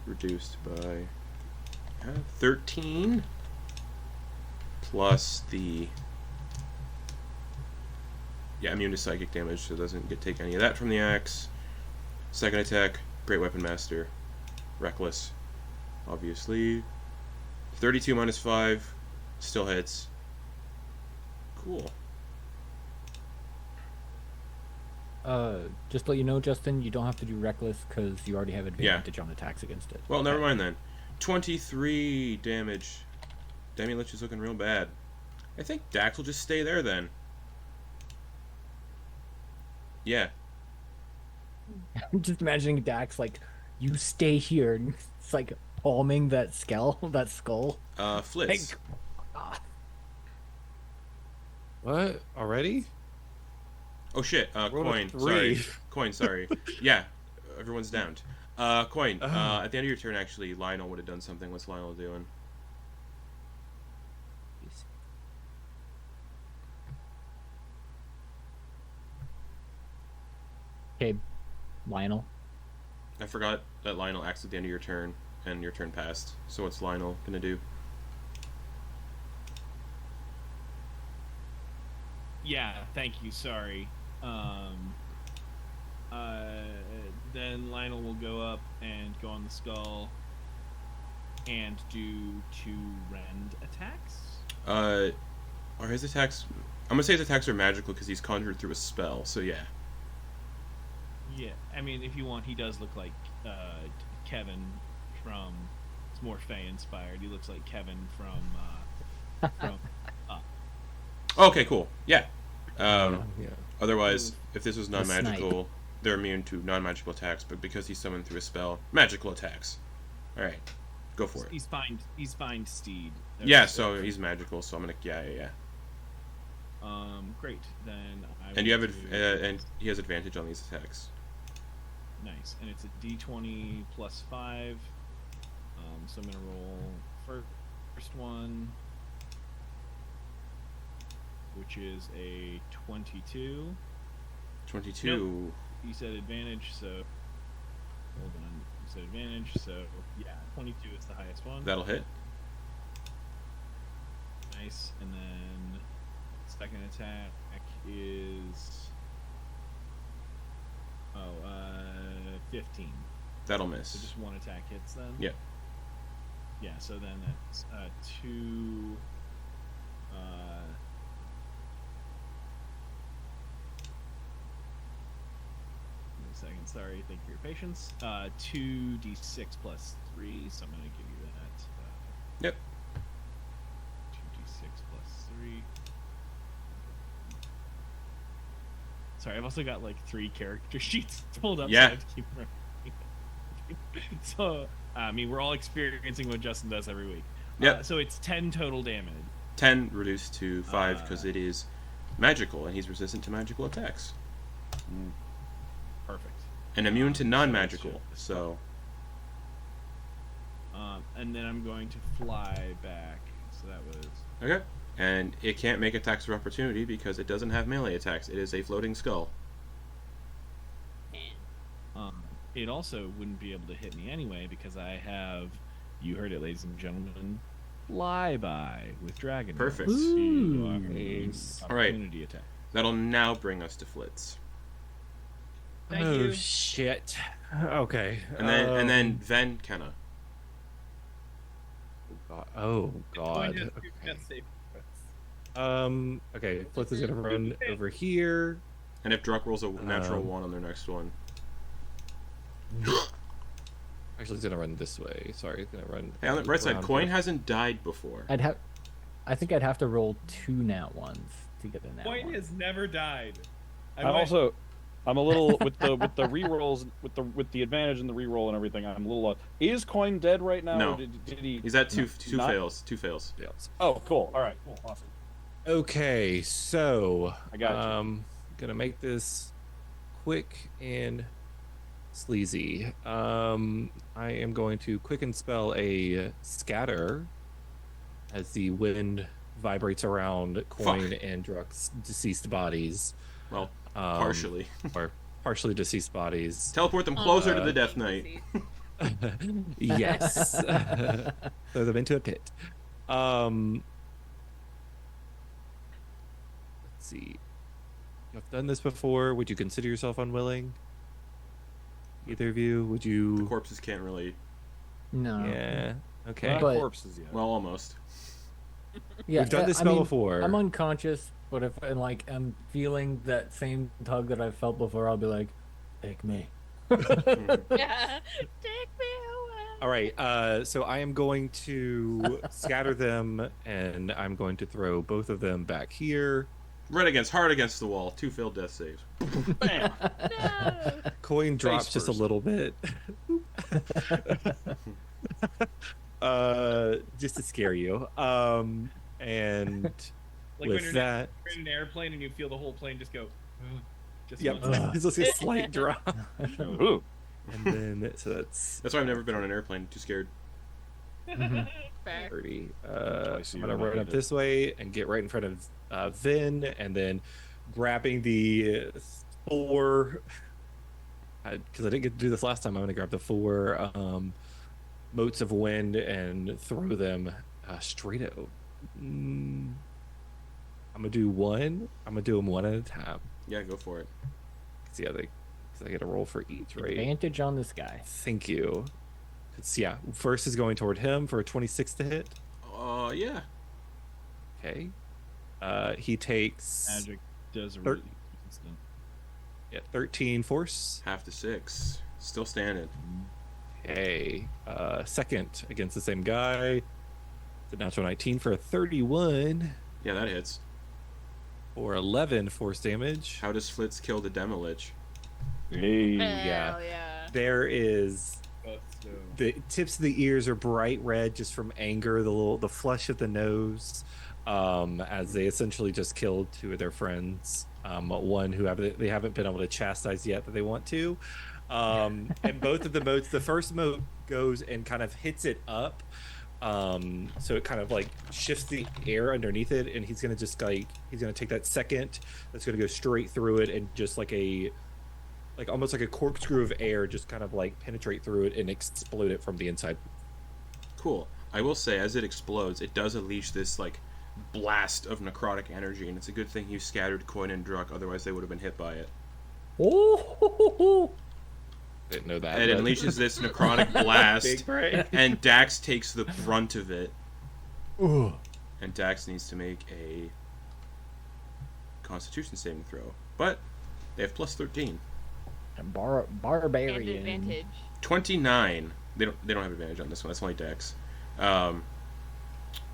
reduced by 13 plus the immune to psychic damage, so it doesn't take any of that from the axe. Second attack, Great Weapon Master, Reckless, obviously. 32 minus 5, still hits. Cool. Just to let you know, Justin, you don't have to do Reckless because you already have advantage on attacks against it. Well, never mind then. 23 damage. Demi-Lich is looking real bad. I think Dax will just stay there then. Yeah. I'm just imagining Dax like, you stay here, and it's like palming that skull. Flitz. What? Already? Oh shit, Rolled a Coin, 3. sorry. Coin, sorry. Yeah, everyone's downed. Coin, at the end of your turn, actually, Lionel would have done something. What's Lionel doing? Okay, Lionel. I forgot that Lionel acts at the end of your turn, and your turn passed. So what's Lionel gonna do? Yeah, thank you. Sorry. Then Lionel will go up and go on the skull and do 2 rend attacks. Are his attacks... I'm gonna say his attacks are magical because he's conjured through a spell, so yeah. Yeah, I mean, if you want, he does look like Kevin from... It's more Fey inspired. He looks like Kevin from Okay, cool. Yeah. Yeah. Otherwise, if this was non-magical, they're immune to non-magical attacks, but because he's summoned through a spell, magical attacks. Alright, go for it. He's find steed. Yeah, so he's magical, so I'm gonna... Yeah. Great. Then I And you have will and he has advantage on these attacks. Nice, and it's a D20 plus 5. So I'm gonna roll first one, which is a 22. 22. He said advantage, so hold on. said advantage, so yeah, 22 is the highest one. That'll hit. Nice, and then second attack is 15. That'll So miss. just one attack hits then. Yep. Yeah, so then that's 2. Give me a second. Sorry. Thank you for your patience. 2d6 plus 3. So I'm gonna give you that. Yep. 2d6 plus 3. Sorry, I've also got like 3 character sheets pulled up. Yeah. So I have to keep running. So, I mean, we're all experiencing what Justin does every week. Yep. So it's 10 total damage. 10 reduced to 5 because it is magical and he's resistant to magical attacks. Perfect. And immune to non-magical. So And then I'm going to fly back. So that was. okay. And it can't make attacks of opportunity because it doesn't have melee attacks. It is a floating skull. It also wouldn't be able to hit me anyway because I have, you heard it, ladies and gentlemen, flyby with dragon. Perfect. Nice. All right. Opportunity attack. That'll now bring us to Flitz. Thank oh you. shit. Okay. And then Ven Kenna. Oh god. Okay. Flitz is gonna run over here. And if Druck rolls a natural 1 on their next one. Actually, he's gonna run this way. Sorry, he's gonna run. Hey, on the bright side, around Coin here. hasn't died before. I think I'd have to roll 2 nat ones to get a nat Point one. has never died. I'm a little with the rerolls with the advantage and the reroll and everything. I'm a little. Is Coin dead right now? No. Or did he? He's at two not- fails. 2 fails. Yeah. Oh, cool. All right. Cool. Awesome. Okay, so I got you. Gonna make this quick and sleazy. I am going to quicken spell a scatter as the wind vibrates around Coin and Druck's deceased bodies. Well, partially. Or partially deceased bodies. Teleport them closer to the Death Knight. Yes. Throw them into a pit. Let's see. You've done this before. Would you consider yourself unwilling? Either of you? Would The you? corpses can't really. No. Yeah. Okay. Not But- corpses yet. Well, almost. Yeah, We've done this I spell mean, before. I'm unconscious, but if I'm feeling that same tug that I felt before, I'll be like, "Take me." Yeah. Take me away. All right. So I am going to scatter them, and I'm going to throw both of them back here. Hard against the wall. 2 failed death saves. Bam. No. Coin drops just a first. little bit. Just to scare you. And Like when with you're that, in an airplane and you feel the whole plane just go. Just yep, once. there's just a slight drop. Ooh. And then, so that's That's why I've never been on an airplane. Too scared. Fair. 30. I see I'm you're gonna run not up needed. this way and get right in front of Vin, and then grabbing the 4. Because I didn't get to do this last time, I'm gonna grab the 4 motes of wind and throw them straight at. I'm gonna do one. I'm gonna do them one at a time. Yeah, go for it. See how they. Because I get a roll for each, right? Advantage on this guy. Thank you. Yeah, first is going toward him for a 26 to hit. Yeah. Okay. He takes Magic does a Thir- really instant. 13 force. Half to 6. Still standing. Okay. Second against the same guy. It's a natural 19 for a 31 Yeah, that hits. or 11 force damage. How does Flitz kill the Demolich? Hey. Hell yeah. There is Both so. the tips of the ears are bright red just from anger. The flesh of the nose, as they essentially just killed 2 of their friends. One who they haven't been able to chastise yet that they want to. And both of the motes, the first mote goes and kind of hits it up. So it kind of like shifts the air underneath it, and he's gonna take that second that's gonna go straight through it, and just like a like almost like a corkscrew of air just kind of like penetrate through it and explode it from the inside. Cool. I will say, as it explodes, it does unleash this like blast of necrotic energy, and it's a good thing you scattered Coin and Druck, otherwise they would have been hit by it. Oh, Didn't know that. And it but- unleashes this necrotic blast, Big brain. and Dax takes the brunt of it. Ugh. And Dax needs to make a Constitution saving throw, but they have plus 13. And Barbarian. advantage. 29. They don't have advantage on this one. That's only Dex.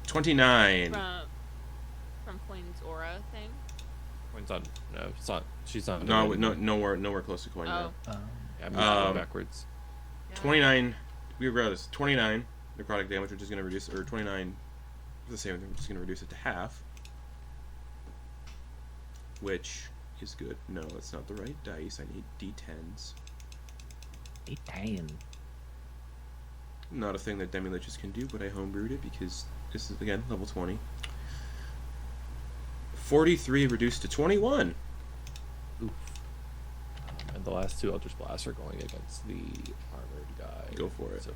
29. From Queen's aura thing. Coin's on. No, it's not. She's not. No, nowhere close to Coin now. Oh. Yeah, I'm just going Um, backwards. 29. We read this. 29 necrotic damage, which is going to reduce, or 29. The same thing. I'm just going to reduce it to half, which is good. No, that's not the right dice. I need D10s. 10. Not a thing that Demi-Liches can do, but I homebrewed it because this is, again, level 20. 43 reduced to 21. And the last two Eldritch Blasts are going against the armored guy. Go for it. So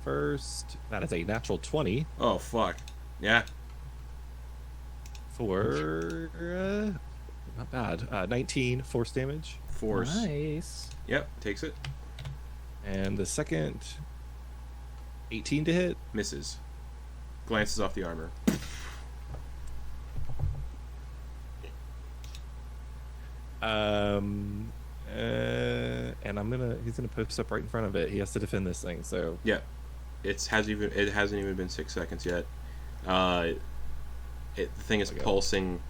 first, that is a natural 20 Oh, fuck. Yeah. for not bad. 19 force damage, Force. Nice. Yep, takes it. and the second 18 to hit. Misses. Glances off the armor. And he's gonna post up right in front of it. He has to defend this thing. So Yeah. It hasn't even been 6 seconds yet. The thing is pulsing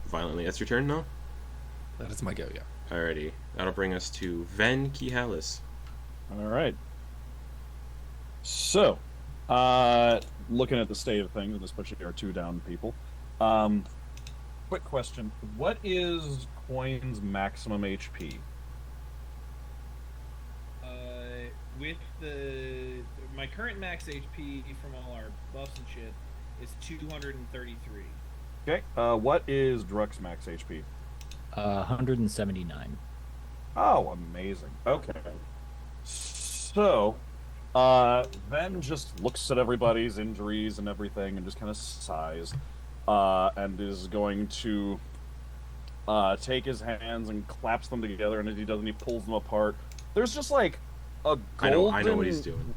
violently. That's your turn, no? that is my go. Yeah. Alrighty. That'll bring us to Ven Kihalis. All right. So, looking at the state of things, and especially our 2 down people, quick question: what is Coin's maximum HP? With my current max HP from all our buffs and shit is 233. Okay. What is Druck's max HP? 179. Oh, amazing. Okay. So, then just looks at everybody's injuries and everything and just kind of sighs, and is going to take his hands and claps them together, and as he does, he pulls them apart. There's just like a golden, I know what he's doing.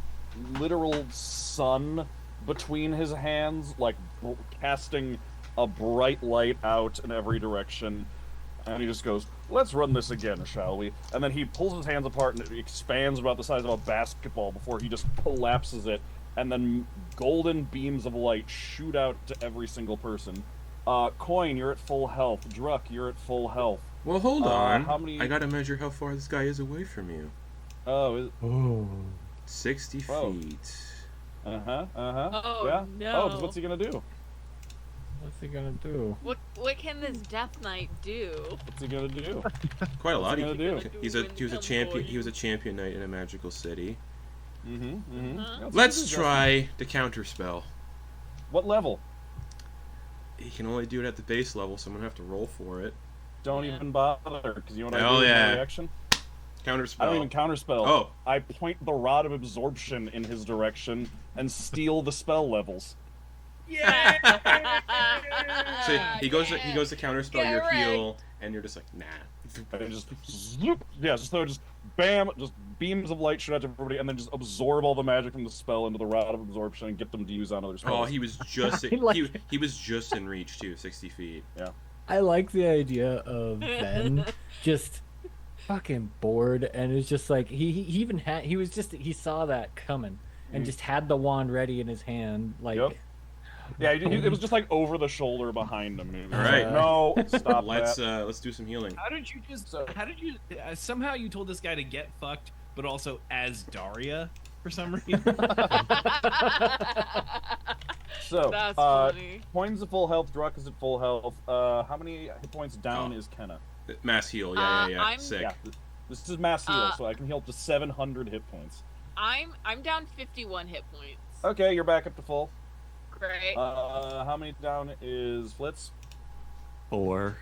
literal sun between his hands, like casting a bright light out in every direction. And he just goes, "Let's run this again, shall we?" And then he pulls his hands apart and it expands about the size of a basketball before he just collapses it. And then golden beams of light shoot out to every single person. Coin, you're at full health. Druck, you're at full health. Well, hold on. how many- I gotta measure how far this guy is away from you. Oh, Oh. 60 Whoa. feet. Oh, Yeah. no. Oh, just what's he gonna do? What's he gonna do? What can this Death Knight do? What's he gonna do? Quite a lot. he gonna do? He was a champion. He was a champion knight in a magical city. Uh-huh. Let's try the counter spell. What level? He can only do it at the base level, so I'm gonna have to roll for it. Don't Yeah. even bother, because you know what Hell I do in yeah. my reaction? Counter I spell. don't even counterspell. Oh. I point the rod of absorption in his direction and steal the spell levels. Yeah. So he goes to counter spell Get your wrecked. heal, and you're just like, nah. And just zoop, yeah, just so just bam, just beams of light shoot out to everybody, and then just absorb all the magic from the spell into the rod of absorption and get them to use on other spells. Oh, he was just I like he was just in reach too, 60 feet. I like the idea of Ben just fucking bored, and it's just like he even had he saw that coming and just had the wand ready in his hand, like. Yep. Yeah, it was just like over the shoulder behind him. It was All right. like, no, stop Let's that. let's do some healing. How did you somehow you told this guy to get fucked, but also as Daria for some reason? So, That's funny. Coin's at full health, Druck is at full health. How many hit points down Oh. is Kenna? Mass heal. Yeah. I'm- Sick. Yeah, this is mass heal, so I can heal up to 700 hit points. I'm down 51 hit points. Okay, you're back up to full. Great. How many down is Flitz? 4.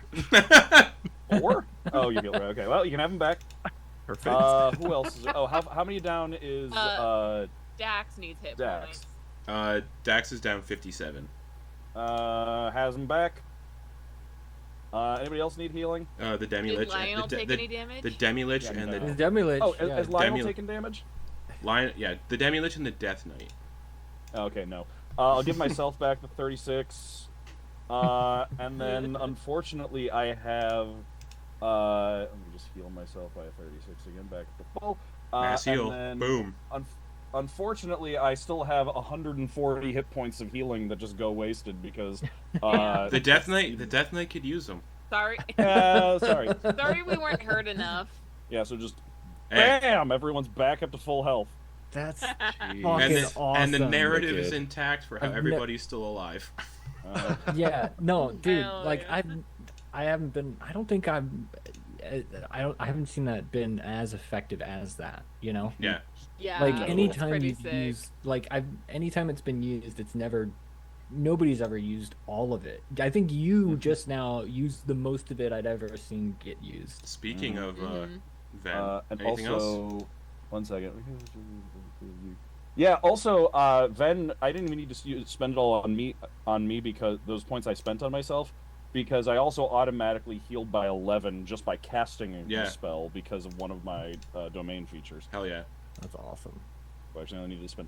4. 4? Oh, you heal. Okay, well, you can have him back. Perfect. Who else is? Oh, how many down is Dax needs hit Dax? points. Dax is down 57. Has him back. Anybody else need healing? The Did Demi-Lich. Lionel take any damage? The Demi-Lich Yeah, and no. The the Demi-Lich. Oh, yeah. is Lionel Demi- taking damage? the Demi-Lich and the Death Knight. Okay, no. I'll give myself back to 36. And then, unfortunately, I have... let me just heal myself by a 36 again, back to full. Mass and heal. then, Boom. Unfortunately, I still have 140 hit points of healing that just go wasted because... The Death Knight could use them. Sorry. sorry. Sorry we weren't hurt enough. Yeah, so just... Hey. BAM! Everyone's back up to full health. That's And fucking the, awesome. and the narrative is Wicked. intact for how I've ne- everybody's still alive. Yeah, no, dude. Hell Like yeah. I haven't been. I don't think I'm. I haven't seen that been as effective as that. You know. Yeah. Yeah. Like that's anytime pretty you've sick. used, like anytime it's been used, it's never. Nobody's ever used all of it. I think you just now used the most of it I'd ever seen get used. Speaking of Mhm. Ven, And anything also, else? 1 second. Yeah. Also, Ven, I didn't even need to spend it all on me because those points I spent on myself, because I also automatically healed by 11 just by casting a spell because of one of my domain features. Hell yeah. That's awesome. So actually, I only needed to spend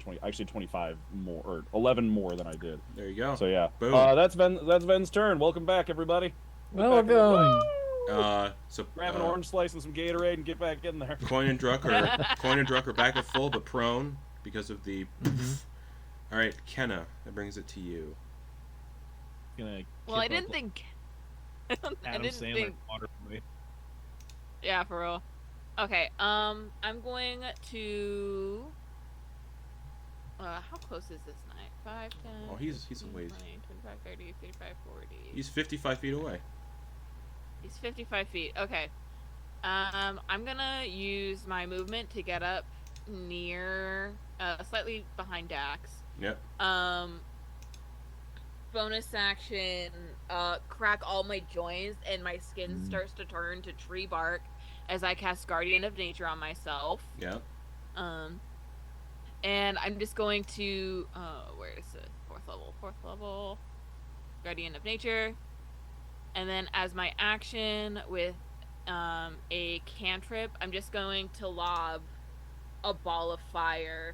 25 more or 11 more than I did. There you go. So yeah, Boom. that's Ven's turn. Welcome back, everybody. Welcome. So Grab an orange slice and some Gatorade and get back in there. Coin and Druck are back at full but prone because of the. All right, Kenna, that brings it to you. Gonna Well, I didn't think. I Adam didn't Sandler think. Waterboy. Yeah, for real. Okay. I'm going to. How close is this night? 5, 10. Oh, he's 15, a ways. 20, 25, 30, 35, 40. He's 55 feet away. He's 55 feet. Okay. I'm gonna use my movement to get up near, slightly behind Dax. Yep. Bonus action, crack all my joints and my skin starts to turn to tree bark as I cast Guardian of Nature on myself. Yep. And I'm just going to, where is it? Fourth level, Guardian of Nature. And then as my action with a cantrip, I'm just going to lob a ball of fire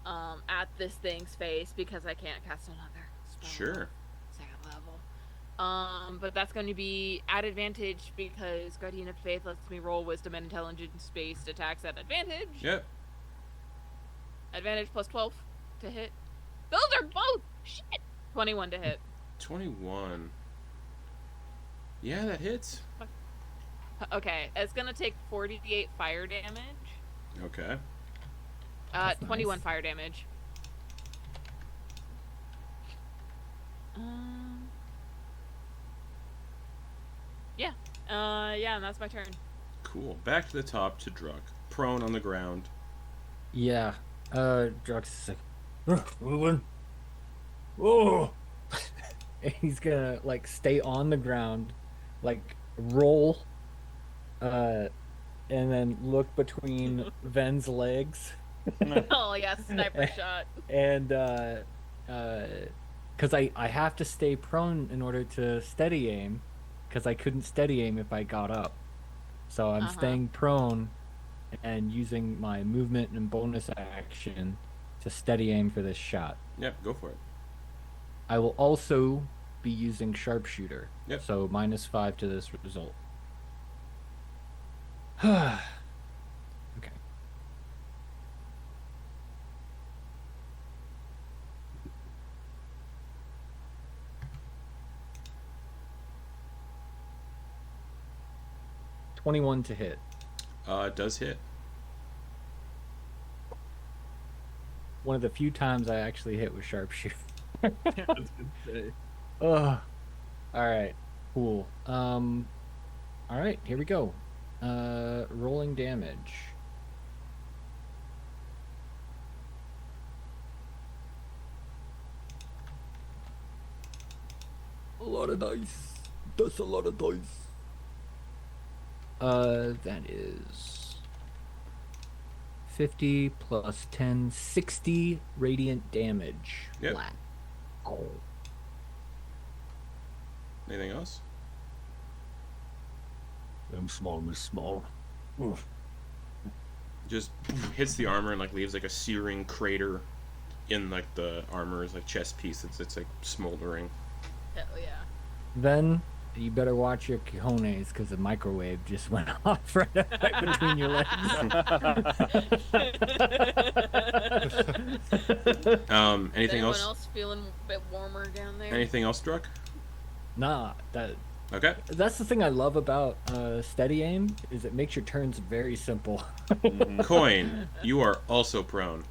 at this thing's face because I can't cast another spell. Sure. Second level. But that's going to be at advantage because Guardian of Faith lets me roll Wisdom and Intelligence-based attacks at advantage. Yep. Advantage plus 12 to hit. Those are both! Shit! 21 to hit. 21. Yeah, that hits. Okay, it's gonna take 48 fire damage. Okay. That's 21 nice. fire damage. Yeah. Yeah, and that's my turn. Cool. Back to the top to Druck. Prone on the ground. Yeah. Drux is like, moving. Oh. And he's gonna like stay on the ground, like roll, and then look between Ven's legs, Oh, yeah, sniper shot. and because I have to stay prone in order to steady aim, because I couldn't steady aim if I got up, so I'm staying prone and using my movement and bonus action to steady aim for this shot. Yep, go for it. I will also be using sharpshooter. Yep. So -5 to this result. Okay. 21 to hit. It does hit. One of the few times I actually hit with sharpshooter. I was gonna say. Ugh. Alright, cool. Alright, here we go. Rolling damage. A lot of dice. That's a lot of dice. That is 50 plus 10, 60 radiant damage. Yep. Flat. Oh. Anything else? I'm small, Miss Small. Oof. Just hits the armor and like leaves like a searing crater in like the armor's like chest piece. It's like smoldering. Hell yeah. Then you better watch your cojones because the microwave just went off right between your legs. Anything Anyone else? else feeling a bit warmer down there? Anything else, Druck? Nah, Okay. that's the thing I love about steady aim is it makes your turns very simple. Coin, you are also prone.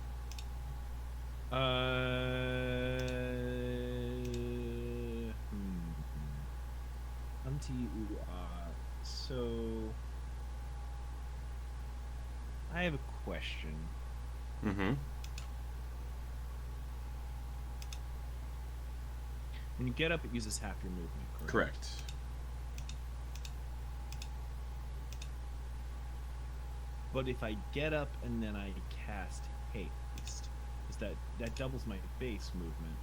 So I have a question. Mm-hmm. When you get up, it uses half your movement, correct? Correct. But if I get up and then I cast haste, is that doubles my base movement?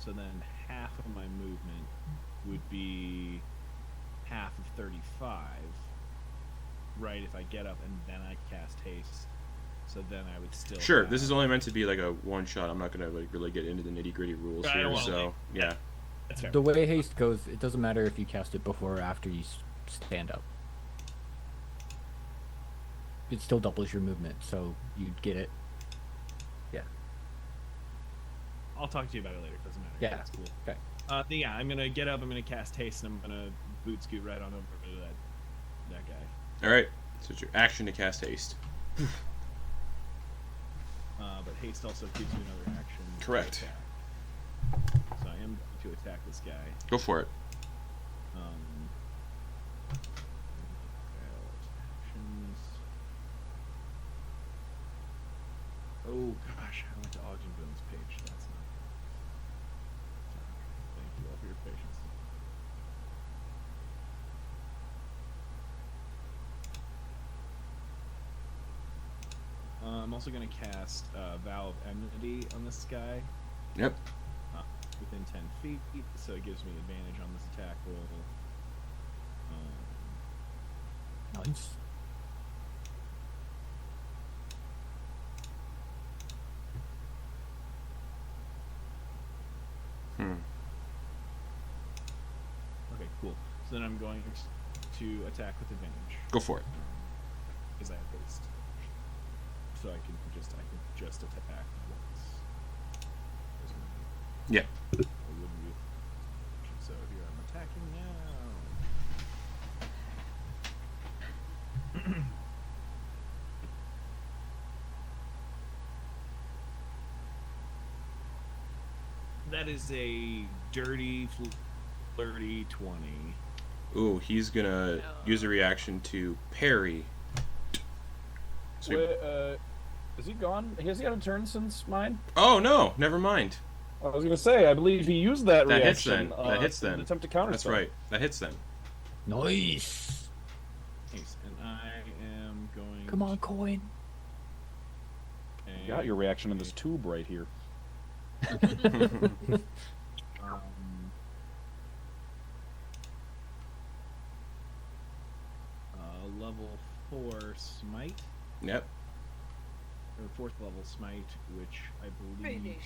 So then half of my movement would be half of 35, right? If I get up and then I cast haste, so then I would still. Sure. have- This is only meant to be like a one shot. I'm not gonna like really get into the nitty gritty rules I here. don't wanna, So like- yeah. That's fair. The way haste goes, it doesn't matter if you cast it before or after you stand up. It still doubles your movement, so you'd get it. Yeah. I'll talk to you about it later. Doesn't matter. Yeah. That's cool. Okay. Yeah, I'm gonna get up. I'm gonna cast haste, and I'm gonna boot scoot right on over to that guy. All right. So it's your action to cast haste. But haste also gives you another action. to Correct. attack. So I am going to attack this guy. Go for it. Actions. Oh gosh, I went to Ogden's page. That's not. Thank you all for your patience. I'm also going to cast Vow of Enmity on this guy Yep. within 10 feet, so it gives me advantage on this attack roll. Nice. Okay, cool. So then I'm going to attack with advantage Go for it. because I have haste. So I can just attack once. Yeah. I wouldn't be. So here I'm attacking now. That is a dirty, flirty 20. Ooh, he's gonna use a reaction to parry. So Wait, is he gone? Has he had a turn since mine? oh no, never mind. I was gonna say, I believe he used that That hits reaction. then. That hits in then. an attempt to counter. That's right. That hits then. Nice. Nice. And I am going. Come on, coin. You got your reaction in this tube right here. Level 4 smite, Yep. or 4th level smite, which I believe.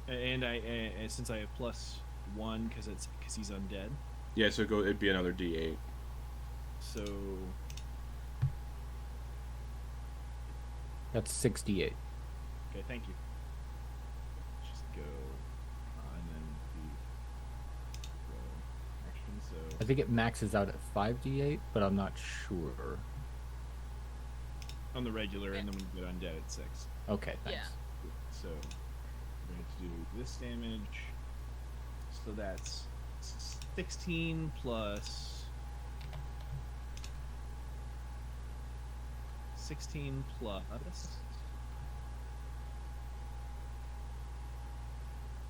And since I have +1 because he's undead, Yeah. So it'd be another D8. so That's 68. okay, thank you. Let's just go, and then the action. So I think it maxes out at 5d8, but I'm not sure. on the regular, and then when you get undead, it's 6. Okay, thanks. Yeah. So we're going to do this damage. So that's 16 plus 16 plus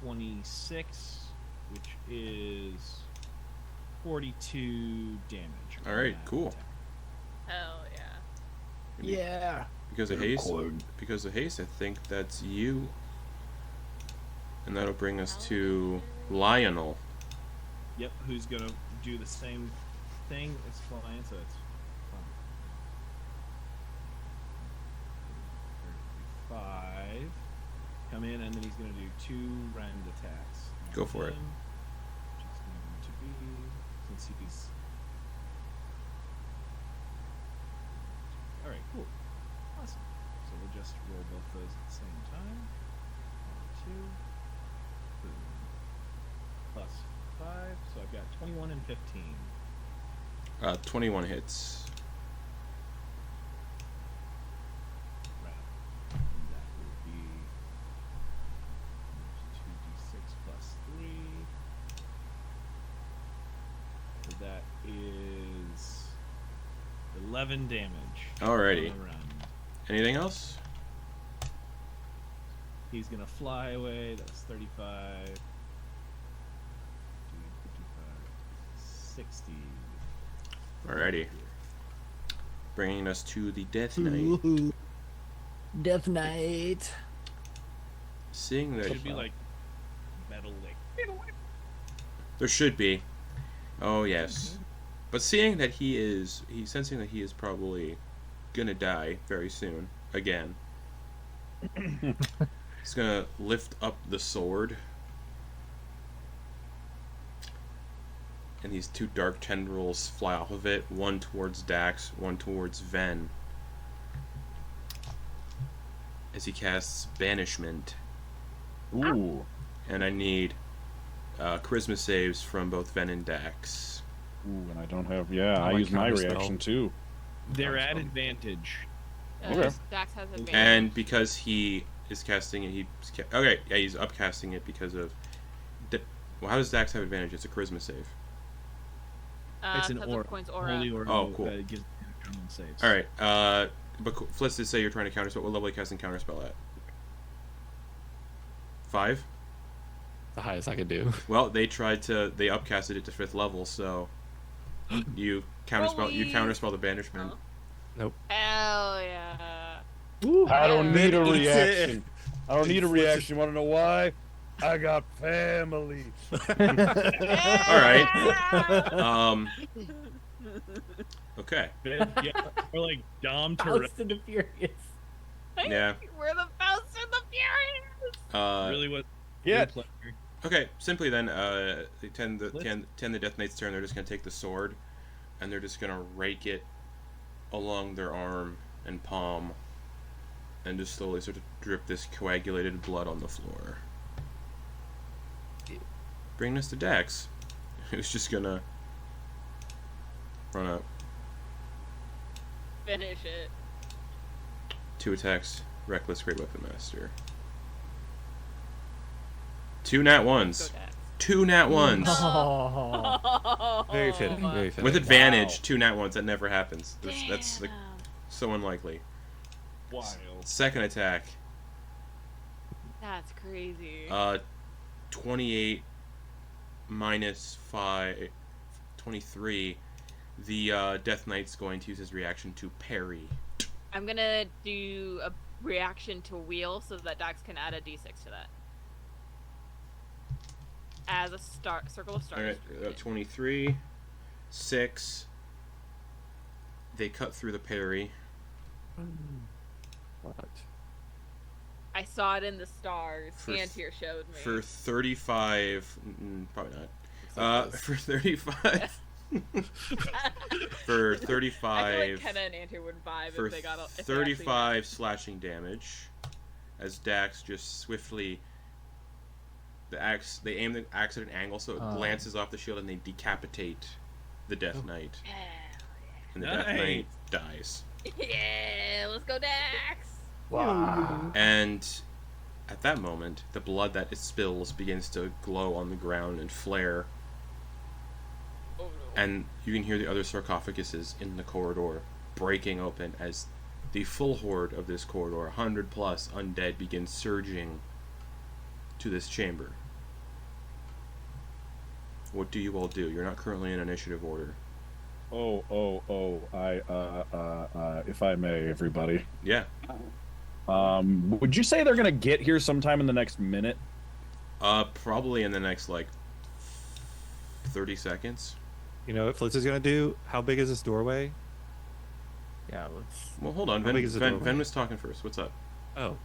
26, which is 42 damage. All right. on that Cool. attack. Yeah. Because of haste. Unicorn. Because of haste, I think that's you. And that'll bring us to Lionel. Yep, who's gonna do the same thing as flying, so it's 5. Come in, and then he's gonna do 2 rend attacks. Go for it. Which is going to be, since he's... Alright, cool. Awesome. So we'll just roll both those at the same time. 1, 2. Boom. Plus 5, so I've got 21 and 15. 21 hits. Right. And that would be 2d6 plus 3. So that is 11 damage. Alrighty. on the round. Anything else? He's gonna fly away. That's 35. 60. Alrighty. Bringing us to the Death Knight. Death Knight. Seeing that Should be like metal, like. there should be. Oh yes. But seeing that he's sensing that he is probably gonna die very soon again. He's gonna lift up the sword. And these 2 dark tendrils fly off of it, one towards Dax, one towards Ven. As he casts Banishment. Ooh. And I need charisma saves from both Ven and Dax. Ooh, and I don't have. Yeah, I my use my counterspell. reaction too. They're at advantage. Okay. Dax has advantage. And because he is casting it, okay, yeah, he's upcasting it because of... Well, how does Dax have advantage? It's a charisma save. It's an 'cause of aura. Coin's aura. Holy aura. Oh, cool. Gives adrenaline saves. Alright, but let's just say you're trying to counterspell. What level are you casting counterspell at? 5? The highest I could do. Well, they upcasted it to 5th level, so you counterspell the banishment. Nope. Hell yeah. I don't need a Eats it. reaction. I don't need a reaction. You want to know why? I got family. Alright. Okay. Yeah, or like Dom Toretto. Faust and the Furious. Yeah. We're the Faust and the Furious. Really was. Yeah. good player. Okay, simply then, they tend the Death Knight's turn. They're just going to take the sword, and they're just going to rake it along their arm and palm, and just slowly sort of drip this coagulated blood on the floor. Bringing us to Dax, who's just going to run up. Finish it. 2 attacks, Reckless Great Weapon Master. 2 nat 1s. Go Dax. 2 nat 1s. Oh. Very fitting. Very fitting. With advantage, 2 nat 1s. That never happens. That's like, Damn. so unlikely. Wild. Second attack, That's crazy. 28 minus 5, 23. The Death Knight's going to use his reaction to parry. I'm gonna do a reaction to wheel so that Dax can add a d6 to that. As a circle of stars. Alright, 23, 6. They cut through the parry. What? I saw it in the stars. For- Antier showed me. For 35... probably not. For 35... for 35... I feel like Kenna and Antier would vibe for if they got if they actually 35 slashing damage, as Dax just swiftly... They aim the axe at an angle so it glances off the shield and they decapitate the Death Knight. Hell And the Death Nice. Knight dies. yeah, let's go Dax. Wow. And at that moment, the blood that it spills begins to glow on the ground and flare. Oh, no. And you can hear the other sarcophaguses in the corridor breaking open as the full horde of this corridor, 100 plus undead, begin surging to this chamber. What do you all do? You're not currently in initiative order. If I may, everybody. Yeah. Would you say they're gonna get here sometime in the next minute? Probably in the next, like, 30 seconds. You know what Flitz is gonna do? How big is this doorway? Yeah, let's. Well, hold on. How big is the doorway? Ven was talking first. What's up? Oh,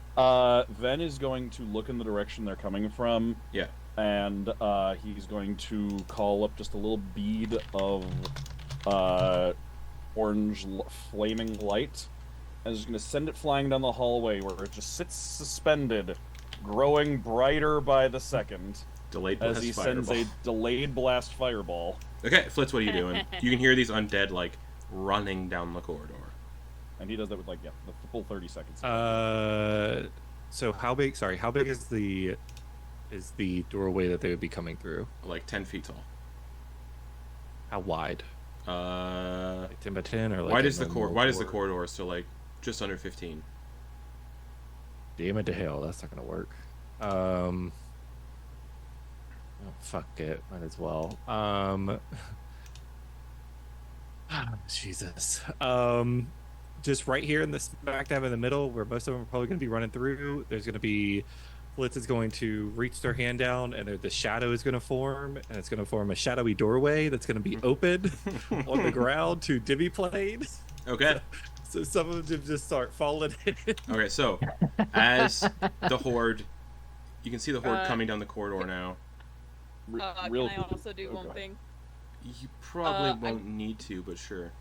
Ven is going to look in the direction they're coming from. Yeah. And he's going to call up just a little bead of orange flaming light, and is going to send it flying down the hallway where it just sits suspended, growing brighter by the second. Delayed blast as he fireball. sends a delayed blast fireball. Okay, Flitz, what are you doing? You can hear these undead, like, running down the corridor. And he does that with, like, the full 30 seconds. so how big? Sorry, how big is the doorway that they would be coming through? Like 10 feet tall. How wide? Like 10 by 10 or like why a does the normal corridor so like just under 15? Damn it to hell, that's not gonna work. Oh, fuck it, might as well. Jesus. Just right here in the smack dab in the middle, where most of them are probably going to be running through. There's going to be Blitz is going to reach their hand down, and the shadow is going to form, and it's going to form a shadowy doorway that's going to be open on the ground to divvy plane. Okay. So some of them just start falling in. Okay, so as the horde, you can see the horde coming down the corridor now. Can I also do one thing? You probably won't need to, but sure.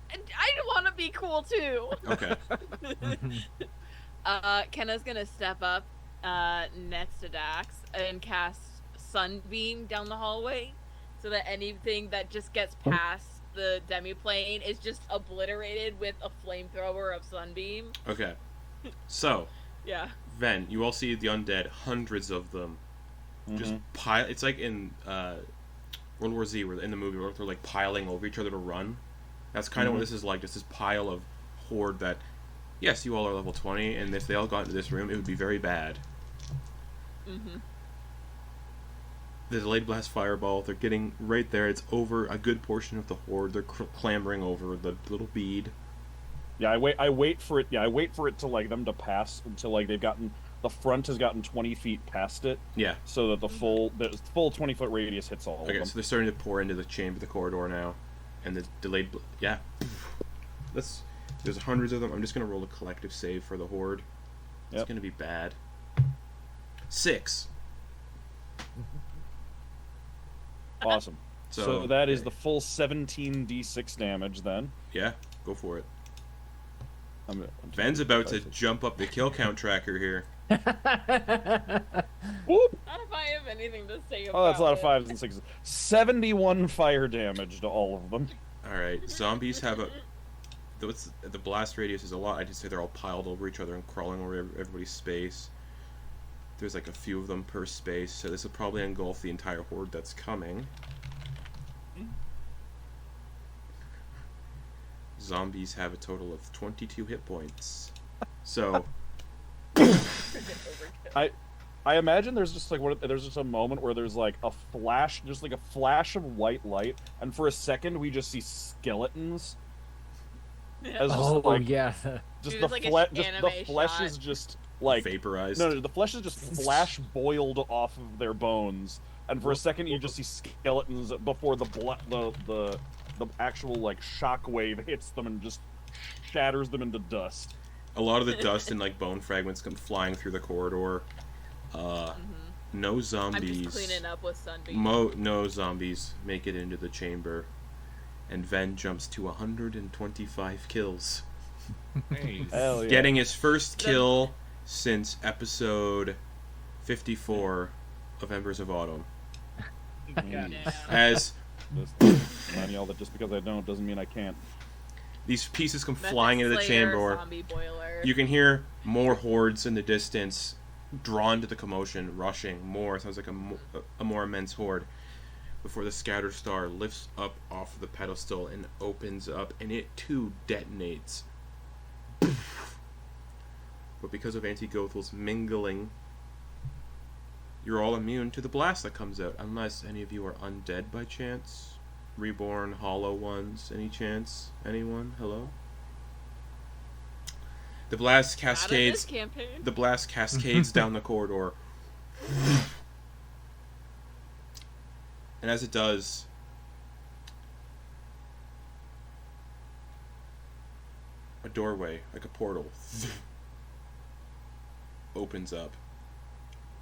I want to be cool too. Okay. Kenna's gonna step up next to Dax and cast Sunbeam down the hallway, so that anything that just gets past the demi-plane is just obliterated with a flamethrower of Sunbeam. Okay. So, Yeah. Ven, you all see the undead, hundreds of them, just pile. It's like in World War Z, where in the movie where they're like piling over each other to run. That's kind of what this is like. Just this pile of horde that, yes, you all are level 20, and if they all got into this room, it would be very bad. Mm-hmm. The delayed blast fireball, they're getting right there. It's over a good portion of the horde. They're clambering over the little bead. Yeah, I wait for it. Yeah, I wait for it to like them to pass until like the front has gotten 20 feet past it. Yeah. So that the full 20-foot radius hits all of them. Okay, so they're starting to pour into the chamber, the corridor now, and the delayed. Yeah. There's hundreds of them. I'm just gonna roll a collective save for the horde. It's gonna be bad. 6. Awesome. So that is the full 17d6 damage then. Yeah, go for it. I'm Ben's about to jump up the kill count tracker here. Whoop! Not if I have anything to say about it. Oh, that's a lot of 5s and 6s. 71 fire damage to all of them. Alright, zombies have a... The blast radius is a lot. I just say they're all piled over each other and crawling over everybody's space. There's like a few of them per space, so this will probably engulf the entire horde that's coming. Zombies have a total of 22 hit points. So... I imagine there's just like there's just a moment where there's like a flash, just like a flash of white light, and for a second we just see skeletons. As just, like, yeah. Just Dude, the, it's like the flesh shot. is just like vaporized. No, the flesh is just flash boiled off of their bones, and for a second you just see skeletons before the actual like shockwave hits them and just shatters them into dust. A lot of the dust and like bone fragments come flying through the corridor. No zombies. I'm just cleaning up with Sunbeam. No zombies make it into the chamber, and Ven jumps to 125 kills. Nice. Hell yeah. Getting his first kill since episode 54 of Embers of Autumn. As Remind y'all that just because I don't doesn't mean I can't. these pieces come Method flying into the Slayer, chamber, zombie boiler. you can hear more hordes in the distance, drawn to the commotion, rushing more. Sounds like a more immense horde. Before the scattered star lifts up off of the pedestal and opens up, and it too detonates. But because of Anti-Gothel's mingling, you're all immune to the blast that comes out, unless any of you are undead by chance. Reborn Hollow ones? Any chance? Anyone? Hello? The blast Not in this cascades. campaign. The blast cascades down the corridor. And as it does, a doorway, like a portal, opens up.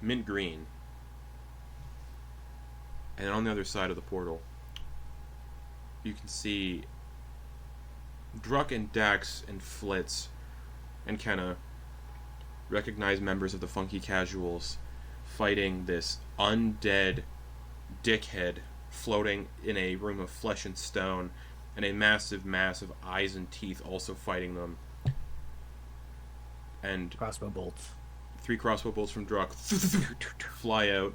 Mint green. And on the other side of the portal, you can see Druck and Dax and Flitz and Kenna recognize members of the Fonkey Casuals fighting this undead dickhead floating in a room of flesh and stone, and a massive mass of eyes and teeth also fighting them. And Crossbow bolts. 3 crossbow bolts from Druck fly out,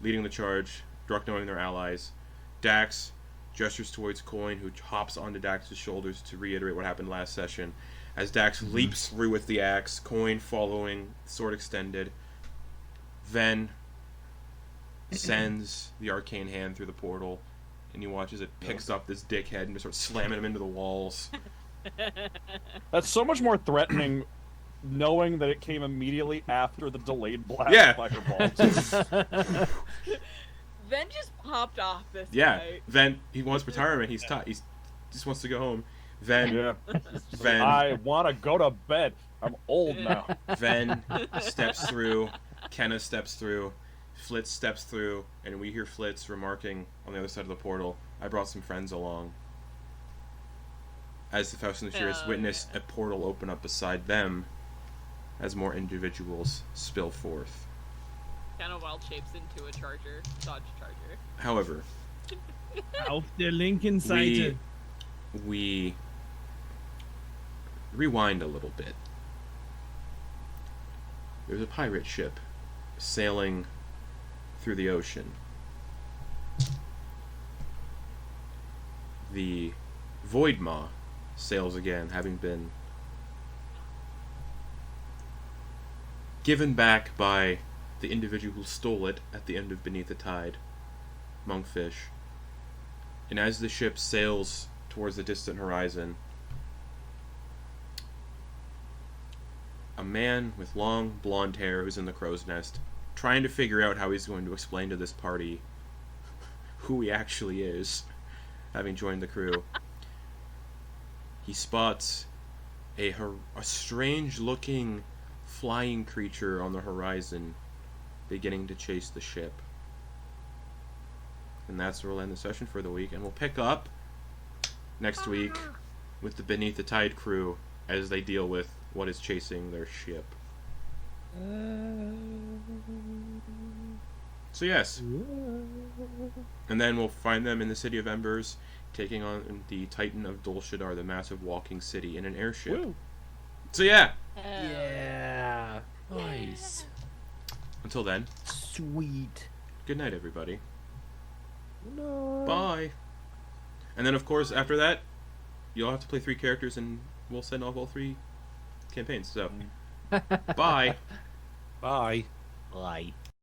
leading the charge. Druck knowing they're allies. Dax gestures towards Coin, who hops onto Dax's shoulders to reiterate what happened last session. As Dax leaps through with the axe, Coin following, sword extended. Ven sends the arcane hand through the portal, and you watch as it picks up this dickhead and just starts slamming him into the walls. That's so much more threatening, knowing that it came immediately after the delayed blast fireballs. Ven just popped off this Yeah, guy. Ven, he wants retirement. He just wants to go home. Ven, Ven, I want to go to bed. I'm old now. Ven steps through. Kenna steps through. Flitz steps through, and we hear Flitz remarking on the other side of the portal, "I brought some friends along." As the Faust and the Furious witness a portal open up beside them, as more individuals spill forth. Kind of wild shapes into a charger, Dodge Charger. However, Auf der linken Seite. we rewind a little bit. There's a pirate ship sailing through the ocean. The Voidmaw sails again, having been given back by the individual who stole it at the end of Beneath the Tide, Monkfish. And as the ship sails towards the distant horizon, a man with long blonde hair who's in the crow's nest, trying to figure out how he's going to explain to this party who he actually is, having joined the crew. He spots a strange-looking flying creature on the horizon beginning to chase the ship. And that's where we'll end the session for the week, and we'll pick up next week with the Beneath the Tide crew as they deal with what is chasing their ship. So yes. And then we'll find them in the City of Embers, taking on the Titan of Dulshadar, the massive walking city, in an airship. Woo. So yeah. Yeah. Nice. Until then, Sweet. good night, everybody. Bye. And then, of course, after that, you'll have to play 3 characters, and we'll send off all 3 campaigns. So, bye. Bye. Bye.